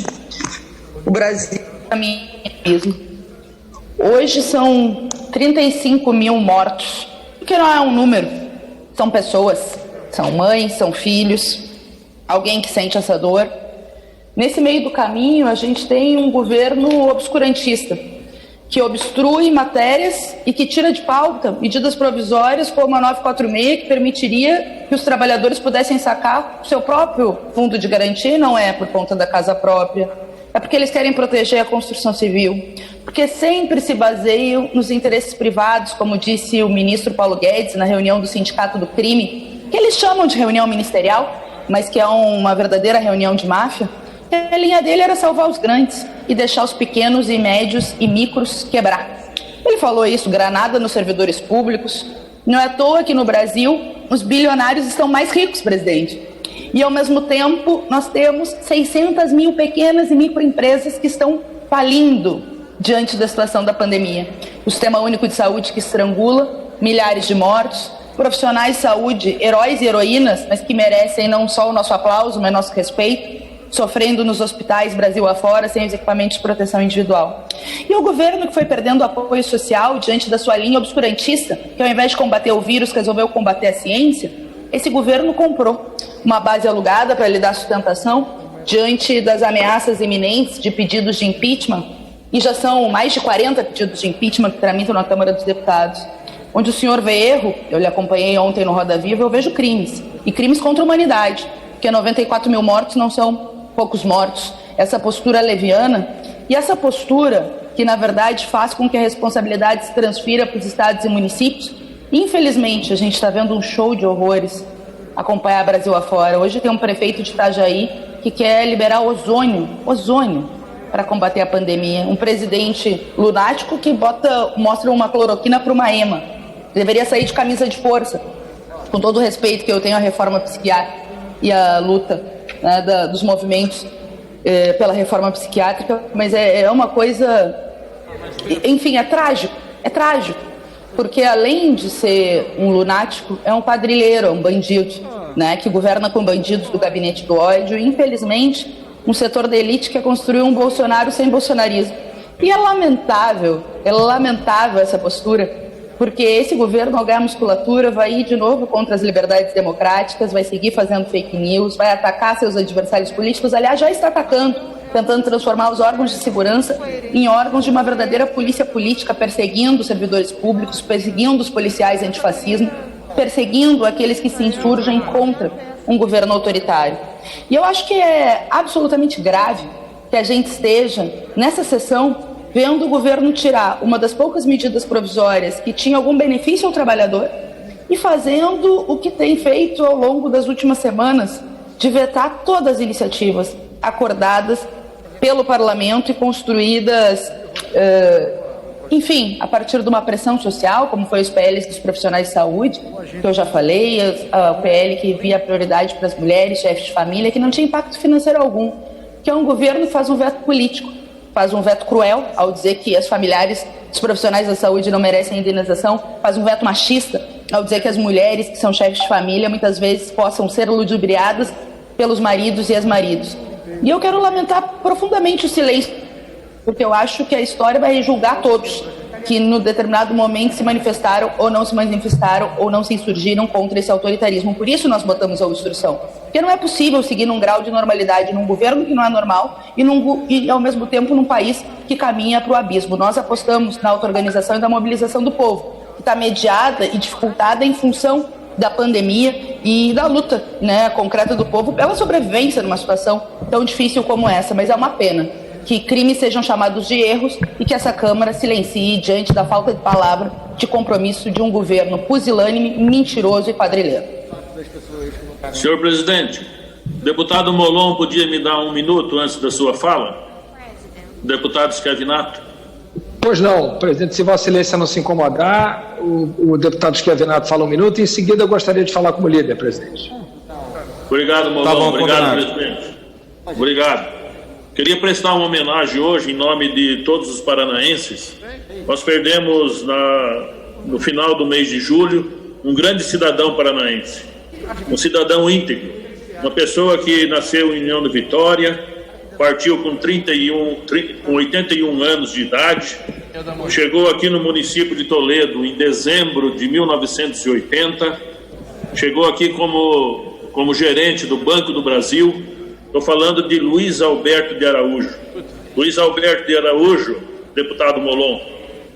o Brasil caminha mesmo. Hoje são 35 mil mortos, que não é um número, são pessoas, são mães, são filhos, alguém que sente essa dor. Nesse meio do caminho, a gente tem um governo obscurantista, que obstrui matérias e que tira de pauta medidas provisórias como a 946, que permitiria que os trabalhadores pudessem sacar o seu próprio fundo de garantia, e não é por conta da casa própria, é porque eles querem proteger a construção civil, porque sempre se baseiam nos interesses privados, como disse o ministro Paulo Guedes na reunião do Sindicato do Crime, que eles chamam de reunião ministerial, mas que é uma verdadeira reunião de máfia. A linha dele era salvar os grandes e deixar os pequenos e médios e micros quebrar. Ele falou isso, granada nos servidores públicos. Não é à toa que no Brasil os bilionários estão mais ricos, presidente. E ao mesmo tempo nós temos 600 mil pequenas e microempresas que estão falindo diante da situação da pandemia. O Sistema Único de Saúde que estrangula, milhares de mortos, profissionais de saúde, heróis e heroínas, mas que merecem não só o nosso aplauso, mas nosso respeito, sofrendo nos hospitais Brasil afora, sem os equipamentos de proteção individual. E o governo que foi perdendo apoio social diante da sua linha obscurantista, que ao invés de combater o vírus, resolveu combater a ciência, esse governo comprou uma base alugada para lhe dar sustentação diante das ameaças iminentes de pedidos de impeachment, e já são mais de 40 pedidos de impeachment que tramitam na Câmara dos Deputados. Onde o senhor vê erro, eu lhe acompanhei ontem no Roda Viva, eu vejo crimes, e crimes contra a humanidade, porque 94 mil mortos não são poucos mortos. Essa postura leviana e essa postura que, na verdade, faz com que a responsabilidade se transfira para os estados e municípios. Infelizmente, a gente está vendo um show de horrores acompanhar Brasil afora. Hoje tem um prefeito de Itajaí que quer liberar ozônio para combater a pandemia. Um presidente lunático que mostra uma cloroquina para uma ema. Deveria sair de camisa de força. Com todo o respeito que eu tenho à reforma psiquiátrica e à luta né, dos movimentos pela reforma psiquiátrica, mas é uma coisa, enfim, é trágico, porque além de ser um lunático, é um quadrilheiro, é um bandido, né, que governa com bandidos do gabinete do ódio, e infelizmente um setor da elite que construiu um Bolsonaro sem bolsonarismo. E é lamentável essa postura, porque esse governo, ao ganhar musculatura, vai ir de novo contra as liberdades democráticas, vai seguir fazendo fake news, vai atacar seus adversários políticos, aliás, já está atacando, tentando transformar os órgãos de segurança em órgãos de uma verdadeira polícia política, perseguindo os servidores públicos, perseguindo os policiais antifascismo, perseguindo aqueles que se insurgem contra um governo autoritário. E eu acho que é absolutamente grave que a gente esteja, nessa sessão, vendo o governo tirar uma das poucas medidas provisórias que tinha algum benefício ao trabalhador e fazendo o que tem feito ao longo das últimas semanas, de vetar todas as iniciativas acordadas pelo parlamento e construídas, enfim, a partir de uma pressão social, como foi os PLs dos profissionais de saúde, que eu já falei, o PL que via prioridade para as mulheres, chefes de família, que não tinha impacto financeiro algum, que é um governo que faz um veto político, faz um veto cruel ao dizer que as familiares dos profissionais da saúde não merecem indenização, faz um veto machista ao dizer que as mulheres que são chefes de família muitas vezes possam ser ludibriadas pelos maridos e ex-maridos. E eu quero lamentar profundamente o silêncio, porque eu acho que a história vai julgar todos que no determinado momento se manifestaram ou não se manifestaram ou não se insurgiram contra esse autoritarismo. Por isso nós botamos a obstrução. Porque não é possível seguir num grau de normalidade num governo que não é normal e ao mesmo tempo num país que caminha para o abismo. Nós apostamos na auto-organização e da mobilização do povo, que está mediada e dificultada em função da pandemia e da luta, né, concreta do povo pela sobrevivência numa situação tão difícil como essa. Mas é uma pena que crimes sejam chamados de erros e que essa Câmara silencie diante da falta de palavra, de compromisso de um governo pusilânime, mentiroso e quadrilheiro. Senhor presidente, o deputado Molon podia me dar 1 minuto antes da sua fala? Deputado Schiavinato. Pois não, presidente, se Vossa Excelência não se incomodar, o deputado Schiavinato fala 1 minuto e em seguida eu gostaria de falar como líder, presidente. Obrigado, Molon. Tá bom, obrigado, combinado. presidente. Obrigado. Queria prestar uma homenagem hoje em nome de todos os paranaenses. Nós perdemos no final do mês de julho um grande cidadão paranaense, um cidadão íntegro, uma pessoa que nasceu em União de Vitória, partiu com 81 anos de idade, chegou aqui no município de Toledo em dezembro de 1980, chegou aqui como gerente do Banco do Brasil. Estou falando de Luiz Alberto de Araújo. Luiz Alberto de Araújo, deputado Molon,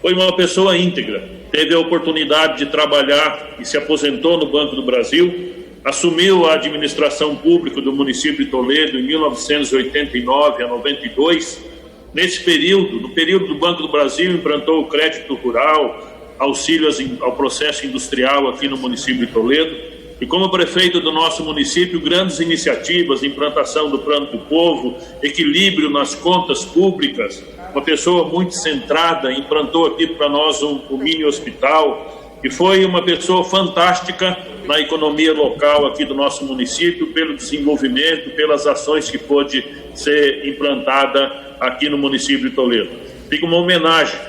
foi uma pessoa íntegra, teve a oportunidade de trabalhar e se aposentou no Banco do Brasil, assumiu a administração pública do município de Toledo em 1989 a 92. Nesse período, no período do Banco do Brasil, implantou o crédito rural, auxílios ao processo industrial aqui no município de Toledo. E como prefeito do nosso município, grandes iniciativas, implantação do Plano do Povo, equilíbrio nas contas públicas, uma pessoa muito centrada, implantou aqui para nós um mini hospital, e foi uma pessoa fantástica na economia local aqui do nosso município, pelo desenvolvimento, pelas ações que pôde ser implantada aqui no município de Toledo. Fica uma homenagem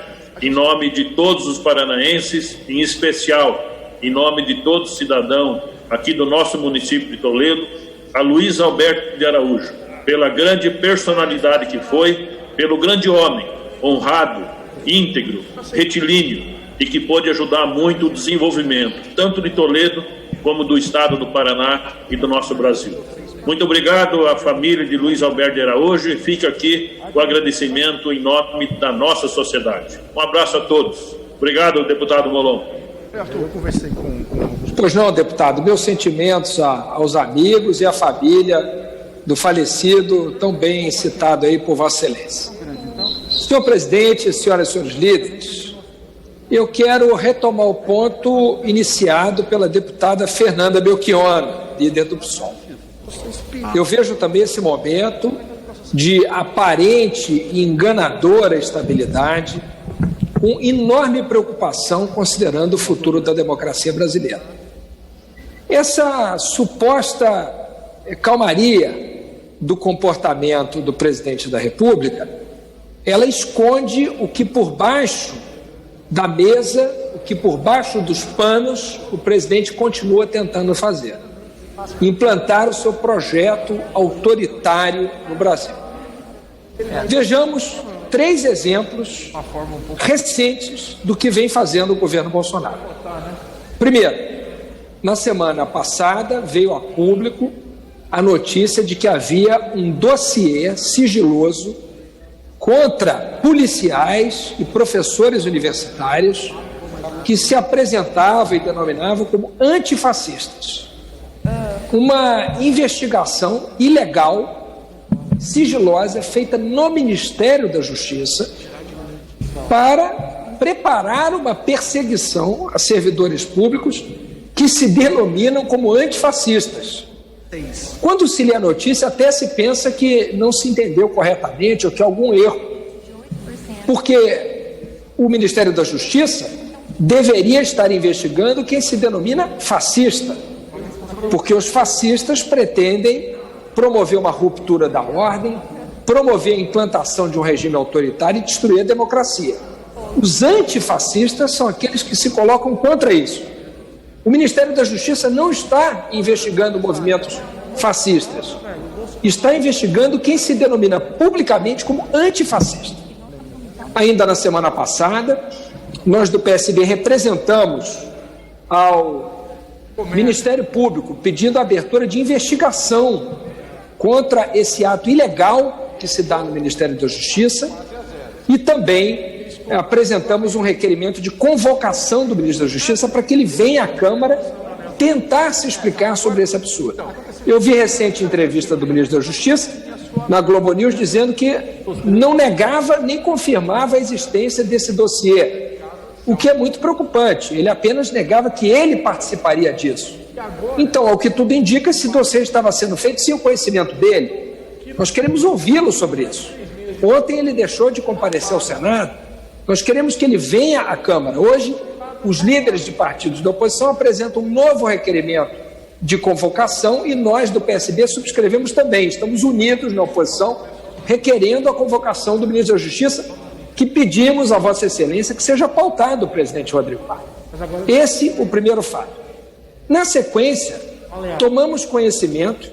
em nome de todos os paranaenses, em especial em nome de todo cidadão aqui do nosso município de Toledo, a Luiz Alberto de Araújo, pela grande personalidade que foi, pelo grande homem, honrado, íntegro, retilíneo, e que pôde ajudar muito o desenvolvimento, tanto de Toledo como do estado do Paraná e do nosso Brasil. Muito obrigado à família de Luiz Alberto de Araújo e fica aqui o agradecimento em nome da nossa sociedade. Um abraço a todos. Obrigado, deputado Molon. Eu conversei com... Pois não, deputado, meus sentimentos aos amigos e à família do falecido, tão bem citado aí por Vossa Excelência. Senhor presidente, senhoras e senhores líderes, eu quero retomar o ponto iniciado pela deputada Fernanda Belchione, líder do PSOL. Eu vejo também esse momento de aparente e enganadora estabilidade, com enorme preocupação considerando o futuro da democracia brasileira. Essa suposta calmaria do comportamento do presidente da República, ela esconde o que por baixo da mesa, o que por baixo dos panos o presidente continua tentando fazer: implantar o seu projeto autoritário no Brasil. Vejamos 3 exemplos recentes do que vem fazendo o governo Bolsonaro. Primeiro, na semana passada veio a público a notícia de que havia um dossiê sigiloso contra policiais e professores universitários que se apresentavam e denominavam como antifascistas. Uma investigação ilegal, sigilosa, feita no Ministério da Justiça para preparar uma perseguição a servidores públicos que se denominam como antifascistas. Quando se lê a notícia, até se pensa que não se entendeu corretamente ou que há algum erro, porque o Ministério da Justiça deveria estar investigando quem se denomina fascista, porque os fascistas pretendem promover uma ruptura da ordem, promover a implantação de um regime autoritário e destruir a democracia. Os antifascistas são aqueles que se colocam contra isso. O Ministério da Justiça não está investigando movimentos fascistas, está investigando quem se denomina publicamente como antifascista. Ainda na semana passada, nós do PSB representamos ao Ministério Público pedindo a abertura de investigação contra esse ato ilegal que se dá no Ministério da Justiça e também apresentamos um requerimento de convocação do ministro da Justiça para que ele venha à Câmara tentar se explicar sobre esse absurdo. Eu vi recente entrevista do ministro da Justiça na Globo News dizendo que não negava nem confirmava a existência desse dossiê, o que é muito preocupante. Ele apenas negava que ele participaria disso. Então, ao que tudo indica, esse dossiê estava sendo feito sem o conhecimento dele. Nós queremos ouvi-lo sobre isso. Ontem ele deixou de comparecer ao Senado. Nós queremos que ele venha à Câmara. Hoje, os líderes de partidos da oposição apresentam um novo requerimento de convocação e nós do PSB subscrevemos também. Estamos unidos na oposição, requerendo a convocação do ministro da Justiça, que pedimos a Vossa Excelência que seja pautado o presidente Rodrigo Maia. Esse o primeiro fato. Na sequência, tomamos conhecimento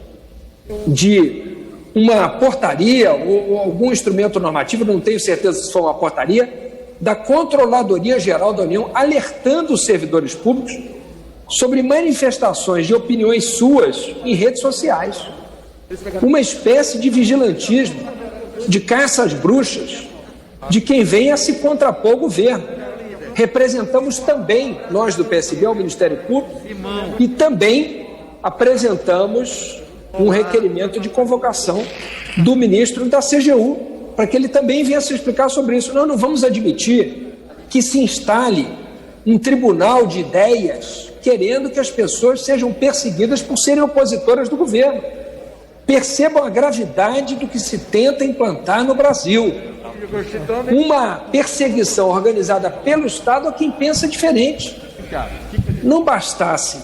de uma portaria ou algum instrumento normativo, não tenho certeza se foi uma portaria, da Controladoria Geral da União, alertando os servidores públicos sobre manifestações de opiniões suas em redes sociais. Uma espécie de vigilantismo, de caça às bruxas, de quem vem a se contrapor ao governo. Representamos também, nós do PSB, ao Ministério Público, e também apresentamos um requerimento de convocação do ministro da CGU, para que ele também venha se explicar sobre isso. Nós não vamos admitir que se instale um tribunal de ideias querendo que as pessoas sejam perseguidas por serem opositoras do governo. Percebam a gravidade do que se tenta implantar no Brasil. Uma perseguição organizada pelo Estado a quem pensa diferente. Não bastassem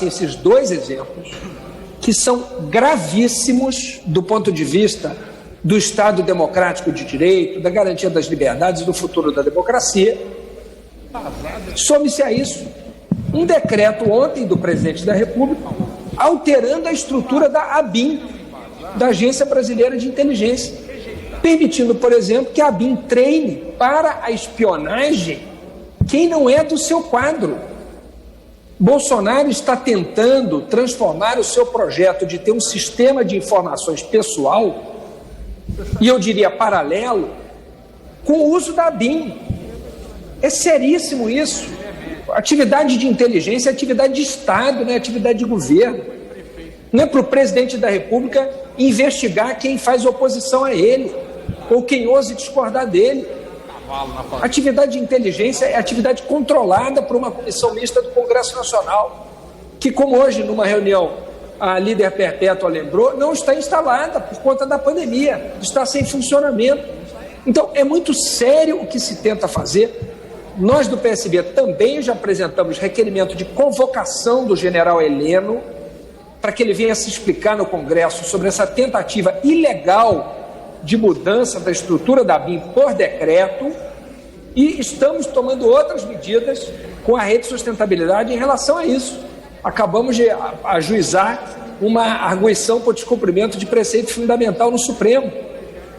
esses 2 exemplos, que são gravíssimos do ponto de vista do Estado democrático de direito, da garantia das liberdades e do futuro da democracia. Some-se a isso um decreto ontem do presidente da República alterando a estrutura da ABIN, da Agência Brasileira de Inteligência, permitindo, por exemplo, que a ABIN treine para a espionagem quem não é do seu quadro. Bolsonaro está tentando transformar o seu projeto de ter um sistema de informações pessoal, e eu diria paralelo, com o uso da ABIN. É seríssimo isso. Atividade de inteligência é atividade de Estado, não é atividade de governo. Não é para o presidente da República investigar quem faz oposição a ele, ou quem ouse discordar dele. Atividade de inteligência é atividade controlada por uma comissão mista do Congresso Nacional, que, como hoje, numa reunião, a líder perpétua lembrou, não está instalada por conta da pandemia, está sem funcionamento. Então, é muito sério o que se tenta fazer. Nós do PSB também já apresentamos requerimento de convocação do general Heleno para que ele venha se explicar no Congresso sobre essa tentativa ilegal de mudança da estrutura da BIM por decreto, e estamos tomando outras medidas com a Rede Sustentabilidade em relação a isso. Acabamos de ajuizar uma arguição por descumprimento de preceito fundamental no Supremo.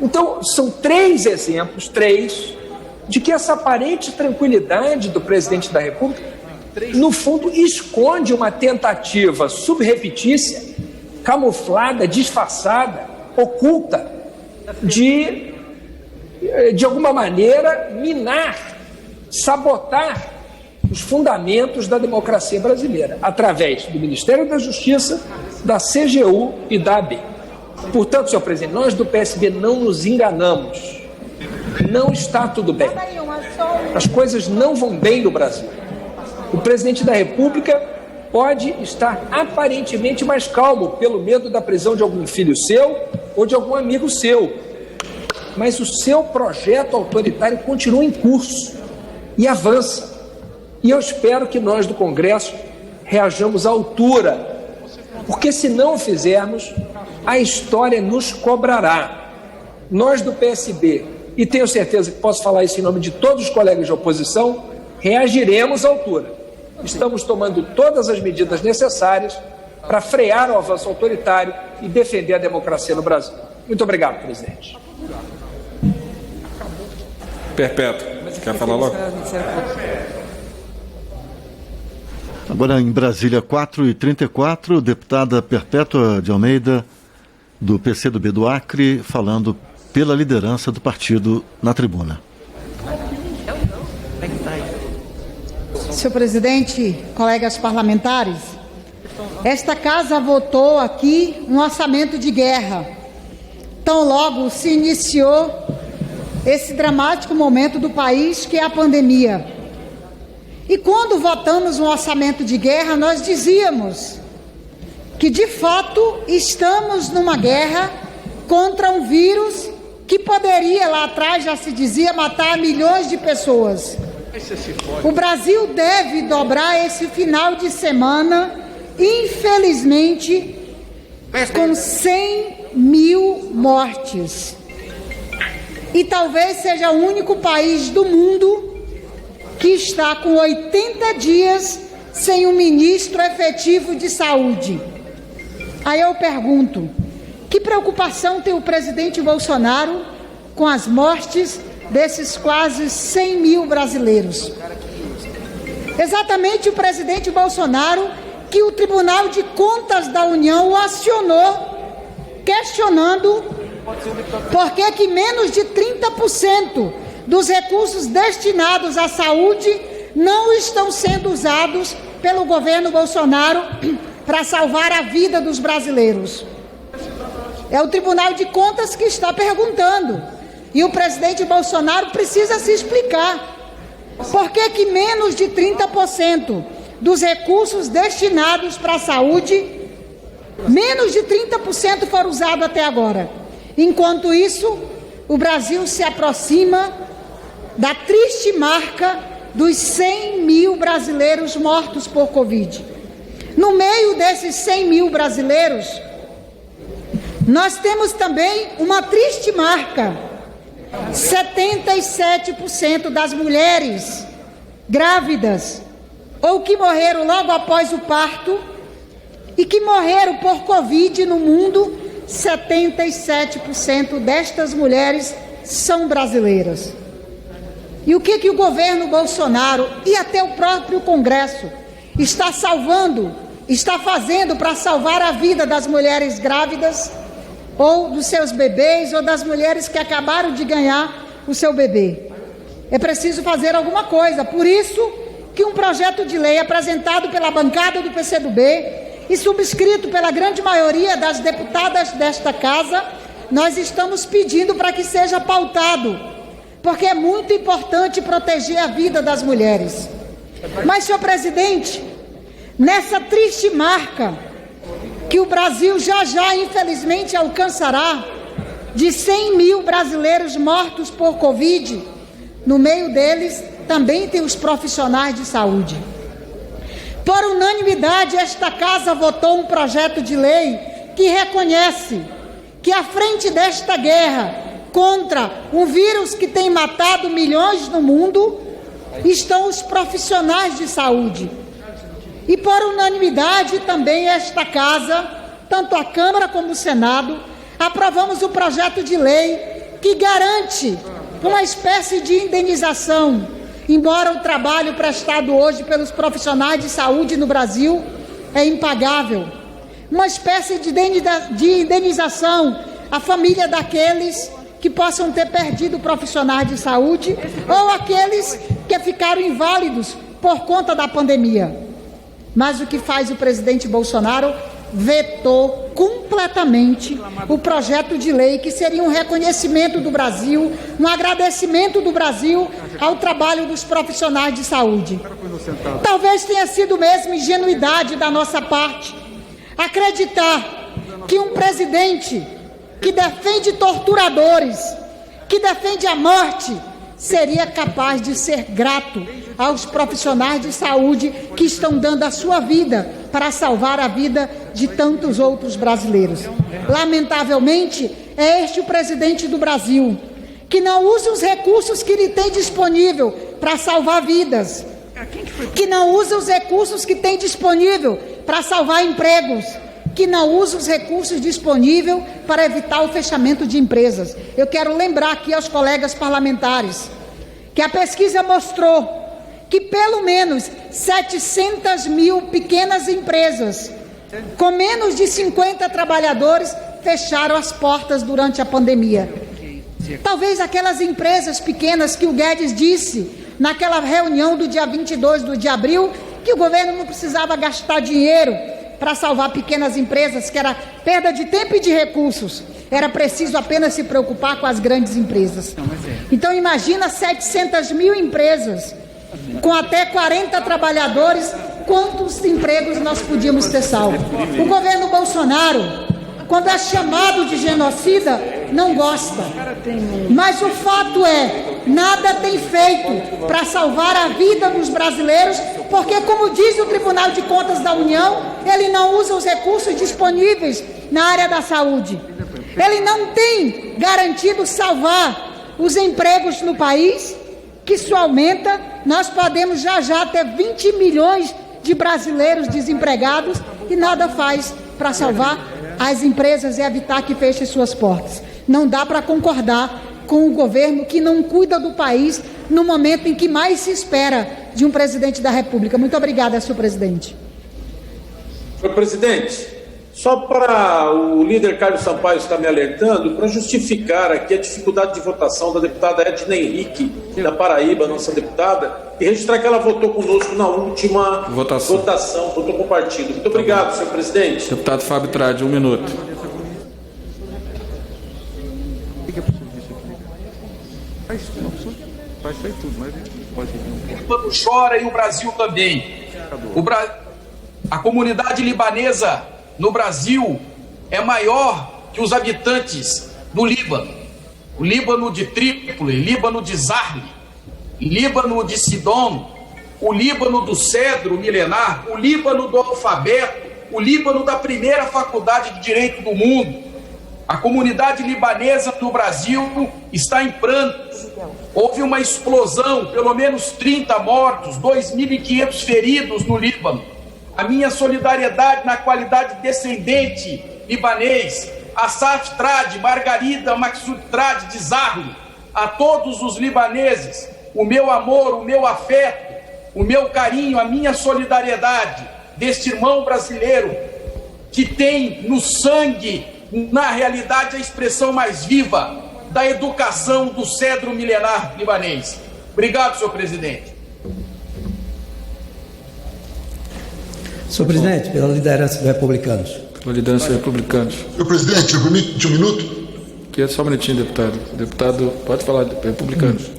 Então, são 3 exemplos, 3, de que essa aparente tranquilidade do presidente da República, no fundo, esconde uma tentativa subrepetícia, camuflada, disfarçada, oculta, de alguma maneira, minar, sabotar os fundamentos da democracia brasileira, através do Ministério da Justiça, da CGU e da AB. Portanto, senhor presidente, nós do PSB não nos enganamos. Não está tudo bem. As coisas não vão bem no Brasil. O presidente da República pode estar aparentemente mais calmo, pelo medo da prisão de algum filho seu ou de algum amigo seu. Mas o seu projeto autoritário continua em curso e avança. E eu espero que nós do Congresso reajamos à altura, porque se não o fizermos, a história nos cobrará. Nós do PSB, e tenho certeza que posso falar isso em nome de todos os colegas de oposição, reagiremos à altura. Estamos tomando todas as medidas necessárias para frear o avanço autoritário e defender a democracia no Brasil. Muito obrigado, presidente. Perpétuo, quer falar logo? Agora em Brasília, 4h34, deputada Perpétua de Almeida, do PCdoB do Acre, falando pela liderança do partido na tribuna. Senhor presidente, colegas parlamentares, esta casa votou aqui um orçamento de guerra. Tão logo se iniciou esse dramático momento do país, que é a pandemia. E quando votamos um orçamento de guerra, nós dizíamos que, de fato, estamos numa guerra contra um vírus que poderia, lá atrás já se dizia, matar milhões de pessoas. O Brasil deve dobrar esse final de semana, infelizmente, com 100 mil mortes. E talvez seja o único país do mundo que está com 80 dias sem um ministro efetivo de saúde. Aí eu pergunto, que preocupação tem o presidente Bolsonaro com as mortes desses quase 100 mil brasileiros? Exatamente o presidente Bolsonaro, que o Tribunal de Contas da União o acionou, questionando por que menos de 30% dos recursos destinados à saúde não estão sendo usados pelo governo Bolsonaro para salvar a vida dos brasileiros. É o Tribunal de Contas que está perguntando, e o presidente Bolsonaro precisa se explicar. Por que menos de 30% dos recursos destinados para a saúde, menos de 30% foram usados até agora? Enquanto isso, o Brasil se aproxima da triste marca dos 100 mil brasileiros mortos por Covid. No meio desses 100 mil brasileiros, nós temos também uma triste marca: 77% das mulheres grávidas ou que morreram logo após o parto e que morreram por Covid no mundo, 77% destas mulheres são brasileiras. E o que o governo Bolsonaro e até o próprio Congresso está fazendo para salvar a vida das mulheres grávidas ou dos seus bebês ou das mulheres que acabaram de ganhar o seu bebê? É preciso fazer alguma coisa. Por isso que um projeto de lei apresentado pela bancada do PCdoB e subscrito pela grande maioria das deputadas desta casa, nós estamos pedindo para que seja pautado, porque é muito importante proteger a vida das mulheres. Mas, senhor presidente, nessa triste marca que o Brasil já infelizmente alcançará, de 100 mil brasileiros mortos por Covid, no meio deles também tem os profissionais de saúde. Por unanimidade, esta casa votou um projeto de lei que reconhece que à frente desta guerra contra um vírus que tem matado milhões no mundo estão os profissionais de saúde. E por unanimidade também esta casa, tanto a Câmara como o Senado, aprovamos o projeto de lei que garante uma espécie de indenização, embora o trabalho prestado hoje pelos profissionais de saúde no Brasil é impagável, uma espécie de indenização à família daqueles que possam ter perdido profissionais de saúde ou aqueles que ficaram inválidos por conta da pandemia. Mas o que faz o presidente Bolsonaro? Vetou completamente o projeto de lei que seria um reconhecimento do Brasil, um agradecimento do Brasil ao trabalho dos profissionais de saúde. Talvez tenha sido mesmo ingenuidade da nossa parte acreditar que um presidente que defende torturadores, que defende a morte, seria capaz de ser grato aos profissionais de saúde que estão dando a sua vida para salvar a vida de tantos outros brasileiros. Lamentavelmente, é este o presidente do Brasil, que não usa os recursos que ele tem disponível para salvar vidas, que não usa os recursos que tem disponível para salvar empregos, que não usa os recursos disponíveis para evitar o fechamento de empresas. Eu quero lembrar aqui aos colegas parlamentares que a pesquisa mostrou que pelo menos 700 mil pequenas empresas com menos de 50 trabalhadores fecharam as portas durante a pandemia. Talvez aquelas empresas pequenas que o Guedes disse naquela reunião do dia 22 de abril que o governo não precisava gastar dinheiro para salvar pequenas empresas, que era perda de tempo e de recursos, era preciso apenas se preocupar com as grandes empresas. Então imagina 700 mil empresas com até 40 trabalhadores, quantos empregos nós podíamos ter salvo? O governo Bolsonaro, quando é chamado de genocida, não gosta. Mas o fato é, nada tem feito para salvar a vida dos brasileiros, porque, como diz o Tribunal de Contas da União, ele não usa os recursos disponíveis na área da saúde. Ele não tem garantido salvar os empregos no país, que isso aumenta. Nós podemos já ter 20 milhões de brasileiros desempregados e nada faz para salvar as empresas e evitar que fechem suas portas. Não dá para concordar com o governo que não cuida do país no momento em que mais se espera de um presidente da República. Muito obrigada, senhor presidente. Senhor presidente, só para o líder Carlos Sampaio estar me alertando, para justificar aqui a dificuldade de votação da deputada Edna Henrique, da Paraíba, nossa deputada, e registrar que ela votou conosco na última votação, votou com o partido. Muito obrigado, senhor presidente. Deputado Fábio Trade, 1 minuto. Vai sair tudo, mas pode ir. O Líbano chora e o Brasil também. A comunidade libanesa no Brasil é maior que os habitantes do Líbano. O Líbano de Trípoli, Líbano de Zarle, Líbano de Sidom, o Líbano do cedro milenar, o Líbano do alfabeto, o Líbano da primeira faculdade de direito do mundo. A comunidade libanesa no Brasil está em pranto. Houve uma explosão, pelo menos 30 mortos, 2.500 feridos no Líbano. A minha solidariedade na qualidade descendente libanês, Asaf Trade, Margarida Maksud Trade de Zarle, a todos os libaneses, o meu amor, o meu afeto, o meu carinho, a minha solidariedade deste irmão brasileiro que tem no sangue, na realidade, a expressão mais viva da educação do cedro milenar libanês. Obrigado, senhor presidente. Senhor presidente, pela liderança dos republicanos. Pela liderança dos republicanos. Senhor presidente, me permite um minuto? Aqui é só um minutinho, deputado. Deputado, pode falar, republicanos.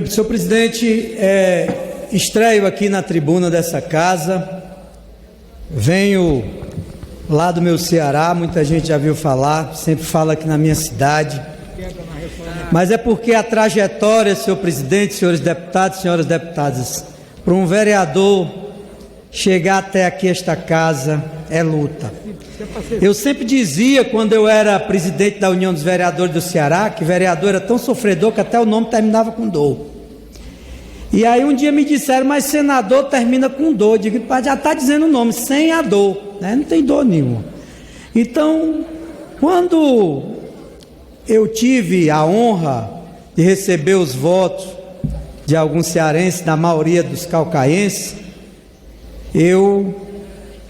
Senhor presidente, estreio aqui na tribuna dessa casa, venho lá do meu Ceará, muita gente já viu falar, sempre fala aqui na minha cidade, mas é porque a trajetória, senhor presidente, senhores deputados, senhoras deputadas, para um vereador chegar até aqui, esta casa, é luta. Eu sempre dizia, quando eu era presidente da União dos Vereadores do Ceará, que vereador era tão sofredor que até o nome terminava com dor. E aí um dia me disseram, mas senador termina com dor. Eu digo, já está dizendo o nome, sem a dor, né? Não tem dor nenhuma. Então, quando eu tive a honra de receber os votos de alguns cearenses, da maioria dos caucaenses, eu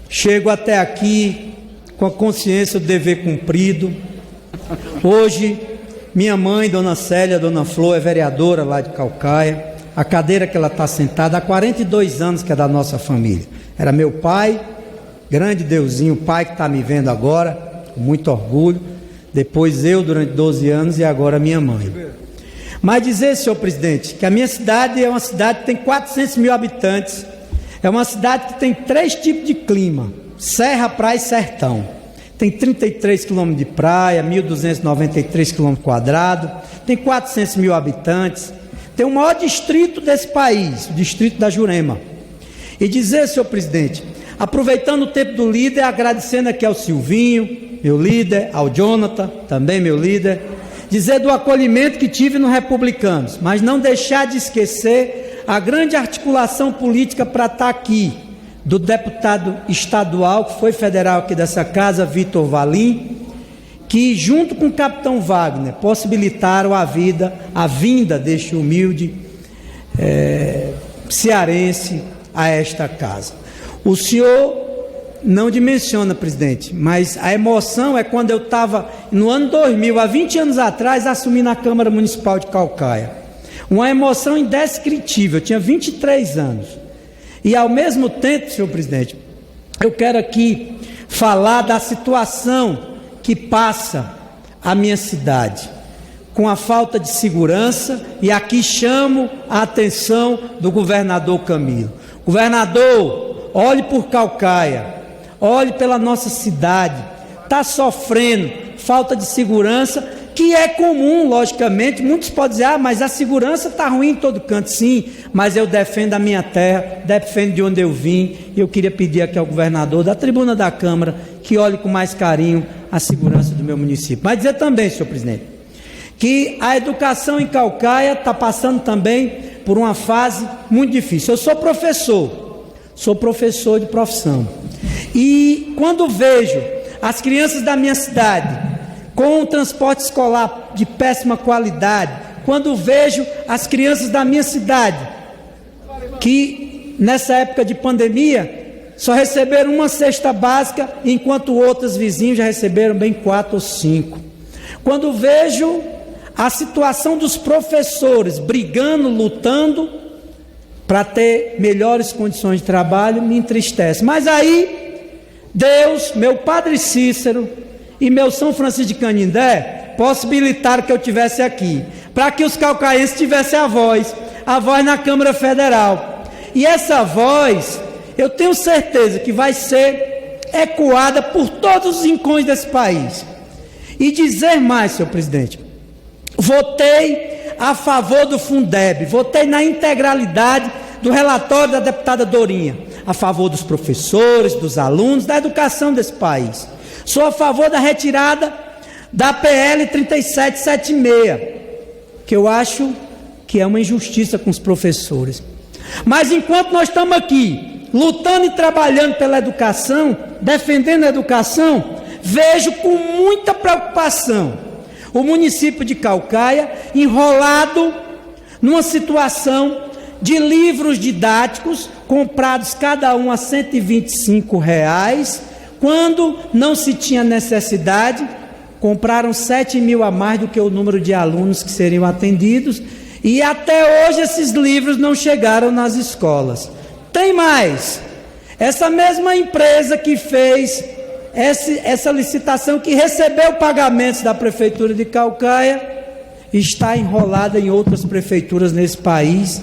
chego até aqui com a consciência do dever cumprido. Hoje, minha mãe, Dona Célia, Dona Flor, é vereadora lá de Caucaia. A cadeira que ela está sentada há 42 anos que é da nossa família. Era meu pai, grande Deusinho, o pai que está me vendo agora, com muito orgulho. Depois eu durante 12 anos e agora minha mãe. Mas dizer, senhor presidente, que a minha cidade é uma cidade que tem 400 mil habitantes. É uma cidade que tem 3 tipos de clima: serra, praia e sertão. Tem 33 quilômetros de praia, 1.293 quilômetros quadrados, tem 400 mil habitantes. Tem o maior distrito desse país, o distrito da Jurema. E dizer, senhor presidente, aproveitando o tempo do líder, agradecendo aqui ao Silvinho, meu líder, ao Jonathan, também meu líder, dizer do acolhimento que tive no Republicanos, mas não deixar de esquecer a grande articulação política para estar aqui, do deputado estadual, que foi federal aqui dessa casa, Vitor Valim, que junto com o capitão Wagner possibilitaram a vinda deste humilde cearense a esta casa. O senhor não dimensiona, presidente, mas a emoção é quando eu estava no ano 2000, há 20 anos atrás, assumi na Câmara Municipal de Caucaia. Uma emoção indescritível, eu tinha 23 anos. E ao mesmo tempo, senhor presidente, eu quero aqui falar da situação que passa a minha cidade, com a falta de segurança, e aqui chamo a atenção do governador Camilo. Governador, olhe por Caucaia, olhe pela nossa cidade, está sofrendo falta de segurança, que é comum, logicamente. Muitos podem dizer, mas a segurança está ruim em todo canto. Sim, mas eu defendo a minha terra, defendo de onde eu vim, e eu queria pedir aqui ao governador, da tribuna da Câmara, que olhe com mais carinho a segurança do meu município. Mas dizer também, senhor presidente, que a educação em Caucaia está passando também por uma fase muito difícil. Eu sou professor de profissão, e quando vejo as crianças da minha cidade com o transporte escolar de péssima qualidade, quando vejo as crianças da minha cidade que nessa época de pandemia só receberam uma cesta básica, enquanto outros vizinhos já receberam bem 4 ou 5. Quando vejo a situação dos professores brigando, lutando para ter melhores condições de trabalho, me entristece. Mas aí, Deus, meu Padre Cícero e meu São Francisco de Canindé possibilitaram que eu estivesse aqui, para que os caucaenses tivessem a voz na Câmara Federal. E essa voz, eu tenho certeza que vai ser ecoada por todos os rincões desse país. E dizer mais, senhor presidente, votei a favor do Fundeb, votei na integralidade do relatório da deputada Dorinha, a favor dos professores, dos alunos, da educação desse país. Sou a favor da retirada da PL 3776, que eu acho que é uma injustiça com os professores. Mas enquanto nós estamos aqui, lutando e trabalhando pela educação, defendendo a educação, vejo com muita preocupação o município de Caucaia enrolado numa situação de livros didáticos comprados cada um a R$ 125, quando não se tinha necessidade. Compraram 7 mil a mais do que o número de alunos que seriam atendidos, e até hoje esses livros não chegaram nas escolas. Tem mais, essa mesma empresa que fez essa licitação, que recebeu pagamentos da Prefeitura de Caucaia, está enrolada em outras prefeituras nesse país,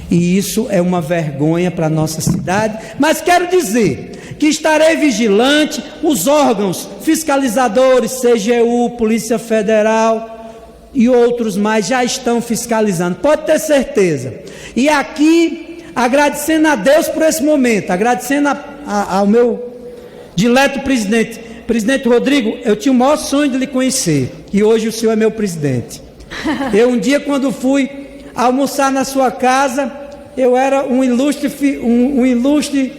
e isso é uma vergonha para a nossa cidade. Mas quero dizer que estarei vigilante, os órgãos fiscalizadores, CGU, Polícia Federal e outros mais já estão fiscalizando, pode ter certeza. E aqui agradecendo a Deus por esse momento, agradecendo ao meu dileto presidente. Presidente Rodrigo, eu tinha o maior sonho de lhe conhecer, e hoje o senhor é meu presidente. Eu um dia, quando fui almoçar na sua casa, eu era um ilustre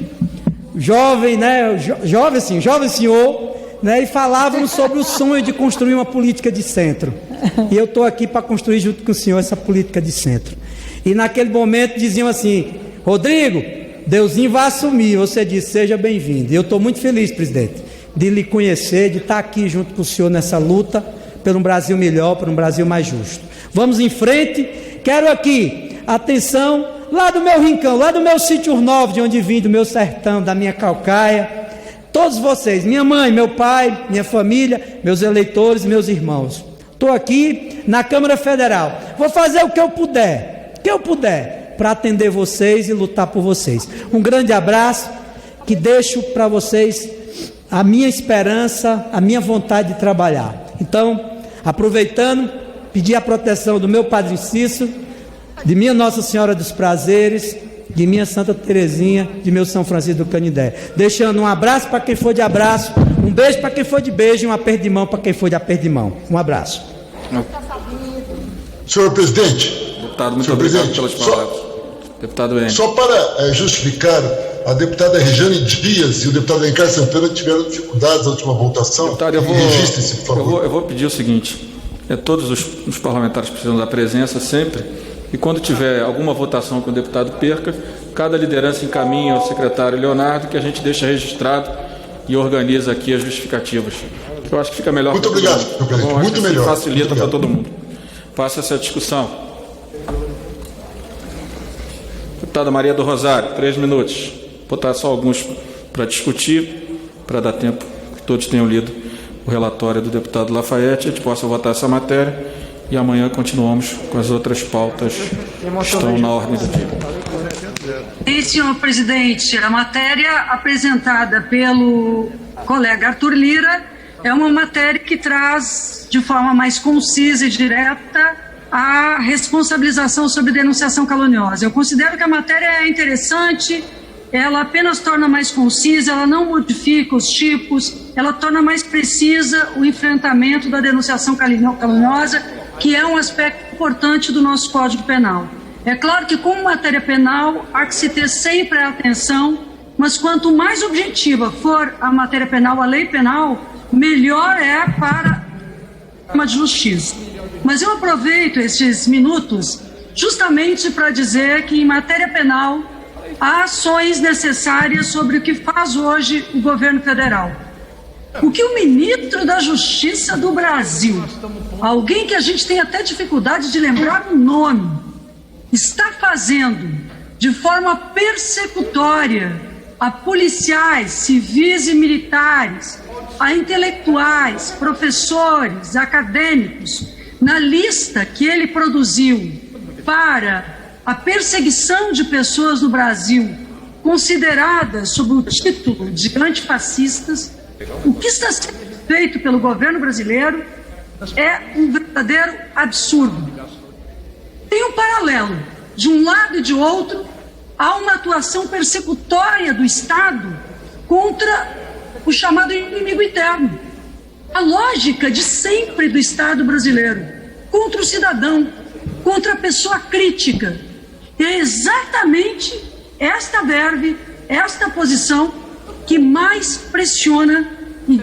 jovem, né? Jovem senhor, né? E falávamos sobre o sonho de construir uma política de centro. E eu estou aqui para construir junto com o senhor essa política de centro. E naquele momento diziam assim: Rodrigo, Deusinho vai assumir. Você disse: seja bem-vindo. E eu estou muito feliz, presidente, de lhe conhecer, de estar aqui junto com o senhor nessa luta por um Brasil melhor, por um Brasil mais justo. Vamos em frente. Quero aqui atenção lá do meu rincão, lá do meu sítio Urnovo, de onde vim, do meu sertão, da minha calcaia. Todos vocês, minha mãe, meu pai, minha família, meus eleitores, meus irmãos. Estou aqui na Câmara Federal. Vou fazer o que eu puder, para atender vocês e lutar por vocês. Um grande abraço, que deixo para vocês a minha esperança, a minha vontade de trabalhar. Então, aproveitando, pedir a proteção do meu Padre Cícero, de minha Nossa Senhora dos Prazeres, de minha Santa Terezinha, de meu São Francisco do Canindé. Deixando um abraço para quem for de abraço, um beijo para quem for de beijo e um aperto de mão para quem for de aperto de mão. Um abraço. Senhor presidente. Deputado, muito obrigado pelas palavras. Deputado N. Só para justificar, a deputada Regiane Dias e o deputado Alencar Santana tiveram dificuldades na última votação. Deputado, registre-se, por favor. Eu vou pedir o seguinte: todos os parlamentares precisam da presença sempre, e quando tiver alguma votação que o deputado perca, cada liderança encaminha ao secretário Leonardo, que a gente deixa registrado e organiza aqui as justificativas. Eu acho que fica melhor. Muito obrigado, senhor presidente. Bom, muito melhor. Facilita para todo mundo. Passa essa discussão. Deputada Maria do Rosário, 3 minutos. Vou botar só alguns para discutir, para dar tempo que todos tenham lido o relatório do deputado Lafayette, a gente possa votar essa matéria e amanhã continuamos com as outras pautas que estão na ordem do dia. E, senhor presidente, a matéria apresentada pelo colega Arthur Lira é uma matéria que traz de forma mais concisa e direta a responsabilização sobre denunciação caluniosa. Eu considero que a matéria é interessante, ela apenas torna mais concisa, ela não modifica os tipos, ela torna mais precisa o enfrentamento da denunciação caluniosa, que é um aspecto importante do nosso Código Penal. É claro que, como matéria penal, há que se ter sempre a atenção, mas quanto mais objetiva for a matéria penal, a lei penal, melhor é para uma de justiça. Mas eu aproveito estes minutos justamente para dizer que, em matéria penal, há ações necessárias sobre o que faz hoje o governo federal. O que o ministro da Justiça do Brasil, alguém que a gente tem até dificuldade de lembrar o nome, está fazendo de forma persecutória a policiais, civis e militares, a intelectuais, professores, acadêmicos, na lista que ele produziu para a perseguição de pessoas no Brasil consideradas sob o título de antifascistas, o que está sendo feito pelo governo brasileiro é um verdadeiro absurdo. Tem um paralelo. De um lado e de outro, há uma atuação persecutória do Estado contra o chamado inimigo interno. A lógica de sempre do Estado brasileiro, contra o cidadão, contra a pessoa crítica. E é exatamente esta verve, esta posição que mais pressiona e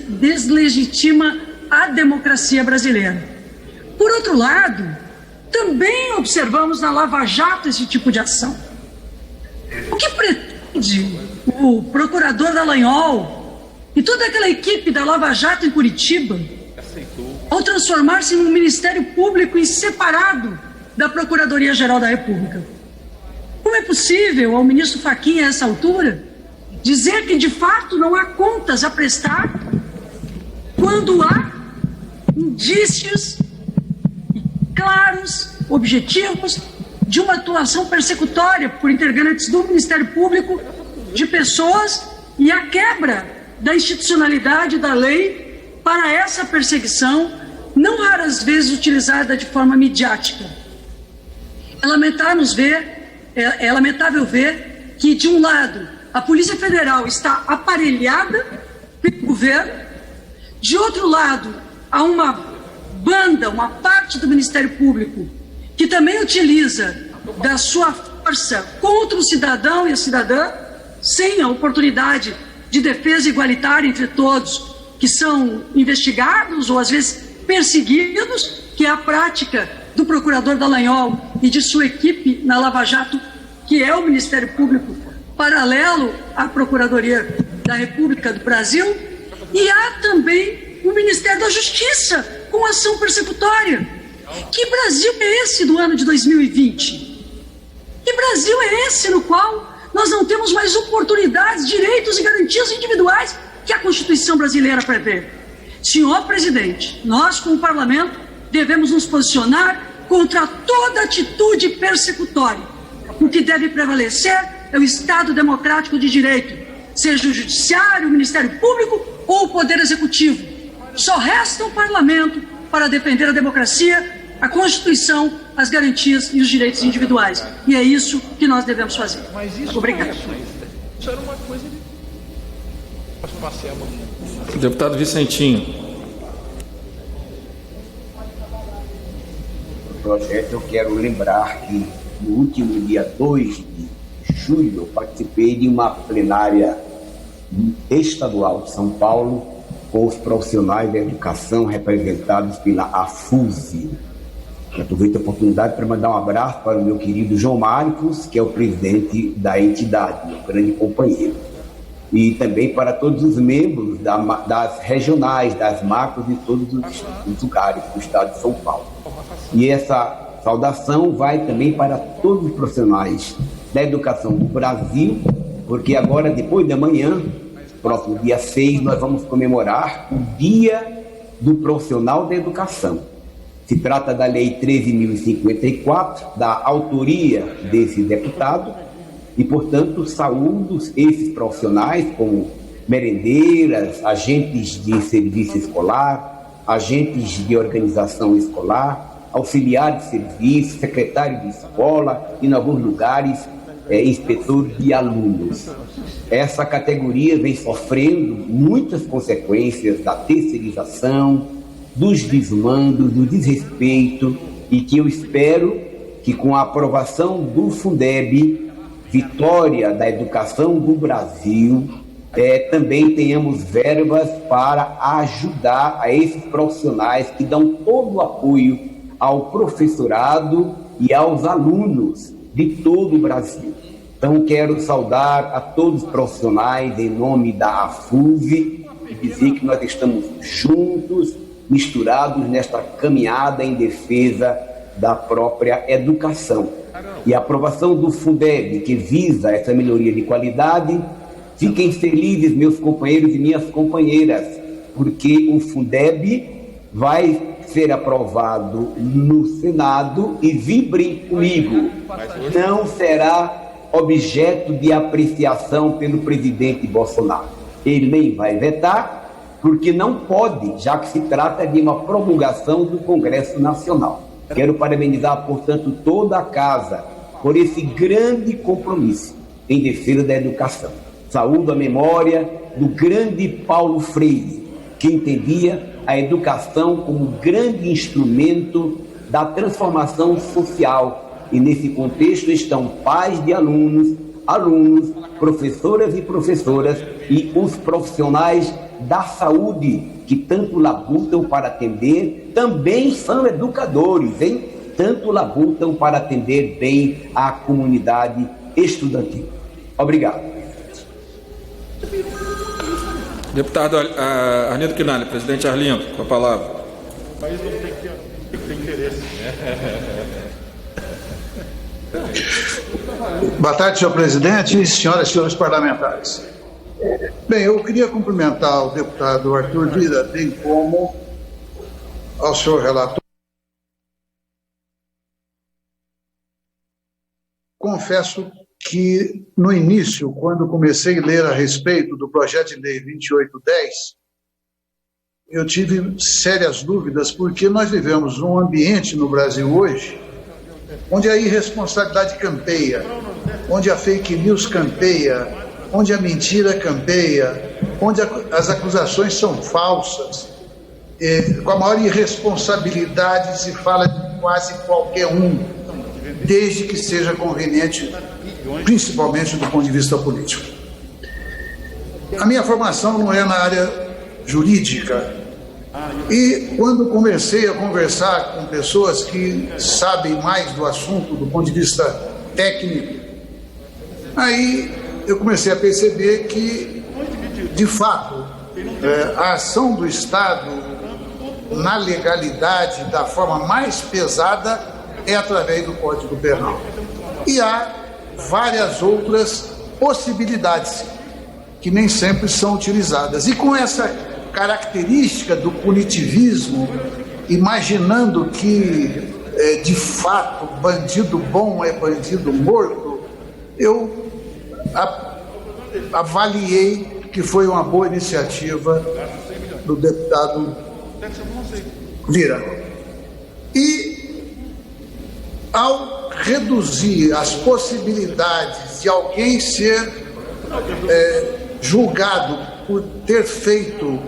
deslegitima a democracia brasileira. Por outro lado, também observamos na Lava Jato esse tipo de ação. O que pretende o procurador Dallagnol e toda aquela equipe da Lava Jato em Curitiba ao transformar-se num Ministério Público em separado da Procuradoria-Geral da República? Como é possível ao ministro Fachin, a essa altura, dizer que de fato não há contas a prestar quando há indícios claros, objetivos, de uma atuação persecutória por integrantes do Ministério Público de pessoas e a quebra da institucionalidade da lei para essa perseguição, não raras vezes utilizada de forma midiática? É lamentarmos ver É lamentável ver que, de um lado, a Polícia Federal está aparelhada pelo governo, de outro lado, há uma banda, uma parte do Ministério Público, que também utiliza da sua força contra o cidadão e a cidadã, sem a oportunidade de defesa igualitária entre todos que são investigados ou, às vezes, perseguidos, que é a prática do procurador Dallagnol e de sua equipe na Lava Jato, que é o Ministério Público paralelo à Procuradoria da República do Brasil, e há também o Ministério da Justiça com ação persecutória. Que Brasil é esse do ano de 2020? Que Brasil é esse no qual nós não temos mais oportunidades, direitos e garantias individuais que a Constituição brasileira prevê? Senhor presidente, nós, como parlamento, devemos nos posicionar contra toda atitude persecutória. O que deve prevalecer é o Estado democrático de direito, seja o Judiciário, o Ministério Público ou o Poder Executivo. Só resta o parlamento para defender a democracia, a Constituição, as garantias e os direitos individuais. E é isso que nós devemos fazer. Obrigado. Isso era uma coisa de... Posso passear a mão? Deputado Vicentinho. Projeto, eu quero lembrar que no último dia 2 de julho eu participei de uma plenária estadual de São Paulo com os profissionais da educação representados pela AFUSE. Aproveito a oportunidade para mandar um abraço para o meu querido João Marcos, que é o presidente da entidade, meu grande companheiro. E também para todos os membros das regionais, das macros de todos os lugares do estado de São Paulo. E essa saudação vai também para todos os profissionais da educação do Brasil, porque agora, depois da manhã, próximo dia 6, nós vamos comemorar o Dia do Profissional da Educação. Se trata da Lei 13.054, da autoria desse deputado, e, portanto, saúdo esses profissionais como merendeiras, agentes de serviço escolar, agentes de organização escolar, auxiliar de serviço, secretário de escola e, em alguns lugares, inspetor de alunos. Essa categoria vem sofrendo muitas consequências da terceirização, dos desmandos, do desrespeito, e que eu espero que, com a aprovação do Fundeb, vitória da educação do Brasil, também tenhamos verbas para ajudar a esses profissionais que dão todo o apoio ao professorado e aos alunos de todo o Brasil. Então, quero saudar a todos os profissionais em nome da AFUSE e dizer que nós estamos juntos, misturados nesta caminhada em defesa da própria educação. E a aprovação do Fundeb, que visa essa melhoria de qualidade, fiquem felizes, meus companheiros e minhas companheiras, porque o Fundeb vai ser aprovado no Senado e, vibrem comigo, não será objeto de apreciação pelo presidente Bolsonaro. Ele nem vai vetar, porque não pode, já que se trata de uma promulgação do Congresso Nacional. Quero parabenizar, portanto, toda a casa por esse grande compromisso em defesa da educação. Saúdo a memória do grande Paulo Freire, que entendia a educação como grande instrumento da transformação social. E nesse contexto estão pais de alunos, professoras e professoras e os profissionais da saúde, que tanto labutam para atender, também são educadores, hein? Tanto labutam para atender bem a comunidade estudantil. Obrigado. Deputado Arlindo Quinalha, presidente Arlindo, com a palavra. O país não tem que ter interesse. Boa tarde, senhor presidente, senhoras e senhores parlamentares. Bem, eu queria cumprimentar o deputado Arthur Lira, bem como ao senhor relator. Confesso que, no início, quando comecei a ler a respeito do projeto de lei 2810, eu tive sérias dúvidas, porque nós vivemos um ambiente no Brasil hoje onde a irresponsabilidade campeia, onde a fake news campeia, onde a mentira campeia, onde as acusações são falsas, com a maior irresponsabilidade se fala de quase qualquer um, desde que seja conveniente, principalmente do ponto de vista político. A minha formação não é na área jurídica, e quando comecei a conversar com pessoas que sabem mais do assunto do ponto de vista técnico, aí eu comecei a perceber que, de fato, a ação do Estado na legalidade da forma mais pesada é através do Código Penal. E há várias outras possibilidades que nem sempre são utilizadas. E com essa característica do punitivismo, imaginando que, de fato, bandido bom é bandido morto, eu avaliei que foi uma boa iniciativa do deputado Lira. E, ao reduzir as possibilidades de alguém ser julgado por ter feito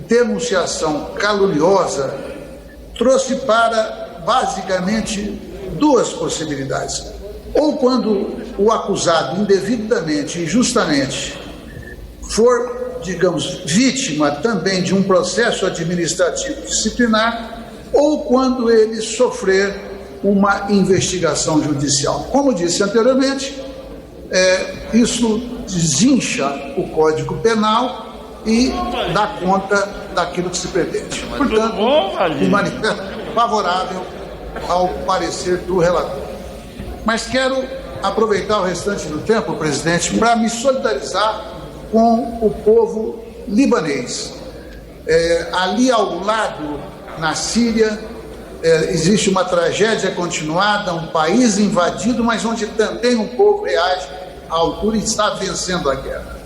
denunciação caluniosa, trouxe para, basicamente, duas possibilidades. Ou quando o acusado indevidamente, injustamente, for, digamos, vítima também de um processo administrativo disciplinar, ou quando ele sofrer uma investigação judicial. Como disse anteriormente, isso desincha o Código Penal e dá conta daquilo que se pretende. Portanto, me manifesto favorável ao parecer do relator. Mas quero aproveitar o restante do tempo, presidente, para me solidarizar com o povo libanês. Ali ao lado, na Síria, existe uma tragédia continuada, um país invadido, mas onde também um povo reage à altura e está vencendo a guerra.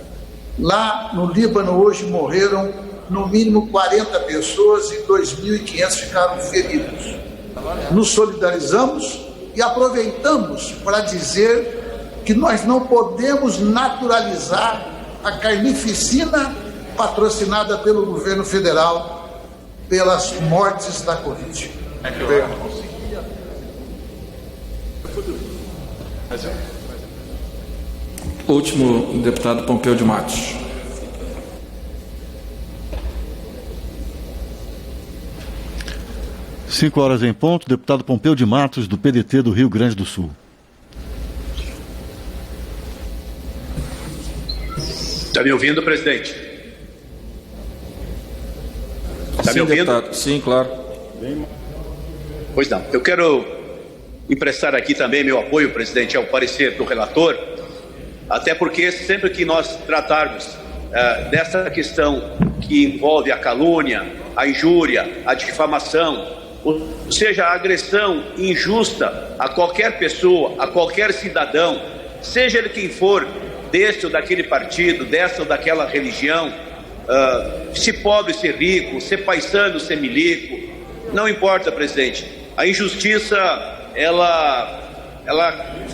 Lá no Líbano hoje morreram no mínimo 40 pessoas e 2.500 ficaram feridos. Nos solidarizamos e aproveitamos para dizer que nós não podemos naturalizar a carnificina patrocinada pelo governo federal pelas mortes da Covid. Último, deputado Pompeu de Matos. Cinco horas em ponto, deputado Pompeu de Matos, do PDT do Rio Grande do Sul. Está me ouvindo, presidente? Está me ouvindo? Deputado. Sim, claro. Pois não. Eu quero emprestar aqui também meu apoio, presidente, ao parecer do relator, até porque sempre que nós tratarmos dessa questão que envolve a calúnia, a injúria, a difamação, ou seja, a agressão injusta a qualquer pessoa, a qualquer cidadão, seja ele quem for, deste ou daquele partido, dessa ou daquela religião, se pobre, ser rico, ser paisano, ser milico, não importa, presidente. A injustiça, ela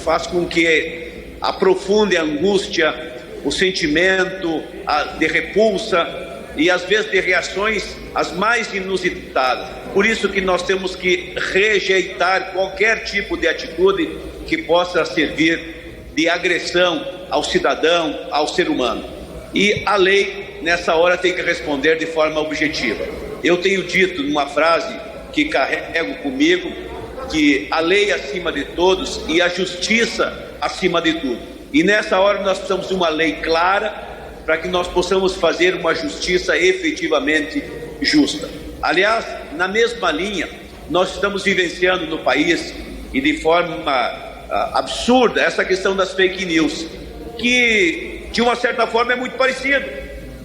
faz com que aprofunde a angústia, o sentimento de repulsa e às vezes de reações as mais inusitadas. Por isso que nós temos que rejeitar qualquer tipo de atitude que possa servir de agressão ao cidadão, ao ser humano. E a lei, nessa hora, tem que responder de forma objetiva. Eu tenho dito numa frase que carrego comigo, que a lei acima de todos e a justiça acima de tudo. E nessa hora nós precisamos de uma lei clara para que nós possamos fazer uma justiça efetivamente justa. Aliás, na mesma linha, nós estamos vivenciando no país, e de forma absurda, essa questão das fake news, que de uma certa forma é muito parecido,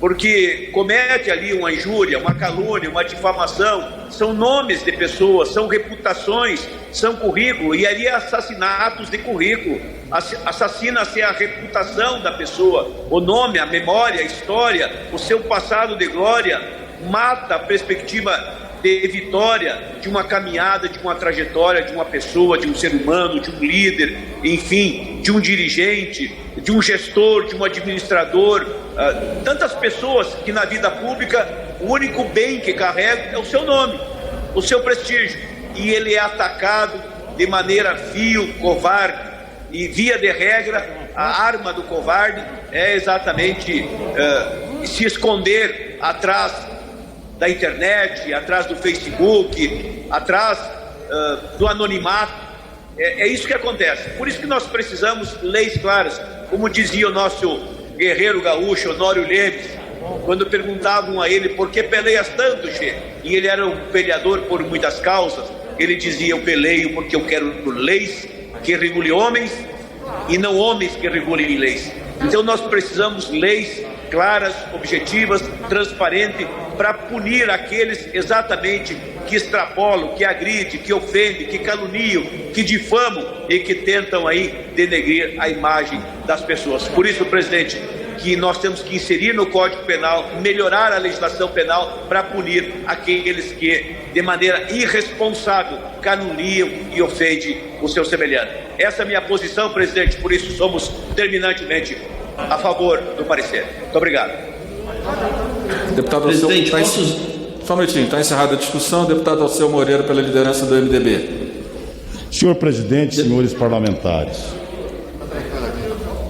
porque comete ali uma injúria, uma calúnia, uma difamação, são nomes de pessoas, são reputações, são currículo, e ali assassinatos de currículo, assassina-se a reputação da pessoa, o nome, a memória, a história, o seu passado de glória, mata a perspectiva de vitória de uma caminhada, de uma trajetória, de uma pessoa, de um ser humano, de um líder, enfim, de um dirigente, de um gestor, de um administrador, tantas pessoas que na vida pública o único bem que carrega é o seu nome, o seu prestígio, e ele é atacado de maneira vil, covarde, e via de regra a arma do covarde é exatamente se esconder atrás da internet, atrás do Facebook, atrás do anonimato. É isso que acontece. Por isso que nós precisamos leis claras. Como dizia o nosso guerreiro gaúcho, Honório Lemes, quando perguntavam a ele: por que peleias tanto, Che? E ele era um peleador por muitas causas. Ele dizia: eu peleio porque eu quero leis que regulem homens e não homens que regulem leis. Então nós precisamos leis claras, objetivas, transparentes, para punir aqueles exatamente que extrapolam, que agridem, que ofendem, que caluniam, que difamam e que tentam aí denegrir a imagem das pessoas. Por isso, presidente, que nós temos que inserir no Código Penal, melhorar a legislação penal para punir aqueles que, de maneira irresponsável, caluniam e ofendem o seu semelhante. Essa é a minha posição, presidente, por isso somos terminantemente a favor do parecer. Muito obrigado. Deputado Alceu, só um minutinho, está encerrada a discussão. Deputado Alceu Moreira, pela liderança do MDB. Senhor presidente, senhores parlamentares.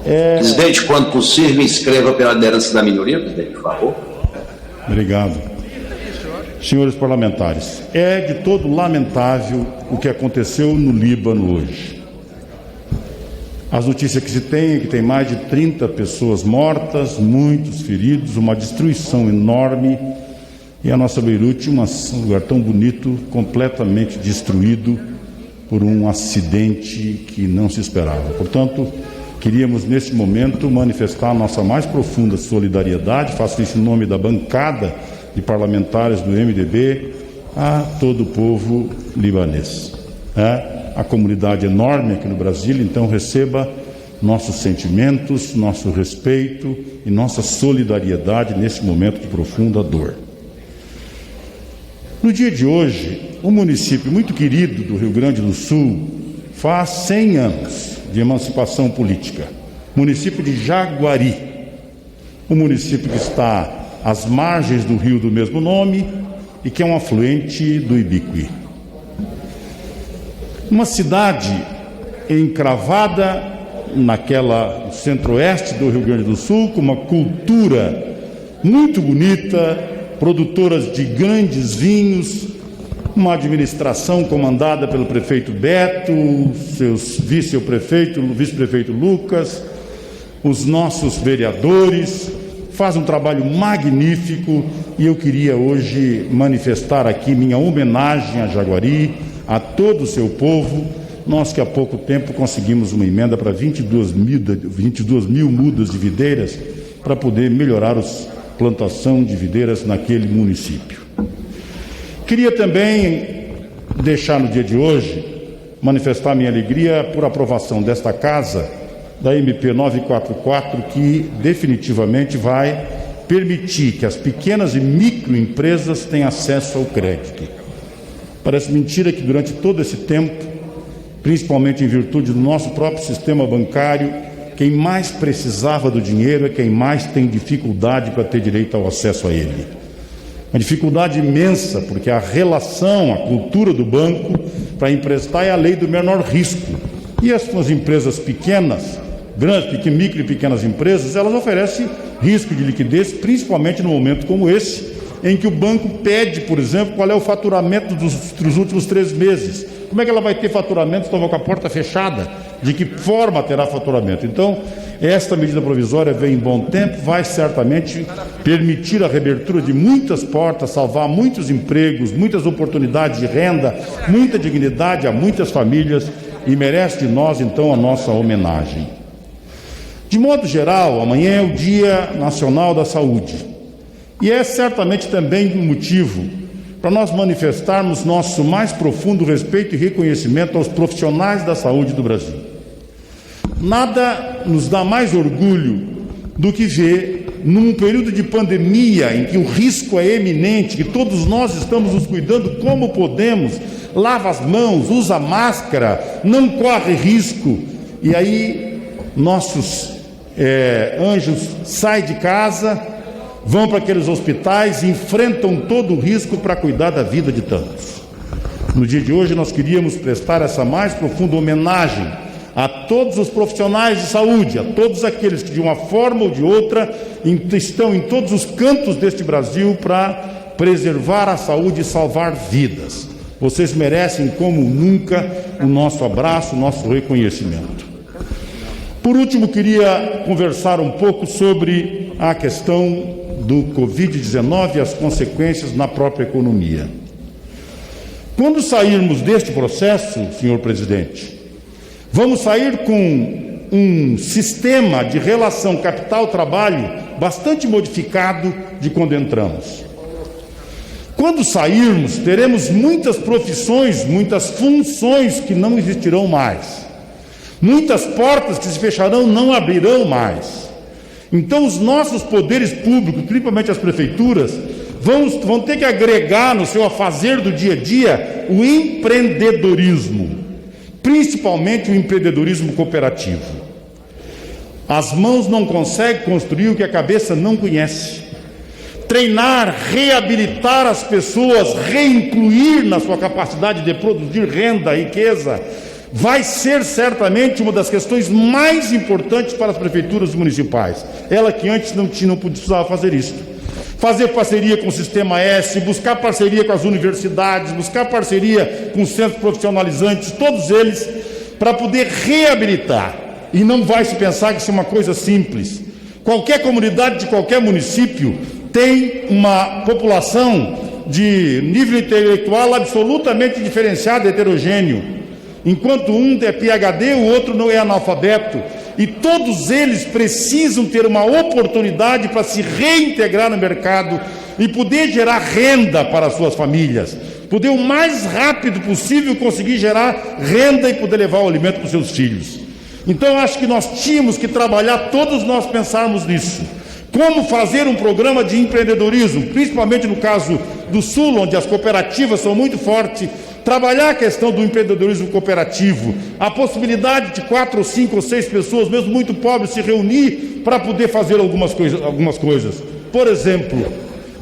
Presidente, quando possível, me inscreva pela liderança da minoria, presidente, por favor. Obrigado. Senhores parlamentares, é de todo lamentável o que aconteceu no Líbano hoje. As notícias que se tem é que tem mais de 30 pessoas mortas, muitos feridos, uma destruição enorme, e a nossa Beirute, um lugar tão bonito, completamente destruído por um acidente que não se esperava. Portanto, queríamos neste momento manifestar a nossa mais profunda solidariedade, faço isso em nome da bancada de parlamentares do MDB, a todo o povo libanês. A comunidade enorme aqui no Brasil, então receba nossos sentimentos, nosso respeito e nossa solidariedade nesse momento de profunda dor. No dia de hoje, um município muito querido do Rio Grande do Sul faz 100 anos de emancipação política, município de Jaguari, um município que está às margens do rio do mesmo nome e que é um afluente do Ibiqui. Uma cidade encravada naquela centro-oeste do Rio Grande do Sul, com uma cultura muito bonita, produtoras de grandes vinhos, uma administração comandada pelo prefeito Beto, vice-prefeito Lucas, os nossos vereadores, faz um trabalho magnífico, e eu queria hoje manifestar aqui minha homenagem a Jaguari, a todo o seu povo. Nós que há pouco tempo conseguimos uma emenda para 22 mil mudas de videiras para poder melhorar a plantação de videiras naquele município. Queria também deixar no dia de hoje, manifestar minha alegria por aprovação desta casa, da MP 944, que definitivamente vai permitir que as pequenas e microempresas tenham acesso ao crédito. Parece mentira que durante todo esse tempo, principalmente em virtude do nosso próprio sistema bancário, quem mais precisava do dinheiro é quem mais tem dificuldade para ter direito ao acesso a ele. Uma dificuldade imensa, porque a relação, a cultura do banco para emprestar é a lei do menor risco. E as empresas pequenas, micro e pequenas empresas, elas oferecem risco de liquidez, principalmente num momento como esse, em que o banco pede, por exemplo, qual é o faturamento dos últimos 3 meses. Como é que ela vai ter faturamento se estava com a porta fechada? De que forma terá faturamento? Então, esta medida provisória vem em bom tempo, vai certamente permitir a reabertura de muitas portas, salvar muitos empregos, muitas oportunidades de renda, muita dignidade a muitas famílias, e merece de nós, então, a nossa homenagem. De modo geral, amanhã é o Dia Nacional da Saúde. E é certamente também um motivo para nós manifestarmos nosso mais profundo respeito e reconhecimento aos profissionais da saúde do Brasil. Nada nos dá mais orgulho do que ver num período de pandemia em que o risco é eminente, que todos nós estamos nos cuidando como podemos, lava as mãos, usa máscara, não corre risco, e aí nossos anjos saem de casa, vão para aqueles hospitais, enfrentam todo o risco para cuidar da vida de tantos. No dia de hoje nós queríamos prestar essa mais profunda homenagem a todos os profissionais de saúde, a todos aqueles que de uma forma ou de outra estão em todos os cantos deste Brasil para preservar a saúde e salvar vidas. Vocês merecem como nunca o nosso abraço, o nosso reconhecimento. Por último, queria conversar um pouco sobre a questão do Covid-19 e as consequências na própria economia. Quando sairmos deste processo, senhor presidente, vamos sair com um sistema de relação capital-trabalho bastante modificado de quando entramos. Quando sairmos, teremos muitas profissões, muitas funções que não existirão mais. Muitas portas que se fecharão não abrirão mais. Então, os nossos poderes públicos, principalmente as prefeituras, vão ter que agregar no seu afazer do dia a dia o empreendedorismo, principalmente o empreendedorismo cooperativo. As mãos não conseguem construir o que a cabeça não conhece. Treinar, reabilitar as pessoas, reincluir na sua capacidade de produzir renda, riqueza, vai ser certamente uma das questões mais importantes para as prefeituras municipais. Ela que antes não precisava fazer isso. Fazer parceria com o Sistema S, buscar parceria com as universidades, buscar parceria com os centros profissionalizantes, todos eles, para poder reabilitar. E não vai se pensar que isso é uma coisa simples. Qualquer comunidade de qualquer município tem uma população de nível intelectual absolutamente diferenciado, heterogêneo. Enquanto um é PhD, o outro não é analfabeto. E todos eles precisam ter uma oportunidade para se reintegrar no mercado e poder gerar renda para as suas famílias. Poder o mais rápido possível conseguir gerar renda e poder levar o alimento para os seus filhos. Então eu acho que nós tínhamos que trabalhar, todos nós pensarmos nisso. Como fazer um programa de empreendedorismo, principalmente no caso do Sul, onde as cooperativas são muito fortes. Trabalhar a questão do empreendedorismo cooperativo, a possibilidade de 4 ou 5 ou 6 pessoas, mesmo muito pobres, se reunir para poder fazer algumas coisas. Por exemplo,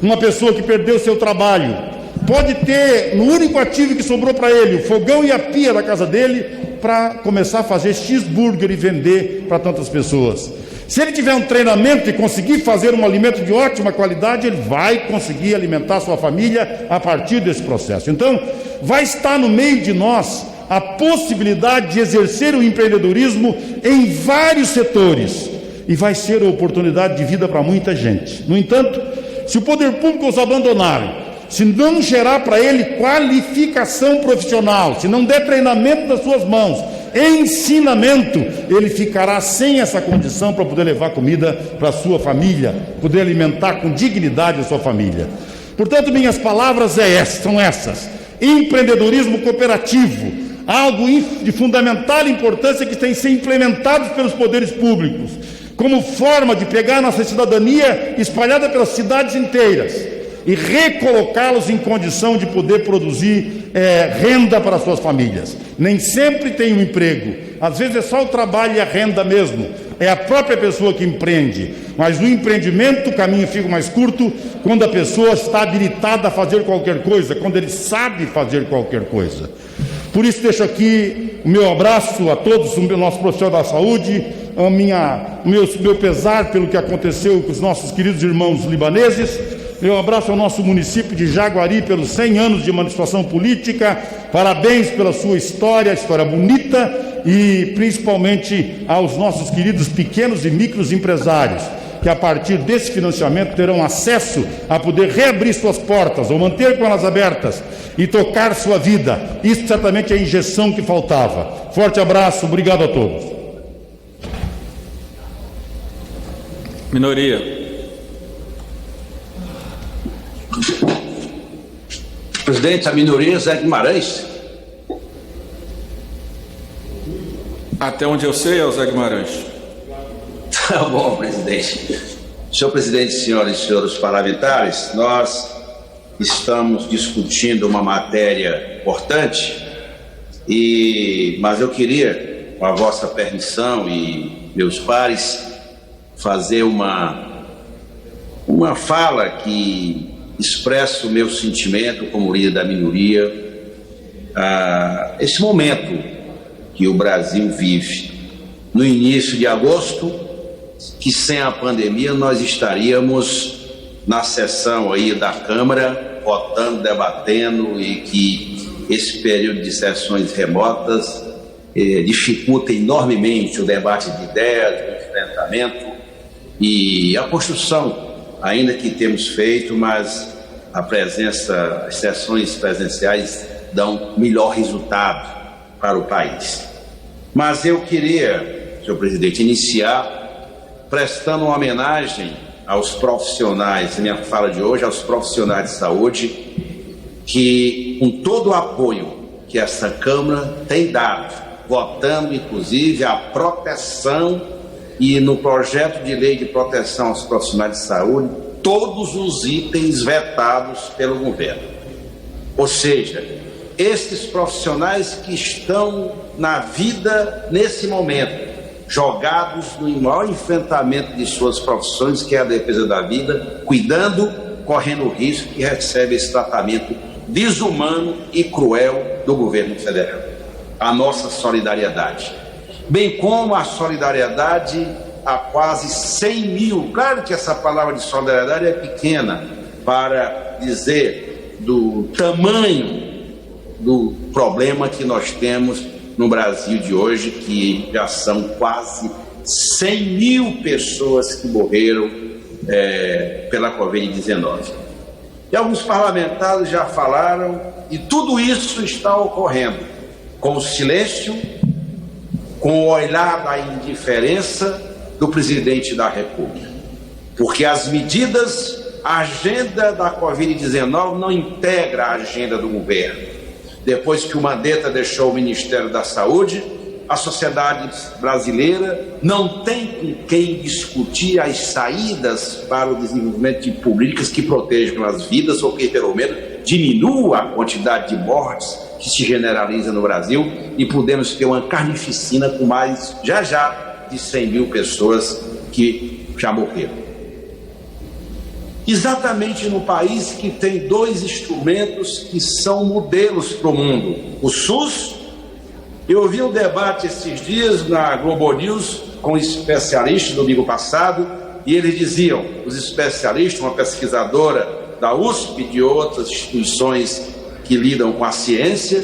uma pessoa que perdeu seu trabalho, pode ter, no único ativo que sobrou para ele, o fogão e a pia da casa dele, para começar a fazer cheeseburger e vender para tantas pessoas. Se ele tiver um treinamento e conseguir fazer um alimento de ótima qualidade, ele vai conseguir alimentar sua família a partir desse processo. Então, vai estar no meio de nós a possibilidade de exercer o empreendedorismo em vários setores. E vai ser a oportunidade de vida para muita gente. No entanto, se o poder público os abandonar, se não gerar para ele qualificação profissional, se não der treinamento nas suas mãos, ensinamento, ele ficará sem essa condição para poder levar comida para a sua família, poder alimentar com dignidade a sua família. Portanto, minhas palavras são essas: empreendedorismo cooperativo, algo de fundamental importância que tem que ser implementado pelos poderes públicos, como forma de pegar nossa cidadania espalhada pelas cidades inteiras e recolocá-los em condição de poder produzir renda para suas famílias. Nem sempre tem um emprego, às vezes é só o trabalho e a renda mesmo, é a própria pessoa que empreende, mas no empreendimento o caminho fica mais curto quando a pessoa está habilitada a fazer qualquer coisa, quando ele sabe fazer qualquer coisa. Por isso deixo aqui o meu abraço a todos, o nosso profissional da saúde, meu pesar pelo que aconteceu com os nossos queridos irmãos libaneses. Meu abraço ao nosso município de Jaguari pelos 100 anos de emancipação política. Parabéns pela sua história bonita, e principalmente aos nossos queridos pequenos e micros empresários, que a partir desse financiamento terão acesso a poder reabrir suas portas ou manter com elas abertas e tocar sua vida. Isso certamente é a injeção que faltava. Forte abraço, obrigado a todos. Minoria. Presidente, a minoria Zé Guimarães. Até onde eu sei é o Zé Guimarães. Tá bom, presidente. Senhor presidente, senhoras e senhores parlamentares, nós estamos discutindo uma matéria importante, mas eu queria, com a vossa permissão e meus pares, fazer uma fala que expressa o meu sentimento como líder da minoria, esse momento que o Brasil vive. No início de agosto, que sem a pandemia nós estaríamos na sessão aí da Câmara, votando, debatendo, e que esse período de sessões remotas dificulta enormemente o debate de ideias, o enfrentamento e a construção, ainda que temos feito, mas as sessões presenciais dão melhor resultado para o país. Mas eu queria, senhor presidente, iniciar prestando uma homenagem aos profissionais, minha fala de hoje, aos profissionais de saúde, que com todo o apoio que essa Câmara tem dado, votando inclusive a proteção e no projeto de lei de proteção aos profissionais de saúde, todos os itens vetados pelo governo. Ou seja, esses profissionais que estão na vida nesse momento, jogados no maior enfrentamento de suas profissões, que é a defesa da vida, cuidando, correndo o risco que recebe esse tratamento desumano e cruel do governo federal. A nossa solidariedade. Bem como a solidariedade a quase 100 mil. Claro que essa palavra de solidariedade é pequena para dizer do tamanho do problema que nós temos no Brasil de hoje, que já são quase 100 mil pessoas que morreram pela Covid-19. E alguns parlamentares já falaram, e tudo isso está ocorrendo com o silêncio, com o olhar da indiferença do presidente da República. Porque as medidas, a agenda da Covid-19 não integra a agenda do governo. Depois que o Mandetta deixou o Ministério da Saúde, a sociedade brasileira não tem com quem discutir as saídas para o desenvolvimento de políticas que protejam as vidas ou que, pelo menos, diminua a quantidade de mortes que se generaliza no Brasil, e podemos ter uma carnificina com mais, já, de 100 mil pessoas que já morreram. Exatamente no país que tem dois instrumentos que são modelos para o mundo. O SUS, eu ouvi um debate esses dias na Globo News com especialistas domingo passado, e eles diziam, os especialistas, uma pesquisadora da USP e de outras instituições que lidam com a ciência,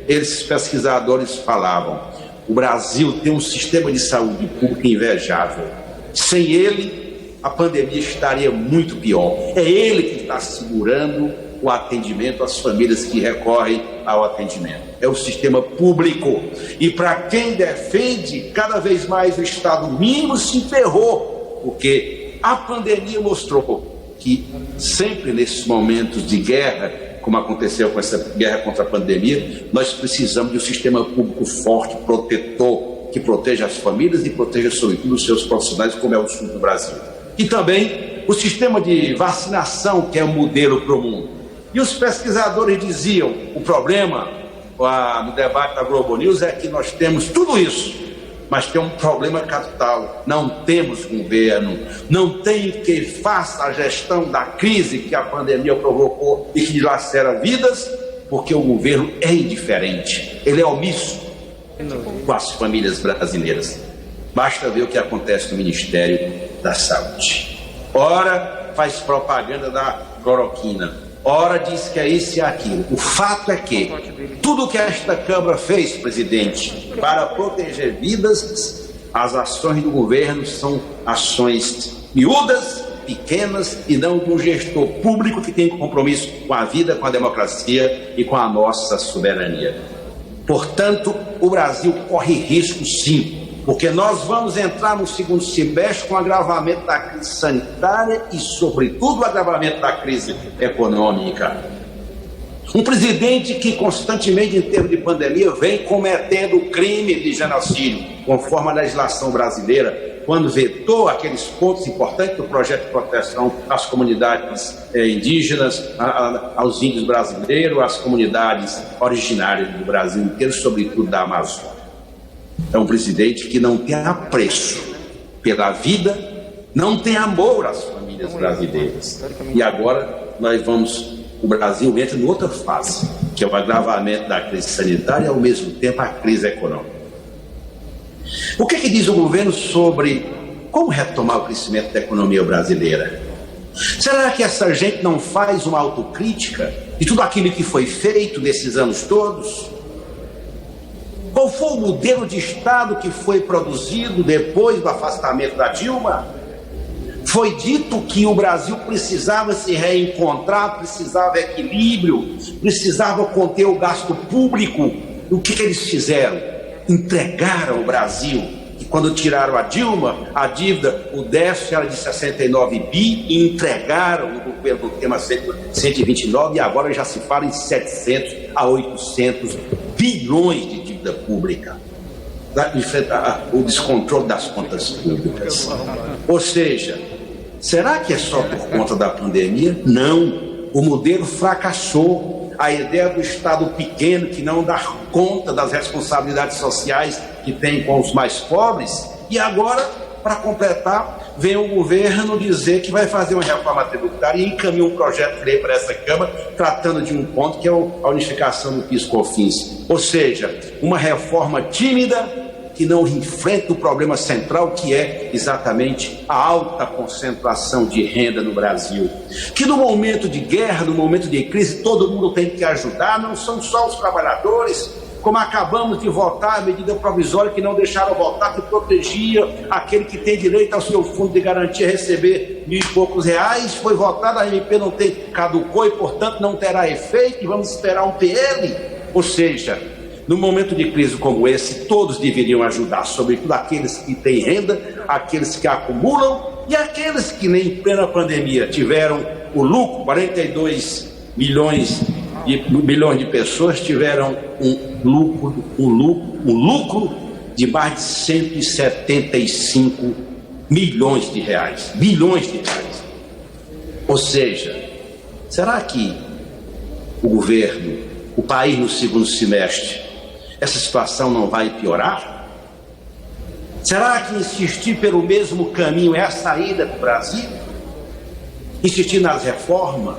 esses pesquisadores falavam, o Brasil tem um sistema de saúde pública invejável. Sem ele, a pandemia estaria muito pior. É ele que está segurando o atendimento às famílias que recorrem ao atendimento. É o sistema público. E para quem defende cada vez mais o Estado mínimo, se ferrou, porque a pandemia mostrou que sempre nesses momentos de guerra, como aconteceu com essa guerra contra a pandemia, nós precisamos de um sistema público forte, protetor, que proteja as famílias e proteja, sobretudo, os seus profissionais, como é o SUS do Brasil. E também o sistema de vacinação, que é um modelo para o mundo. E os pesquisadores diziam, o problema no debate da Globo News é que nós temos tudo isso, mas tem um problema capital, não temos governo, não tem quem faça a gestão da crise que a pandemia provocou e que dilacera vidas, porque o governo é indiferente, ele é omisso com as famílias brasileiras. Basta ver o que acontece no Ministério da Saúde. Ora faz propaganda da cloroquina, ora diz que é isso e aquilo. O fato é que tudo que esta Câmara fez, presidente, para proteger vidas, as ações do governo são ações miúdas, pequenas, e não de um gestor público que tem compromisso com a vida, com a democracia e com a nossa soberania. Portanto, o Brasil corre risco, sim, porque nós vamos entrar no segundo semestre com o agravamento da crise sanitária e, sobretudo, o agravamento da crise econômica. Um presidente que constantemente, em termos de pandemia, vem cometendo crime de genocídio, conforme a legislação brasileira, quando vetou aqueles pontos importantes do projeto de proteção às comunidades indígenas, aos índios brasileiros, às comunidades originárias do Brasil inteiro, sobretudo da Amazônia. É um presidente que não tem apreço pela vida, não tem amor às famílias brasileiras. E agora o Brasil entra em outra fase, que é o agravamento da crise sanitária e, ao mesmo tempo, a crise econômica. O que diz o governo sobre como retomar o crescimento da economia brasileira? Será que essa gente não faz uma autocrítica de tudo aquilo que foi feito nesses anos todos? Qual foi o modelo de Estado que foi produzido depois do afastamento da Dilma? Foi dito que o Brasil precisava se reencontrar, precisava equilíbrio, precisava conter o gasto público. O que eles fizeram? Entregaram o Brasil. E quando tiraram a Dilma, a dívida, o déficit era de 69 bi, e entregaram no governo do tema 129, e agora já se fala em 700 a 800 bilhões de dívida pública. Enfrentar o descontrole das contas públicas. Ou seja, será que é só por conta da pandemia? Não. O modelo fracassou. A ideia do Estado pequeno que não dá conta das responsabilidades sociais que tem com os mais pobres. E agora, para completar, vem o governo dizer que vai fazer uma reforma tributária e encaminha um projeto de lei para essa Câmara, tratando de um ponto que é a unificação do PIS/COFINS. Ou seja, uma reforma tímida que não enfrenta o problema central, que é exatamente a alta concentração de renda no Brasil. Que no momento de guerra, no momento de crise, todo mundo tem que ajudar, não são só os trabalhadores, como acabamos de votar a medida provisória que não deixaram votar, que protegia aquele que tem direito ao seu fundo de garantia receber R$1.000 e poucos, foi votada, a MP não caducou e, portanto, não terá efeito, e vamos esperar um PL. Ou seja, no momento de crise como esse, todos deveriam ajudar, sobretudo aqueles que têm renda, aqueles que acumulam e aqueles que nem em plena pandemia tiveram o lucro. 42 milhões de pessoas tiveram um lucro de mais de 175 milhões de reais. Bilhões de reais. Ou seja, será que o governo, o país no segundo semestre, essa situação não vai piorar? Será que insistir pelo mesmo caminho é a saída do Brasil? Insistir nas reformas,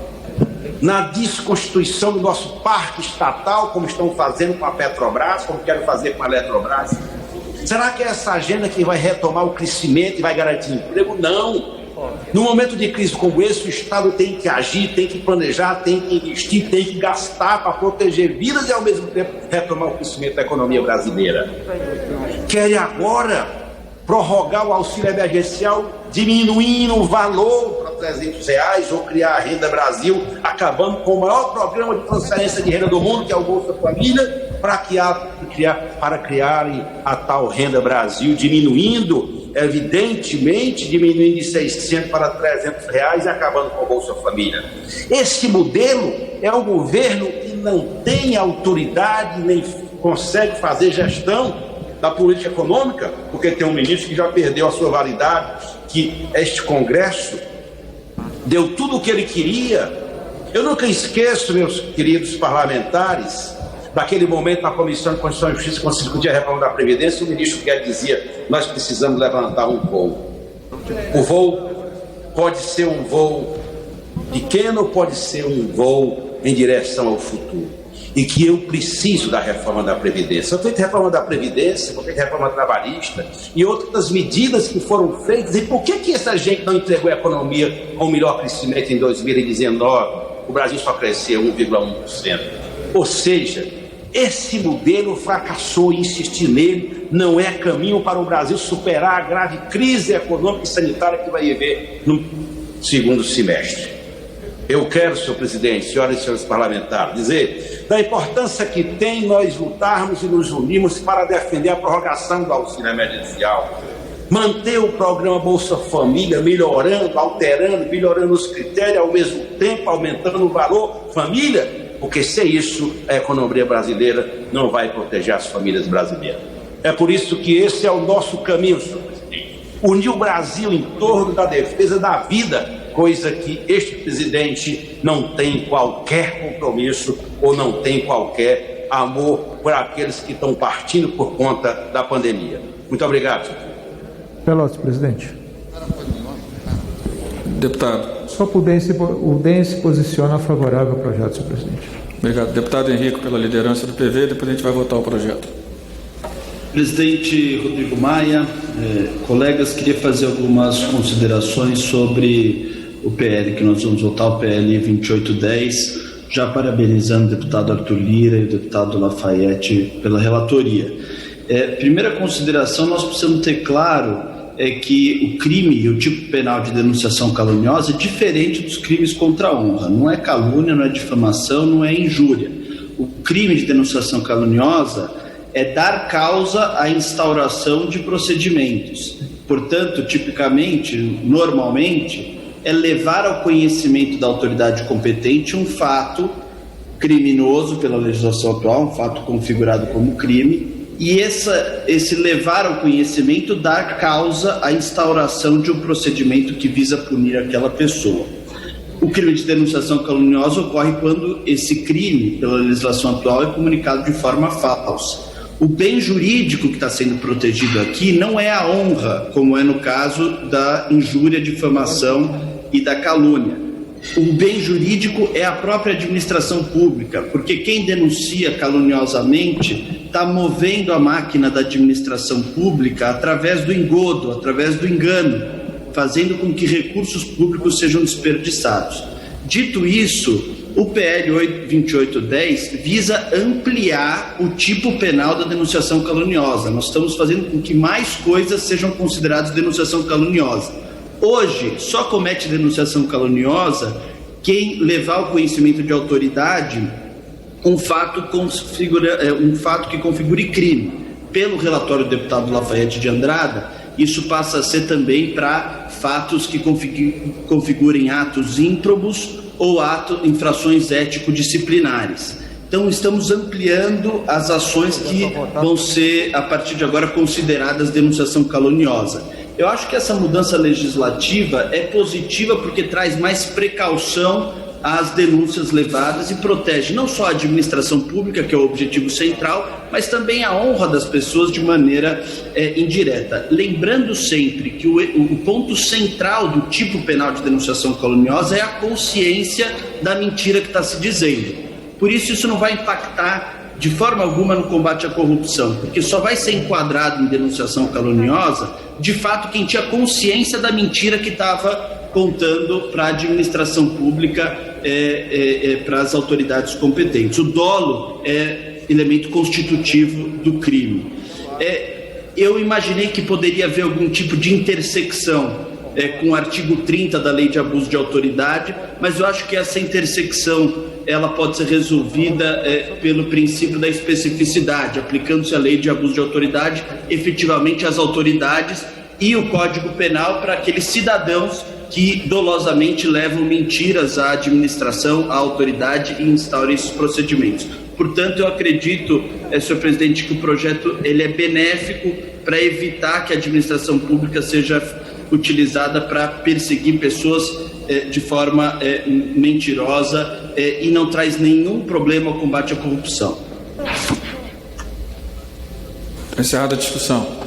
na desconstituição do nosso parque estatal, como estão fazendo com a Petrobras, como querem fazer com a Eletrobras? Será que é essa agenda que vai retomar o crescimento e vai garantir emprego? Não. No momento de crise como esse, o Estado tem que agir, tem que planejar, tem que investir, tem que gastar para proteger vidas e, ao mesmo tempo, retomar o crescimento da economia brasileira. Querem agora prorrogar o auxílio emergencial, diminuindo o valor para R$300, ou criar a Renda Brasil, acabando com o maior programa de transferência de renda do mundo, que é o Bolsa Família, para criarem a tal Renda Brasil, evidentemente, diminuindo de 600 para R$300 e acabando com o Bolsa Família. Esse modelo é um governo que não tem autoridade, nem consegue fazer gestão da política econômica, porque tem um ministro que já perdeu a sua validade, que este Congresso deu tudo o que ele queria. Eu nunca esqueço, meus queridos parlamentares, daquele momento na Comissão de Constituição e Justiça, quando se discutia a reforma da Previdência, o ministro Guedes dizia: nós precisamos levantar um voo. O voo pode ser um voo pequeno, pode ser um voo em direção ao futuro. E que eu preciso da reforma da Previdência. Eu tenho reforma da Previdência, eu tenho reforma trabalhista e outras medidas que foram feitas. E por que essa gente não entregou a economia com o melhor crescimento em 2019? O Brasil só cresceu 1,1%. Ou seja, esse modelo fracassou e insistir nele não é caminho para o Brasil superar a grave crise econômica e sanitária que vai haver no segundo semestre. Eu quero, senhor presidente, senhoras e senhores parlamentares, dizer da importância que tem nós lutarmos e nos unirmos para defender a prorrogação do auxílio emergencial, manter o programa Bolsa Família, melhorando, alterando, melhorando os critérios, ao mesmo tempo aumentando o valor família, porque sem isso a economia brasileira não vai proteger as famílias brasileiras. É por isso que esse é o nosso caminho, senhor presidente. unir o Brasil em torno da defesa da vida, coisa que este presidente não tem qualquer compromisso ou não tem qualquer amor por aqueles que estão partindo por conta da pandemia. Muito obrigado, senhor. Pelosi, presidente. Deputado. Só o DEM se posiciona favorável ao projeto, senhor presidente. Obrigado. Deputado Henrique, pela liderança do PV, depois a gente vai votar o projeto. Presidente Rodrigo Maia, colegas, queria fazer algumas considerações sobre o PL, que nós vamos votar, o PL 2810, já parabenizando o deputado Arthur Lira e o deputado Lafayette pela relatoria. Primeira consideração, nós precisamos ter claro que o crime e o tipo penal de denunciação caluniosa é diferente dos crimes contra a honra. Não é calúnia, não é difamação, não é injúria. O crime de denunciação caluniosa é dar causa à instauração de procedimentos. Portanto, tipicamente, normalmente, é levar ao conhecimento da autoridade competente um fato criminoso pela legislação atual, um fato configurado como crime, e esse levar ao conhecimento dar causa à instauração de um procedimento que visa punir aquela pessoa. O crime de denunciação caluniosa ocorre quando esse crime, pela legislação atual, é comunicado de forma falsa. O bem jurídico que está sendo protegido aqui não é a honra, como é no caso da injúria, difamação e da calúnia. O bem jurídico é a própria administração pública, porque quem denuncia caluniosamente está movendo a máquina da administração pública através do engodo, através do engano, fazendo com que recursos públicos sejam desperdiçados. Dito isso, o PL 2810 visa ampliar o tipo penal da denunciação caluniosa. Nós estamos fazendo com que mais coisas sejam consideradas denunciação caluniosa. Hoje, só comete denunciação caluniosa quem levar ao conhecimento de autoridade um fato que configure crime. Pelo relatório do deputado Lafayette de Andrada, isso passa a ser também para fatos que configurem atos ímprobos ou infrações ético-disciplinares. Então, estamos ampliando as ações que vão ser, a partir de agora, consideradas denunciação caluniosa. Eu acho que essa mudança legislativa é positiva porque traz mais precaução às denúncias levadas e protege não só a administração pública, que é o objetivo central, mas também a honra das pessoas de maneira indireta. Lembrando sempre que o ponto central do tipo penal de denunciação caluniosa é a consciência da mentira que está se dizendo. Por isso não vai impactar de forma alguma no combate à corrupção, porque só vai ser enquadrado em denunciação caluniosa, de fato, quem tinha consciência da mentira que estava contando para a administração pública, para as autoridades competentes. O dolo é elemento constitutivo do crime. Eu imaginei que poderia haver algum tipo de intersecção com o artigo 30 da Lei de Abuso de Autoridade, mas eu acho que essa intersecção ela pode ser resolvida pelo princípio da especificidade, aplicando-se a Lei de Abuso de Autoridade efetivamente às autoridades e o Código Penal para aqueles cidadãos que dolosamente levam mentiras à administração, à autoridade e instauram esses procedimentos. Portanto, eu acredito, senhor presidente, que o projeto ele é benéfico para evitar que a administração pública seja utilizada para perseguir pessoas de forma mentirosa e não traz nenhum problema ao combate à corrupção. Encerrada a discussão.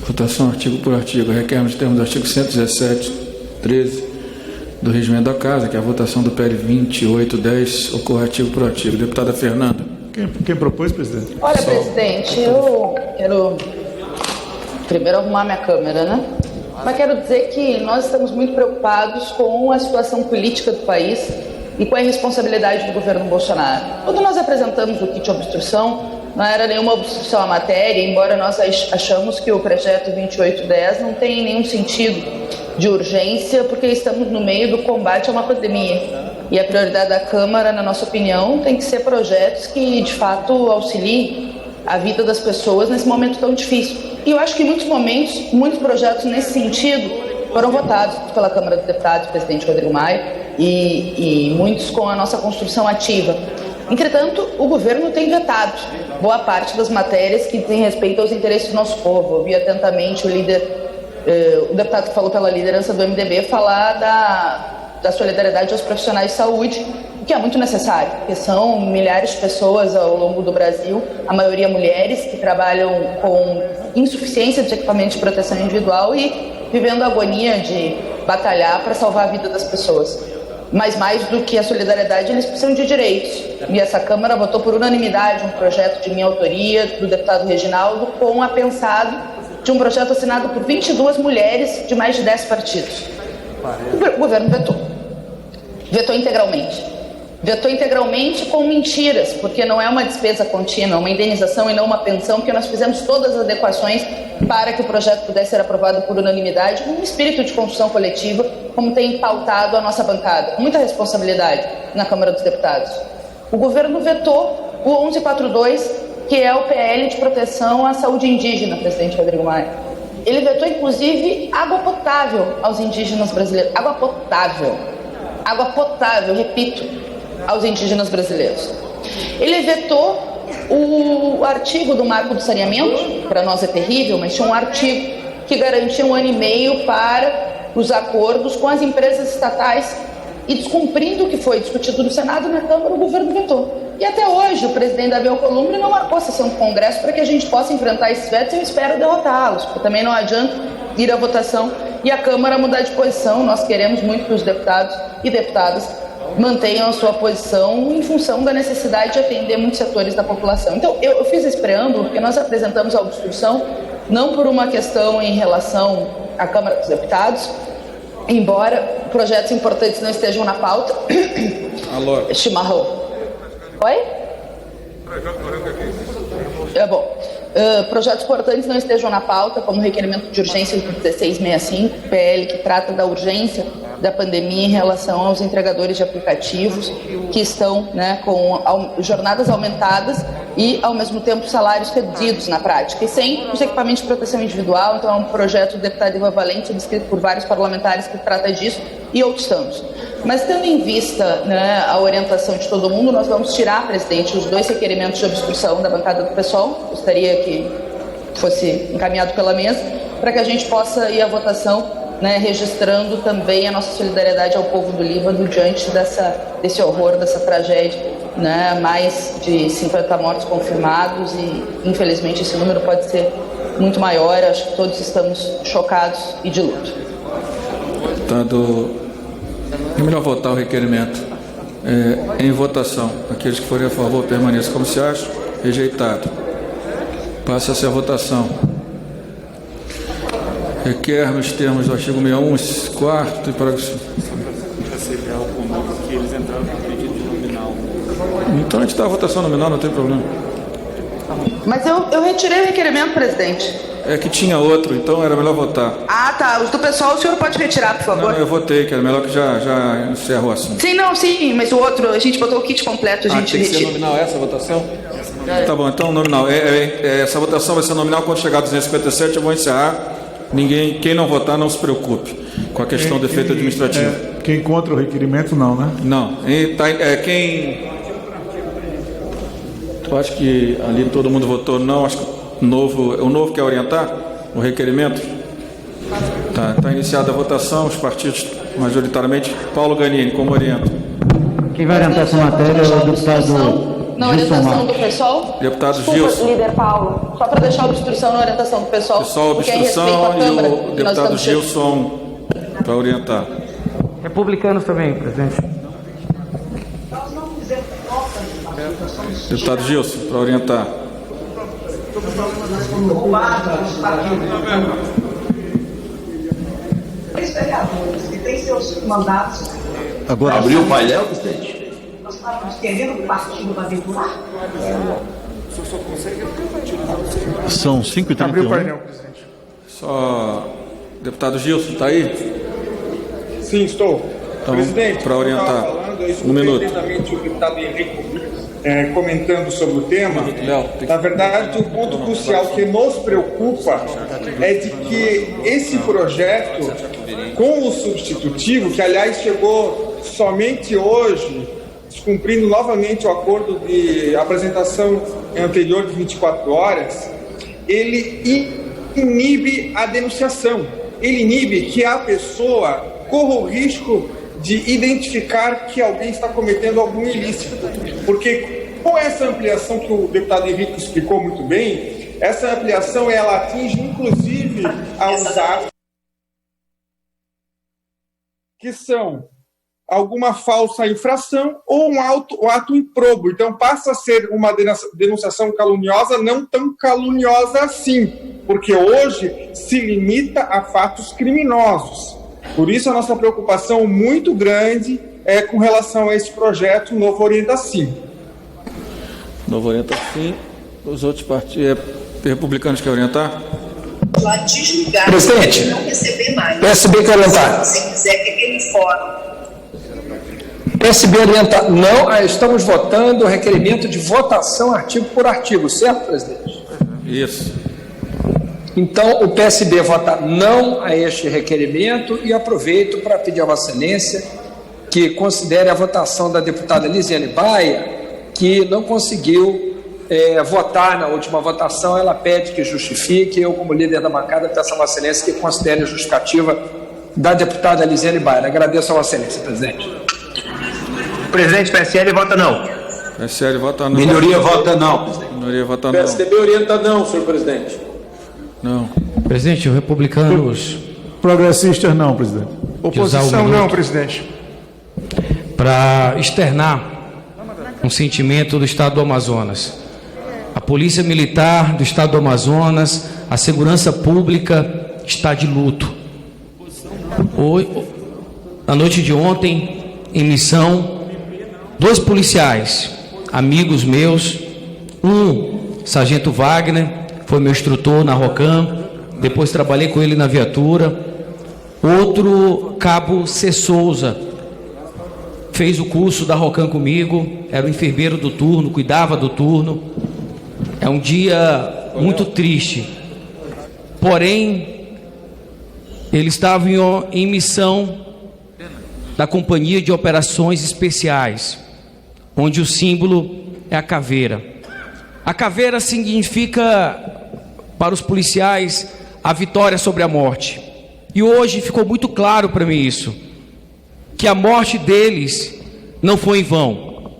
Votação artigo por artigo. Requeremos, termos do artigo 117, 13 do Regimento da Casa, que a votação do PL 2810 ocorre artigo por artigo. Deputada Fernanda. Quem propôs, presidente? Olha, presidente, eu quero primeiro arrumar minha câmera, né? Mas quero dizer que nós estamos muito preocupados com a situação política do país e com a irresponsabilidade do governo Bolsonaro. Quando nós apresentamos o kit obstrução, não era nenhuma obstrução à matéria, embora nós achamos que o projeto 2810 não tem nenhum sentido de urgência, porque estamos no meio do combate a uma pandemia. E a prioridade da Câmara, na nossa opinião, tem que ser projetos que, de fato, auxiliem a vida das pessoas nesse momento tão difícil. E eu acho que em muitos momentos, muitos projetos nesse sentido foram votados pela Câmara dos Deputados, presidente Rodrigo Maia, e muitos com a nossa construção ativa. Entretanto, o governo tem vetado boa parte das matérias que dizem respeito aos interesses do nosso povo. Ouvi atentamente o deputado que falou pela liderança do MDB falar da solidariedade aos profissionais de saúde, o que é muito necessário, porque são milhares de pessoas ao longo do Brasil, a maioria mulheres, que trabalham com insuficiência dos equipamentos de proteção individual e vivendo a agonia de batalhar para salvar a vida das pessoas. Mas mais do que a solidariedade, eles precisam de direitos. E essa Câmara votou por unanimidade um projeto de minha autoria, do deputado Reginaldo, com o apensado de um projeto assinado por 22 mulheres de mais de 10 partidos. O governo vetou. Vetou integralmente. Vetou integralmente com mentiras, porque não é uma despesa contínua, uma indenização e não uma pensão, porque nós fizemos todas as adequações para que o projeto pudesse ser aprovado por unanimidade, com um espírito de construção coletiva, como tem pautado a nossa bancada, com muita responsabilidade na Câmara dos Deputados. O governo vetou o 1142, que é o PL de proteção à saúde indígena, presidente Rodrigo Maia. Ele vetou, inclusive, água potável aos indígenas brasileiros. Água potável, repito, aos indígenas brasileiros. Ele vetou o artigo do marco do saneamento, para nós é terrível, mas tinha um artigo que garantia 1 ano e meio para os acordos com as empresas estatais, e descumprindo o que foi discutido no Senado e na Câmara, o governo vetou. E até hoje o presidente Davi Alcolumbre não marcou a sessão do Congresso para que a gente possa enfrentar esses vetos, e eu espero derrotá-los, porque também não adianta ir à votação e a Câmara mudar de posição. Nós queremos muito que os deputados e deputadas mantenham a sua posição em função da necessidade de atender muitos setores da população. Então, eu fiz esse preâmbulo porque nós apresentamos a obstrução não por uma questão em relação à Câmara dos Deputados, embora projetos importantes não estejam na pauta. Alô. Chimarrão. Oi? É bom. Projetos importantes não estejam na pauta, como o requerimento de urgência do 1665, PL, que trata da urgência da pandemia em relação aos entregadores de aplicativos, que estão, né, com jornadas aumentadas e, ao mesmo tempo, salários reduzidos na prática, e sem os equipamentos de proteção individual. Então, é um projeto do deputado Ivan Valente, subscrito por vários parlamentares, que trata disso, e outros tantos. Mas, tendo em vista, né, a orientação de todo mundo, nós vamos tirar, presidente, os 2 requerimentos de obstrução da bancada do PSOL. Gostaria que fosse encaminhado pela mesa, para que a gente possa ir à votação, né, registrando também a nossa solidariedade ao povo do Líbano diante desse horror, dessa tragédia, né, mais de 50 mortos confirmados, e infelizmente esse número pode ser muito maior. Acho que todos estamos chocados e de luto. É melhor votar o requerimento em votação. Aqueles que forem a favor permaneçam como se acham. Rejeitado. Passa-se a votação. Requer, nos termos do artigo 61, quarto e parágrafo. Que eles entraram com pedido de nominal. Então a gente dá a votação nominal, não tem problema. Mas eu retirei o requerimento, presidente. É que tinha outro, então era melhor votar. Ah, tá. Os do pessoal o senhor pode retirar, por favor? Não, eu votei, que era melhor, que já encerra o assunto. Sim, mas o outro, a gente botou o kit completo, a gente tem que ser nominal essa votação? Tá bom, então nominal. Essa votação vai ser nominal. Quando chegar a 257 eu vou encerrar. Quem não votar, não se preocupe com a questão do efeito administrativo. Quem contra o requerimento, não, né? Não. Eu acho que ali todo mundo votou não. Acho que o novo quer orientar o requerimento. Tá iniciada a votação. Os partidos, majoritariamente, Paulo Ganini, como orienta? Quem vai orientar essa matéria é o deputado na orientação do pessoal? Deputado Desculpa, Gilson. líder Paulo, só para deixar a obstrução na orientação do pessoal. Pessoal, obstrução e o deputado Gilson para orientar. Republicanos também, presidente. Deputado Gilson, para orientar. Vereadores que têm seus mandatos. Agora abriu o painel, presidente? Nós estávamos querendo o partido para aventurar? São 5h31. Abriu o painel, presidente. Só. Deputado Gilson, está aí? Sim, estou. Então, presidente, para orientar. Um minuto. O deputado Henrique comentando sobre o tema. Na verdade, o ponto crucial que nos preocupa é de que esse projeto, com o substitutivo, que aliás chegou somente hoje, descumprindo novamente o acordo de apresentação anterior de 24 horas, ele inibe a denunciação. Ele inibe que a pessoa corra o risco de identificar que alguém está cometendo algum ilícito. Porque com essa ampliação que o deputado Henrique explicou muito bem, essa ampliação ela atinge inclusive aos atos que são alguma falsa infração ou um ato improbo. Então passa a ser uma denunciação caluniosa, não tão caluniosa assim, porque hoje se limita a fatos criminosos. Por isso a nossa preocupação muito grande é com relação a esse projeto Novo Orienta Sim. Novo Orienta Sim. Os outros partidos republicanos querem orientar? Presidente, não receber mais. PSB quer orientar. Se você quiser que aquele fórum. PSB orienta. Não, estamos votando o requerimento de votação artigo por artigo, certo, presidente? Isso. Então, o PSB vota não a este requerimento e aproveito para pedir a Vossa Excelência que considere a votação da deputada Lisiane Baia, que não conseguiu votar na última votação. Ela pede que justifique. Eu, como líder da bancada, peço a Vossa Excelência que considere a justificativa da deputada Lisiane Baia. Agradeço a Vossa Excelência, presidente. Presidente, PSL vota não. PSL vota não. Minoria vota não, presidente. Minoria vota não. PSDB orienta não, senhor presidente. Não. Presidente, os republicanos... Progressistas não, presidente. Oposição não, presidente. Para externar um sentimento do Estado do Amazonas. A Polícia Militar do Estado do Amazonas, a segurança pública está de luto. Na noite de ontem, em missão, 2 policiais, amigos meus, um, Sargento Wagner, foi meu instrutor na ROCAM, depois trabalhei com ele na viatura. Outro, Cabo C. Souza, fez o curso da ROCAM comigo, era o enfermeiro do turno, cuidava do turno. É um dia muito triste. Porém, ele estava em missão da Companhia de Operações Especiais, onde o símbolo é a caveira. A caveira significa, para os policiais, a vitória sobre a morte. E hoje ficou muito claro para mim isso, que a morte deles não foi em vão.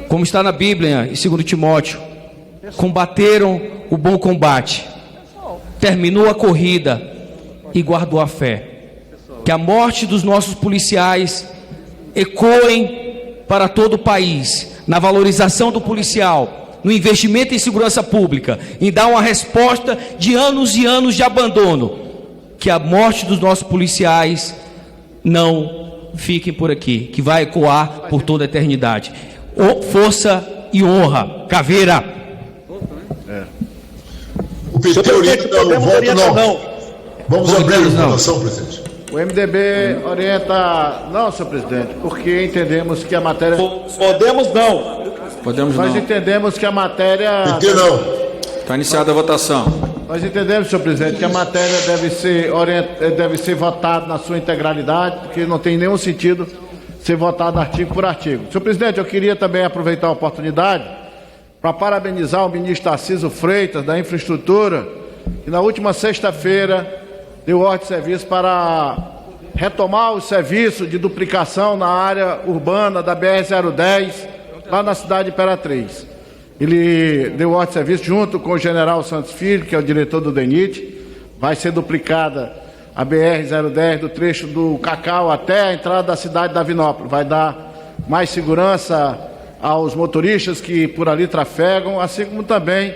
Como está na Bíblia, em 2 Timóteo, combateram o bom combate, terminou a corrida e guardou a fé. Que a morte dos nossos policiais ecoem para todo o país, na valorização do policial, no investimento em segurança pública, em dar uma resposta de anos e anos de abandono. Que a morte dos nossos policiais não fiquem por aqui, que vai ecoar por toda a eternidade. Força e honra. Caveira. O PT orienta o voto não. Vamos abrir a votação, presidente. O MDB orienta não, senhor presidente, porque entendemos que a matéria... Podemos não. Podemos Nós não. entendemos que a matéria... PT não. Está iniciada a votação. Nós entendemos, senhor presidente, que a matéria deve ser votada na sua integralidade, porque não tem nenhum sentido ser votado artigo por artigo. Senhor presidente, eu queria também aproveitar a oportunidade para parabenizar o ministro Tarcísio Freitas, da Infraestrutura, que na última sexta-feira deu ordem de serviço para retomar o serviço de duplicação na área urbana da BR-010, lá na cidade de Imperatriz. Ele deu ordem de serviço junto com o general Santos Filho, que é o diretor do DENIT. Vai ser duplicada a BR-010 do trecho do Cacau até a entrada da cidade da Vinópolis. Vai dar mais segurança aos motoristas que por ali trafegam, assim como também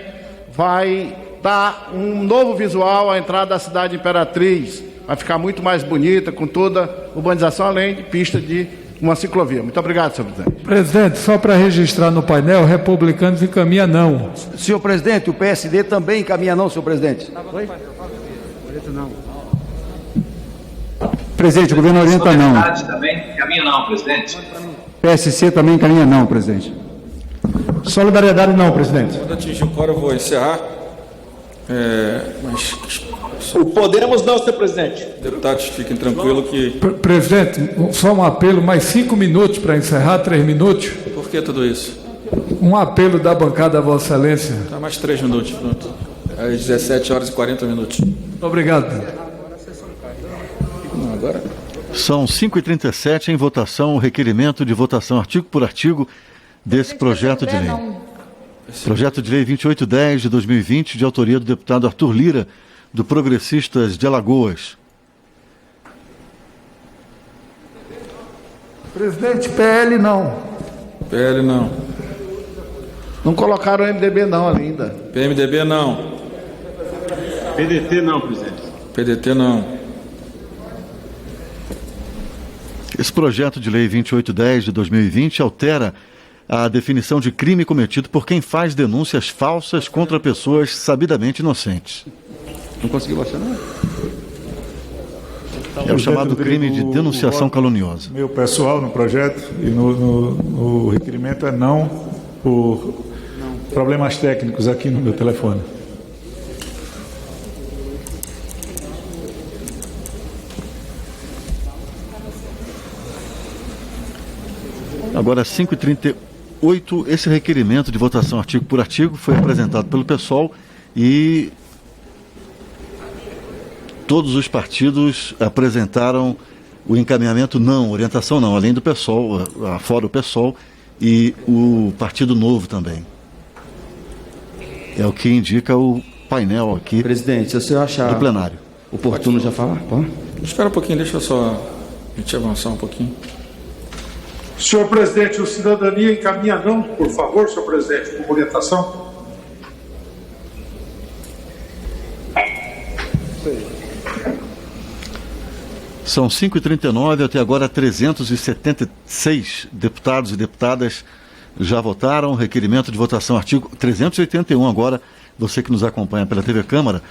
vai dar um novo visual à entrada da cidade de Imperatriz. Vai ficar muito mais bonita, com toda a urbanização, além de pista de uma ciclovia. Muito obrigado, senhor presidente. Presidente, só para registrar no painel, republicanos encaminha não. Senhor presidente, o PSD também encaminha não, senhor presidente. Oi? Não. Presidente, o governo orienta não. Também encaminha não, presidente. PSC também encaminha não, presidente. Solidariedade não, presidente. Quando atingir o quórum, eu vou encerrar. O Podemos não, senhor presidente. Deputados, fiquem tranquilos que... Presidente, só um apelo, mais 5 minutos para encerrar, 3 minutos. Por que tudo isso? Um apelo da bancada, Vossa Excelência. Tá, mais 3 minutos, pronto. Às 17 horas e 40 minutos. Muito obrigado. Não, agora... São 5h37 em votação, o requerimento de votação artigo por artigo desse projeto de lei. Projeto de lei 2810 de 2020, de autoria do deputado Arthur Lira, do Progressistas de Alagoas. Presidente, PL não. PL não. Não colocaram o MDB não ainda. PMDB não. PDT não, presidente. PDT não. Esse projeto de lei 2810 de 2020 altera a definição de crime cometido por quem faz denúncias falsas contra pessoas sabidamente inocentes. Não conseguiu baixar, não? É o chamado crime de denunciação caluniosa. Meu pessoal no projeto e no requerimento é não por problemas técnicos aqui no meu telefone. Agora, 5h38, esse requerimento de votação artigo por artigo foi apresentado pelo PSOL e todos os partidos apresentaram o encaminhamento não, orientação não, além do PSOL, fora o PSOL e o Partido Novo também. É o que indica o painel aqui. Presidente, se o senhor achar do plenário. Oportuno já falar? Pode? Espera um pouquinho, deixa só a gente avançar um pouquinho. Senhor presidente, o cidadania encaminha não, por favor, senhor presidente, com orientação. São 5h39, até agora 376 deputados e deputadas já votaram. Requerimento de votação artigo 381 agora, você que nos acompanha pela TV Câmara.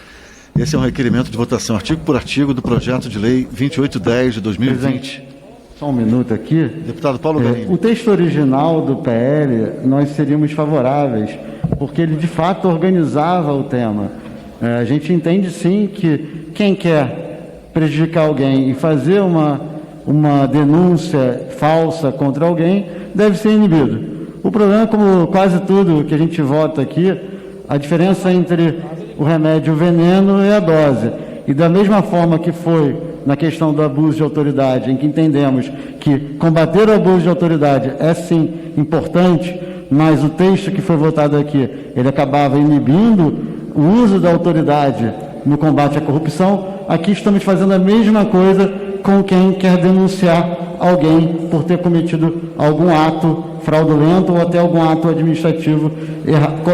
Esse é um requerimento de votação artigo por artigo do projeto de lei 2810 de 2020. Só um minuto aqui. Deputado Paulo Garim. O texto original do PL, nós seríamos favoráveis, porque ele de fato organizava o tema. A gente entende sim que quem quer prejudicar alguém e fazer uma denúncia falsa contra alguém deve ser inibido. O problema, como quase tudo que a gente vota aqui, a diferença entre o remédio e o veneno é a dose. E da mesma forma que foi na questão do abuso de autoridade, em que entendemos que combater o abuso de autoridade é sim importante, mas o texto que foi votado aqui, ele acabava inibindo o uso da autoridade no combate à corrupção. Aqui estamos fazendo a mesma coisa com quem quer denunciar alguém por ter cometido algum ato fraudulento ou até algum ato administrativo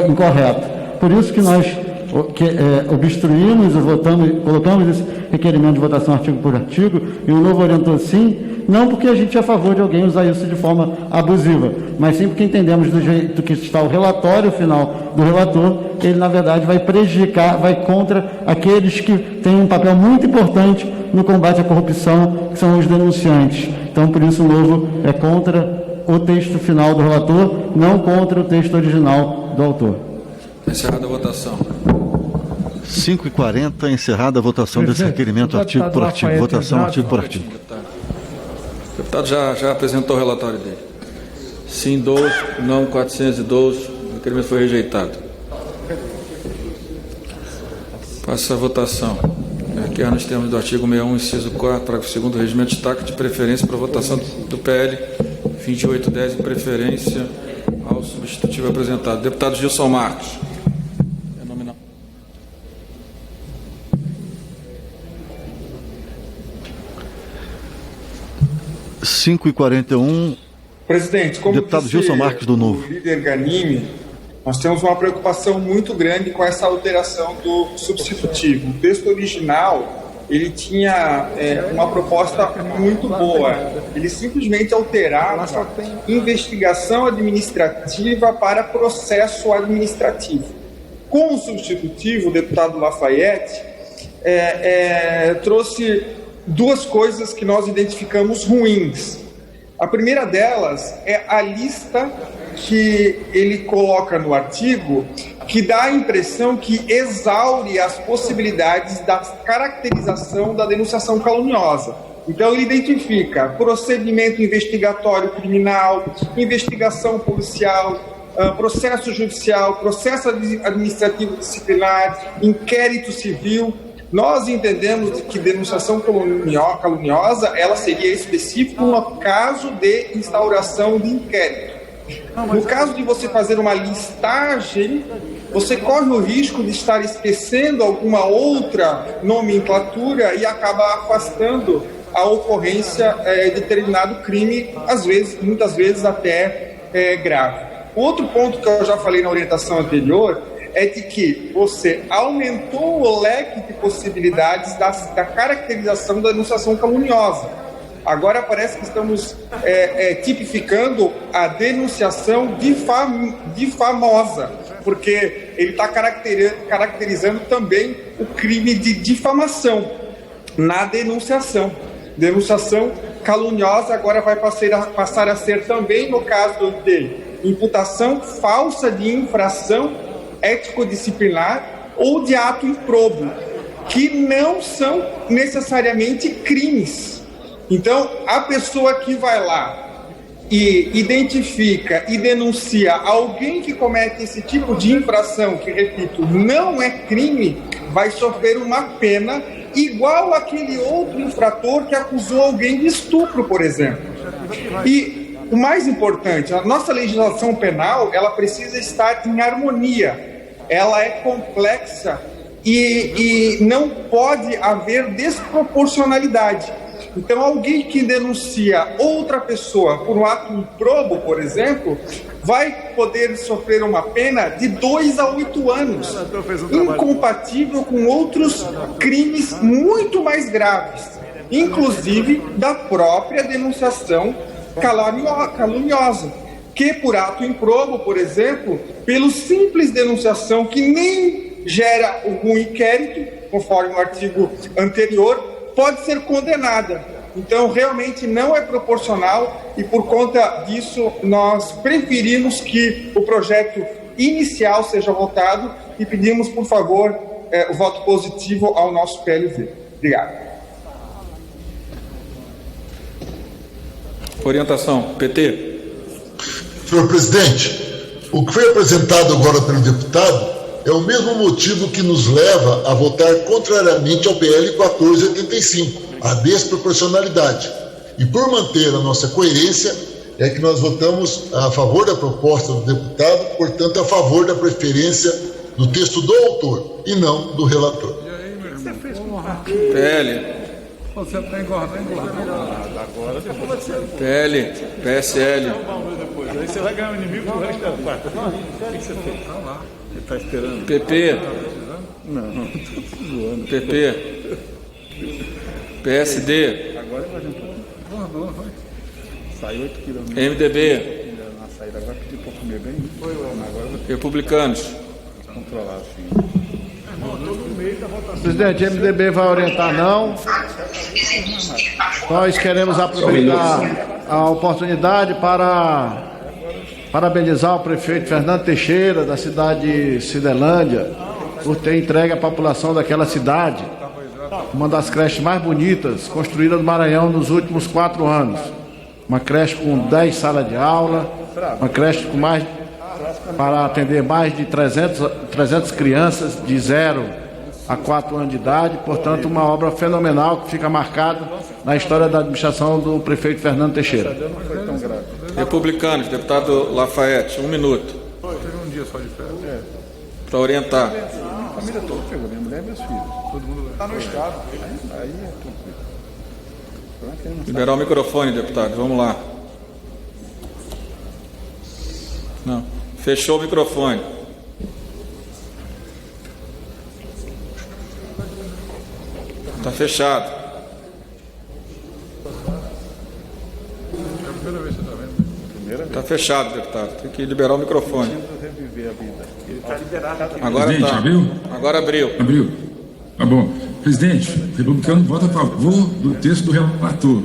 incorreto. Por isso que nós obstruímos e colocamos esse requerimento de votação artigo por artigo, e o novo orientou sim, não porque a gente é a favor de alguém usar isso de forma abusiva, mas sim porque entendemos do jeito que está o relatório final do relator, ele na verdade vai prejudicar, vai contra aqueles que têm um papel muito importante no combate à corrupção, que são os denunciantes. Então, por isso, o novo é contra o texto final do relator, não contra o texto original do autor. Encerrada a votação. 5h40, encerrada a votação desse requerimento artigo por artigo. Votação artigo por artigo. O deputado já apresentou o relatório dele. Sim, 12, não 412. O requerimento foi rejeitado. Passa a votação. Aqui nos termos do artigo 61, inciso 4, parágrafo 2º do regimento, destaque de preferência para a votação do PL 2810, em preferência ao substitutivo apresentado. Deputado Gilson Marcos. 5h41. Presidente, como deputado disse Gilson Marques do Novo. O líder Ganimi, nós temos uma preocupação muito grande com essa alteração do substitutivo. O texto original, ele tinha uma proposta muito boa. Ele simplesmente alterava investigação administrativa para processo administrativo. Com o substitutivo, o deputado Lafayette trouxe duas coisas que nós identificamos ruins. A primeira delas é a lista que ele coloca no artigo, que dá a impressão que exaure as possibilidades da caracterização da denunciação caluniosa. Então ele identifica procedimento investigatório criminal, investigação policial, processo judicial, processo administrativo disciplinar, inquérito civil. Nós entendemos que denunciação caluniosa ela seria específica no caso de instauração de inquérito. No caso de você fazer uma listagem, você corre o risco de estar esquecendo alguma outra nomenclatura e acaba afastando a ocorrência de determinado crime, às vezes, muitas vezes até grave. Outro ponto que eu já falei na orientação anterior é de que você aumentou o leque de possibilidades da caracterização da denunciação caluniosa. Agora parece que estamos tipificando a denunciação difamosa, porque ele está caracterizando também o crime de difamação na denunciação. Denunciação caluniosa agora vai passar a ser também no caso de imputação falsa de infração ético-disciplinar ou de ato improbo, que não são necessariamente crimes. Então, a pessoa que vai lá e identifica e denuncia alguém que comete esse tipo de infração, que, repito, não é crime, vai sofrer uma pena igual àquele outro infrator que acusou alguém de estupro, por exemplo. E o mais importante, a nossa legislação penal, ela precisa estar em harmonia. Ela é complexa e não pode haver desproporcionalidade. Então, alguém que denuncia outra pessoa por um ato improbo, por exemplo, vai poder sofrer uma pena de 2 a 8 anos, incompatível com outros crimes muito mais graves, inclusive da própria denunciação caluniosa, que por ato improbo, por exemplo, pelo simples denunciação que nem gera algum inquérito, conforme o artigo anterior, pode ser condenada. Então, realmente não é proporcional e, por conta disso, nós preferimos que o projeto inicial seja votado e pedimos, por favor, o voto positivo ao nosso PLV. Obrigado. Orientação, PT. Senhor presidente, o que foi apresentado agora pelo deputado é o mesmo motivo que nos leva a votar contrariamente ao PL 1485, a desproporcionalidade. E por manter a nossa coerência, é que nós votamos a favor da proposta do deputado, portanto, a favor da preferência do texto do autor e não do relator. PL. Você está engordando. PL, PSL. Aí você vai ganhar um inimigo do resto da parte. O que você fez? Ele está esperando. PP. Não, estou zoando. PP. PSD. Agora vai juntar. Vai. Saiu 8 quilômetros. MDB. Na saída agora pediu para comer bem. Agora Republicanos. controlar assim. Presidente, o MDB vai orientar não. Nós queremos aproveitar a oportunidade para parabenizar o prefeito Fernando Teixeira, da cidade de Cidelândia, por ter entregue à população daquela cidade uma das creches mais bonitas construídas no Maranhão nos últimos 4 anos. Uma creche com 10 salas de aula, uma creche com para atender mais de 300 crianças de 0 a 4 anos de idade. Portanto, uma obra fenomenal que fica marcada na história da administração do prefeito Fernando Teixeira. Republicanos, deputado Lafayette, 1 minuto. Teve um dia só de férias. Para orientar. A família toda pegou, minha mulher e meus filhos. Todo mundo está no estado. Aí é tranquilo. Liberar o microfone, deputado. Vamos lá. Não. Fechou o microfone. Está fechado. É a primeira vez que você está vendo. Está fechado, deputado. Tem que liberar o microfone. Ele está liberado. Agora está. Agora abriu. Abriu. Tá bom. Presidente, o republicano vota a favor do texto do relator.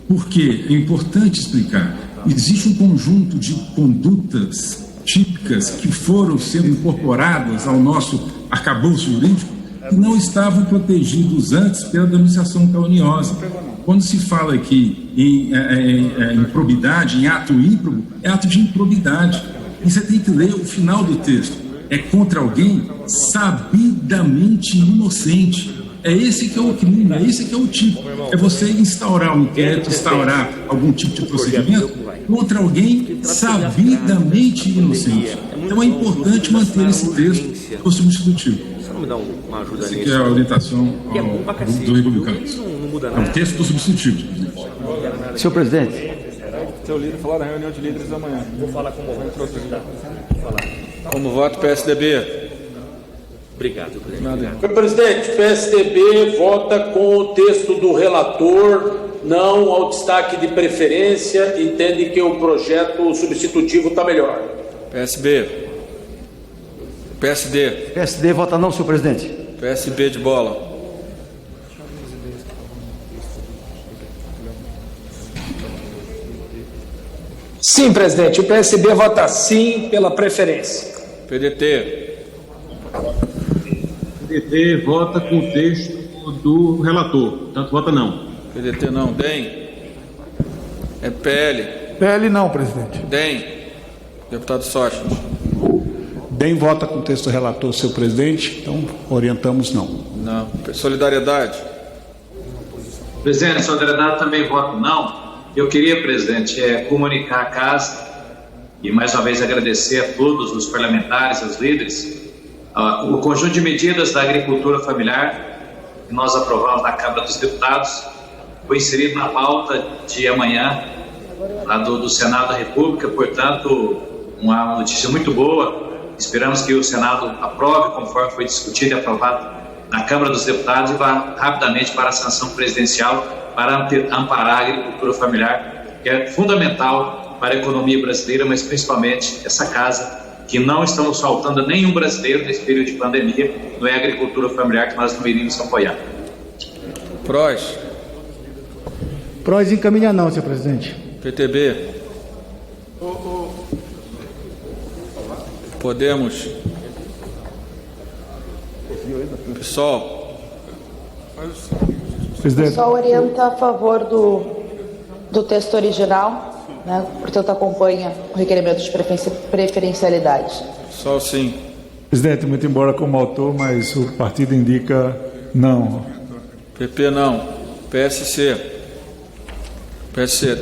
Por quê? É importante explicar. Existe um conjunto de condutas típicas que foram sendo incorporadas ao nosso arcabouço jurídico que não estavam protegidos antes pela denunciação caluniosa. Quando se fala aqui em improbidade, em ato ímprobo, é ato de improbidade. E você tem que ler o final do texto. É contra alguém sabidamente inocente. É esse que é o crime, é esse que é o tipo. É você instaurar um inquérito, instaurar algum tipo de procedimento contra alguém sabidamente inocente. Então é importante manter esse texto do substitutivo. Essa que é a orientação do republicanos. É o texto do substitutivo. Senhor presidente. Seu líder falar na reunião de líderes amanhã. Vou falar como voto. Como voto, PSDB. Obrigado, presidente. Senhor presidente, o PSDB vota com o texto do relator, não ao destaque de preferência, entende que o projeto substitutivo está melhor. PSB. PSD. PSD vota não, senhor presidente. PSB de bola. Sim, presidente. O PSB vota sim pela preferência. PDT. PDT vota com o texto do relator, portanto vota não. PDT não. DEM. É PL. PL não, presidente. DEM. Deputado Sócrates. DEM vota com o texto do relator, senhor presidente, então orientamos não. Não. Solidariedade. Presidente, solidariedade também voto não. Eu queria, presidente, comunicar à casa e mais uma vez agradecer a todos os parlamentares, os líderes, o conjunto de medidas da agricultura familiar que nós aprovamos na Câmara dos Deputados foi inserido na pauta de amanhã lá do Senado da República, portanto, uma notícia muito boa. Esperamos que o Senado aprove conforme foi discutido e aprovado na Câmara dos Deputados e vá rapidamente para a sanção presidencial para amparar a agricultura familiar, que é fundamental para a economia brasileira, mas principalmente essa casa, que não estamos faltando a nenhum brasileiro nesse período de pandemia, não é a agricultura familiar que nós não iríamos apoiar. PROS. PROS encaminha não, senhor presidente. PTB. Podemos. PSOL. Presidente. Só orienta a favor do texto original, né? Portanto, acompanha o requerimento de preferencialidade. Só sim. Presidente, muito embora como autor, mas o partido indica não. PP não. PSC. PSC.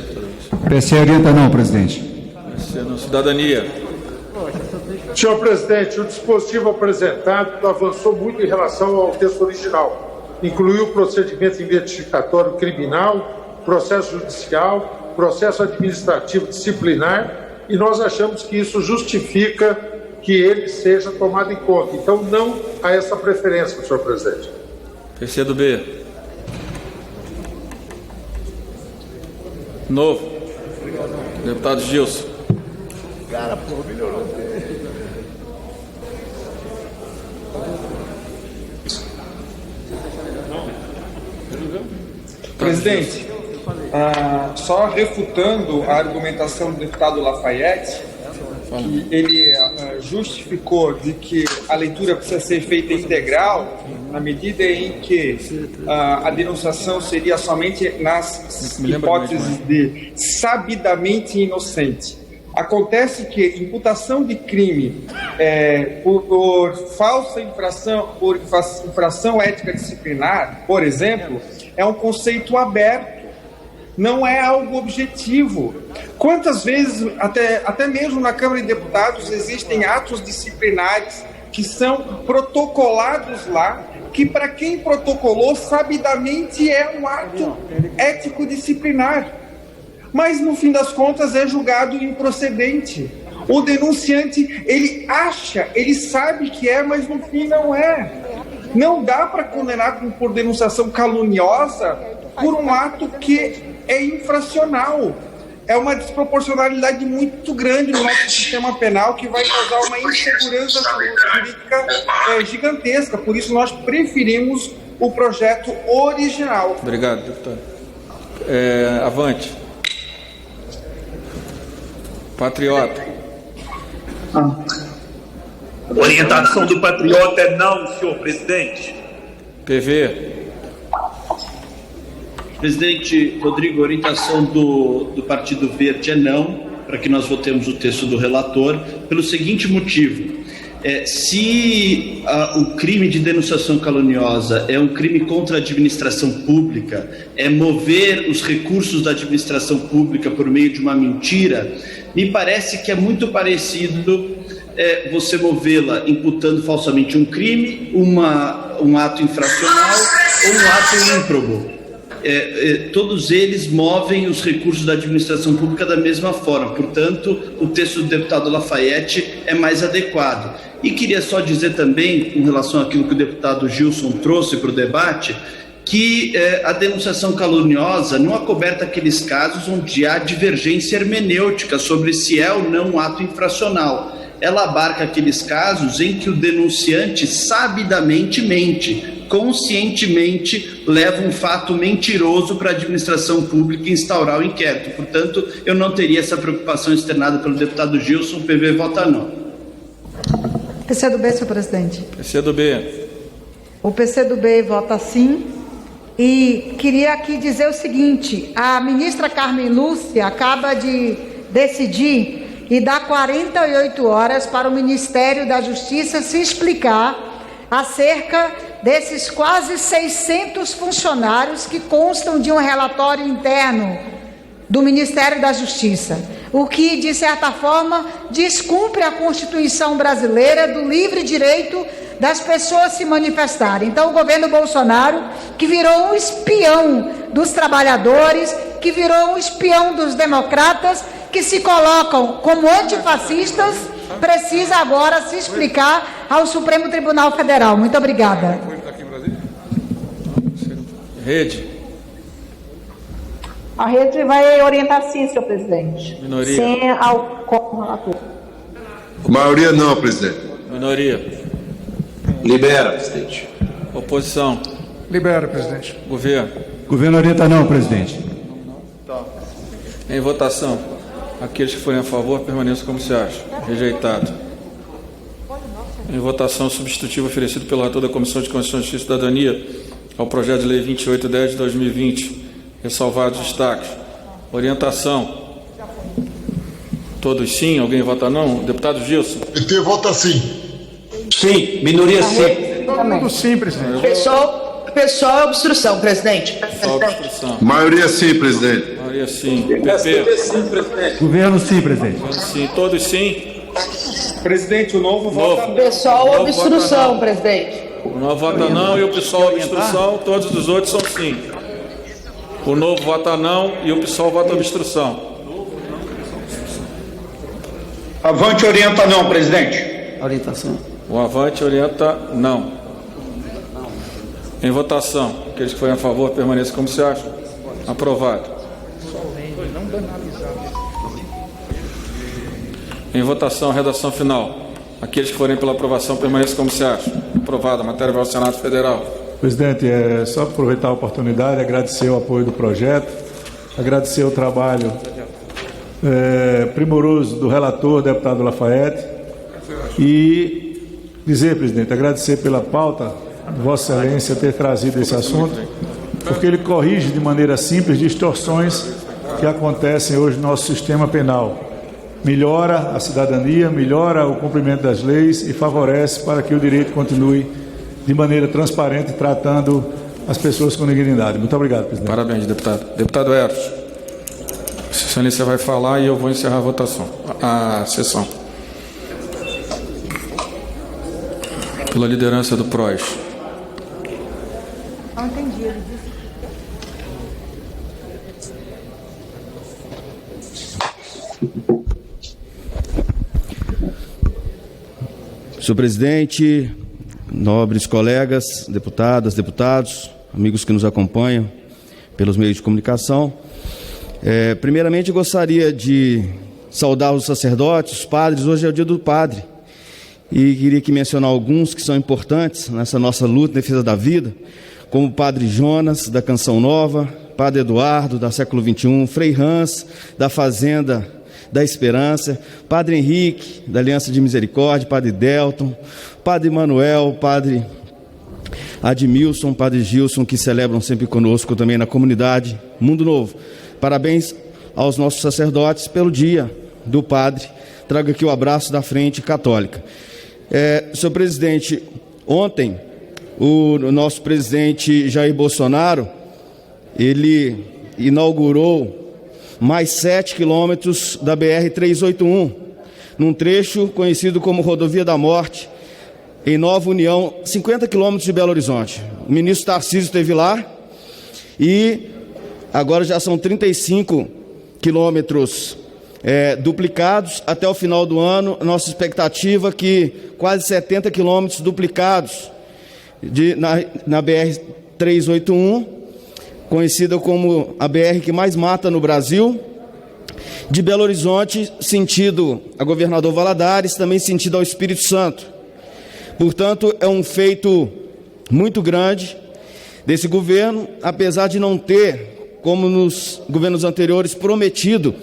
PSC orienta não, presidente. PSC não. Cidadania. Senhor presidente, o dispositivo apresentado avançou muito em relação ao texto original. Incluiu o procedimento investigatório criminal, processo judicial, processo administrativo disciplinar, e nós achamos que isso justifica que ele seja tomado em conta. Então, não a essa preferência, senhor presidente. PCdoB. Novo. Deputado Gilson. Cara, porra, melhorou. Presidente, só refutando a argumentação do deputado Lafayette, que ele justificou de que a leitura precisa ser feita integral, na medida em que a denunciação seria somente nas hipóteses de sabidamente inocente. Acontece que imputação de crime por falsa infração, por infração ética disciplinar, por exemplo, é um conceito aberto, não é algo objetivo. Quantas vezes, até mesmo na Câmara de Deputados, existem atos disciplinares que são protocolados lá, que para quem protocolou, sabidamente é um ato ético-disciplinar. Mas, no fim das contas, é julgado improcedente. O denunciante, ele acha, ele sabe que é, mas no fim não é. Não dá para condenar por denunciação caluniosa por um ato que é infracional. É uma desproporcionalidade muito grande no nosso sistema penal que vai causar uma insegurança jurídica gigantesca. Por isso, nós preferimos o projeto original. Obrigado, deputado. Avante. Patriota. A orientação do Patriota é não, senhor presidente. PV. Presidente Rodrigo, a orientação do Partido Verde é não. para que nós votemos o texto do relator, pelo seguinte motivo. Se o crime de denunciação caluniosa é um crime contra a administração pública, é mover os recursos da administração pública por meio de uma mentira, me parece que é muito parecido você movê-la imputando falsamente um crime, um ato infracional ou um ato ímprobo. Todos eles movem os recursos da administração pública da mesma forma. Portanto, o texto do deputado Lafayette é mais adequado. E queria só dizer também, em relação àquilo que o deputado Gilson trouxe para o debate, que a denunciação caluniosa não acoberta aqueles casos onde há divergência hermenêutica sobre se é ou não um ato infracional. Ela abarca aqueles casos em que o denunciante sabidamente mente, conscientemente leva um fato mentiroso para a administração pública instaurar o inquérito. Portanto, eu não teria essa preocupação externada pelo deputado Gilson. O PV vota não. PCdoB, senhor presidente. PCdoB. O PCdoB vota sim. E queria aqui dizer o seguinte: a ministra Carmen Lúcia acaba de decidir e dar 48 horas para o Ministério da Justiça se explicar acerca desses quase 600 funcionários que constam de um relatório interno do Ministério da Justiça, o que, de certa forma, descumpre a Constituição brasileira do livre direito das pessoas se manifestarem. Então, o governo Bolsonaro, que virou um espião dos trabalhadores, que virou um espião dos democratas, que se colocam como antifascistas, precisa agora se explicar ao Supremo Tribunal Federal. Muito obrigada. Rede. A rede vai orientar sim, senhor presidente. Minoria. Sim ao relator. Maioria não, presidente. Minoria. Libera, presidente. Oposição. Libera, presidente. Governo. Governo orienta não, presidente. Em votação. Aqueles que forem a favor, permaneçam como se acha. Rejeitado. Em votação, substitutivo oferecido pelo relator da Comissão de Constituição, Justiça e Cidadania ao projeto de lei 2810 de 2020, ressalvados destaques. Orientação. Todos sim? Alguém vota não? Deputado Gilson. PT vota sim. Sim. Minoria sim. Todo mundo sim, presidente. Pessoal, obstrução, presidente. Pessoal, obstrução. Maioria sim, presidente. Maioria sim. PSDB sim, presidente. Governo sim, presidente. Sim. Todos sim? Presidente, o novo vota não. Pessoal, obstrução, presidente. O novo vota não e o PSOL obstrução. Todos os outros são sim. O novo vota não e o PSOL vota obstrução. Avante orienta não, presidente. Orientação. O Avante orienta não. Em votação, aqueles que forem a favor, permaneçam como se acham. Aprovado. Em votação, redação final. Aqueles que forem pela aprovação, permaneçam como se acham. Aprovado. A matéria vai ao Senado Federal. Presidente, só aproveitar a oportunidade, agradecer o apoio do projeto, agradecer o trabalho primoroso do relator, deputado Lafayette, e dizer, presidente, agradecer pela pauta, Vossa Excelência ter trazido esse assunto, porque ele corrige de maneira simples distorções que acontecem hoje no nosso sistema penal. Melhora a cidadania, melhora o cumprimento das leis e favorece para que o direito continue de maneira transparente, tratando as pessoas com dignidade. Muito obrigado, presidente. Parabéns, deputado. Deputado Eros, Vossa Excelência vai falar e eu vou encerrar a votação, a sessão. Pela liderança do PROS. Não entendi, ele disse. Senhor presidente, nobres colegas, deputadas, deputados, amigos que nos acompanham pelos meios de comunicação, primeiramente gostaria de saudar os sacerdotes, os padres. Hoje é o dia do padre e queria aqui mencionar alguns que são importantes nessa nossa luta em defesa da vida, como o padre Jonas, da Canção Nova, padre Eduardo, da Século XXI, Frei Hans, da Fazenda da Esperança, padre Henrique, da Aliança de Misericórdia, padre Delton, padre Manuel, padre Admilson, padre Gilson, que celebram sempre conosco também na comunidade Mundo Novo. Parabéns aos nossos sacerdotes pelo dia do padre. Trago aqui o abraço da Frente Católica. Senhor presidente, ontem o nosso presidente Jair Bolsonaro, ele inaugurou mais 7 quilômetros da BR-381, num trecho conhecido como Rodovia da Morte, em Nova União, 50 quilômetros de Belo Horizonte. O ministro Tarcísio esteve lá e agora já são 35 quilômetros duplicados. Até o final do ano, nossa expectativa é que quase 70 quilômetros duplicados na BR-381, conhecida como a BR que mais mata no Brasil, de Belo Horizonte, sentido a Governador Valadares, também sentido ao Espírito Santo. Portanto, é um feito muito grande desse governo, apesar de não ter, como nos governos anteriores, prometido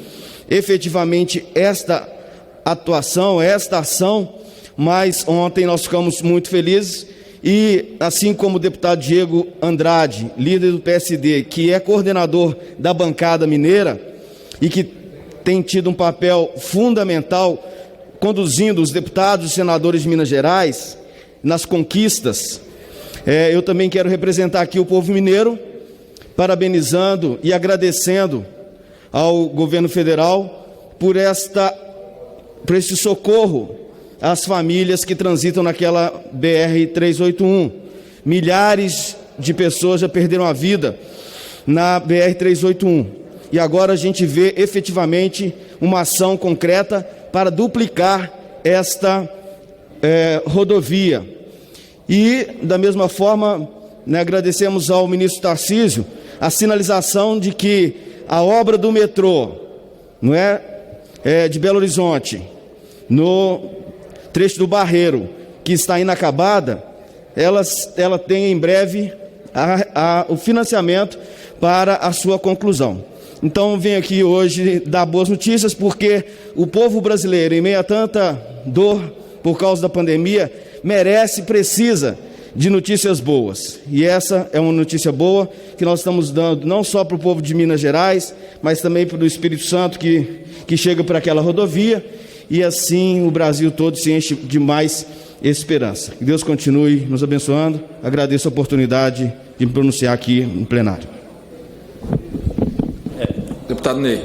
efetivamente esta atuação, esta ação, mas ontem nós ficamos muito felizes e, assim como o deputado Diego Andrade, líder do PSD, que é coordenador da bancada mineira e que tem tido um papel fundamental conduzindo os deputados e senadores de Minas Gerais nas conquistas, eu também quero representar aqui o povo mineiro, parabenizando e agradecendo ao governo federal por esse socorro às famílias que transitam naquela BR-381. Milhares de pessoas já perderam a vida na BR-381. E agora a gente vê efetivamente uma ação concreta para duplicar esta rodovia. E, da mesma forma, agradecemos ao ministro Tarcísio a sinalização de que a obra do metrô, de Belo Horizonte, no trecho do Barreiro, que está inacabada, ela tem em breve o financiamento para a sua conclusão. Então, venho aqui hoje dar boas notícias, porque o povo brasileiro, em meio a tanta dor por causa da pandemia, merece e precisa de notícias boas. E essa é uma notícia boa que nós estamos dando não só para o povo de Minas Gerais, mas também para o Espírito Santo que chega para aquela rodovia, e assim o Brasil todo se enche de mais esperança. Que Deus continue nos abençoando. Agradeço a oportunidade de me pronunciar aqui no plenário. Deputado Ney.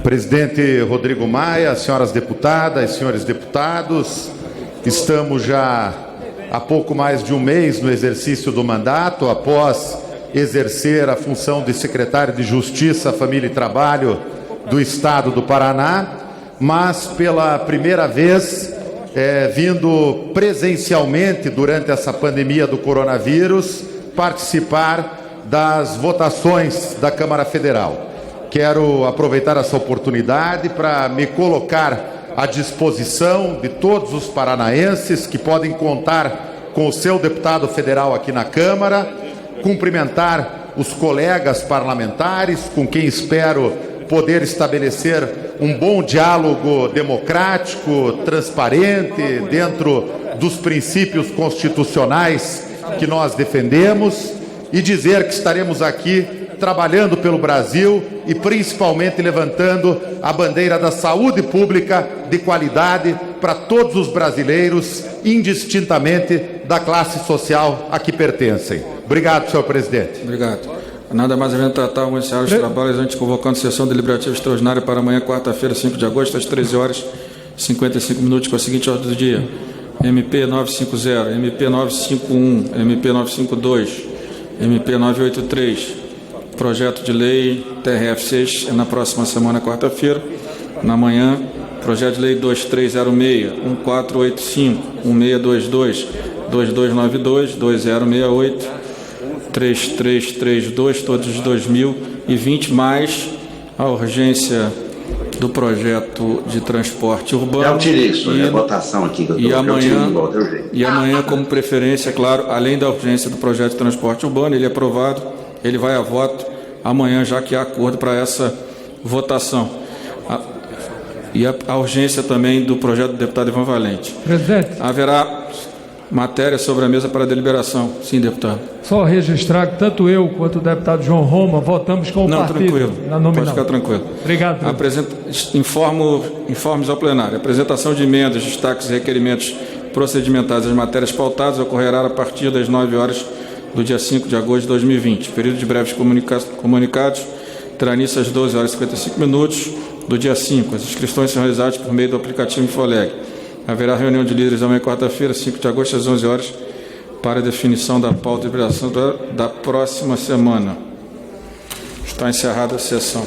Presidente Rodrigo Maia, senhoras deputadas, senhores deputados, estamos já há pouco mais de um mês no exercício do mandato, após exercer a função de secretário de Justiça, Família e Trabalho do Estado do Paraná, mas pela primeira vez vindo presencialmente durante essa pandemia do coronavírus participar das votações da Câmara Federal. Quero aproveitar essa oportunidade para me colocar à disposição de todos os paranaenses que podem contar com o seu deputado federal aqui na Câmara, cumprimentar os colegas parlamentares, com quem espero poder estabelecer um bom diálogo democrático, transparente, dentro dos princípios constitucionais que nós defendemos, e dizer que estaremos aqui trabalhando pelo Brasil e principalmente levantando a bandeira da saúde pública de qualidade para todos os brasileiros, indistintamente da classe social a que pertencem. Obrigado, senhor presidente. Obrigado. Nada mais havendo tratar, vamos encerrar os trabalhos antes convocando sessão deliberativa extraordinária para amanhã, quarta-feira, 5 de agosto, às 13 horas e 55 minutos, com a seguinte ordem do dia: MP 950, MP 951, MP 952, MP 983, projeto de lei TRF6 na próxima semana, quarta-feira. Na manhã, projeto de lei 2306, 1485, 1622, 2292, 2068, 3332, todos de 2020, mais a urgência do projeto de transporte urbano. Já tirei isso, a votação aqui que e amanhã, como preferência, claro, além da urgência do projeto de transporte urbano, ele é aprovado, ele vai a voto amanhã, já que há acordo para essa votação. E a urgência também do projeto do deputado Ivan Valente. Presidente. Haverá... Matéria sobre a mesa para deliberação. Sim, deputado. Só registrar que tanto eu quanto o deputado João Roma votamos com o partido. Tranquilo. Na nominal. Pode ficar tranquilo. Obrigado. Informes ao plenário. Apresentação de emendas, destaques e requerimentos procedimentais às matérias pautadas ocorrerá a partir das 9 horas do dia 5 de agosto de 2020. Período de breves comunicados terá início às 12 horas e 55 minutos do dia 5. As inscrições serão realizadas por meio do aplicativo Infoleg. Haverá reunião de líderes amanhã, quarta-feira, 5 de agosto, às 11 horas, para a definição da pauta de deliberação da próxima semana. Está encerrada a sessão.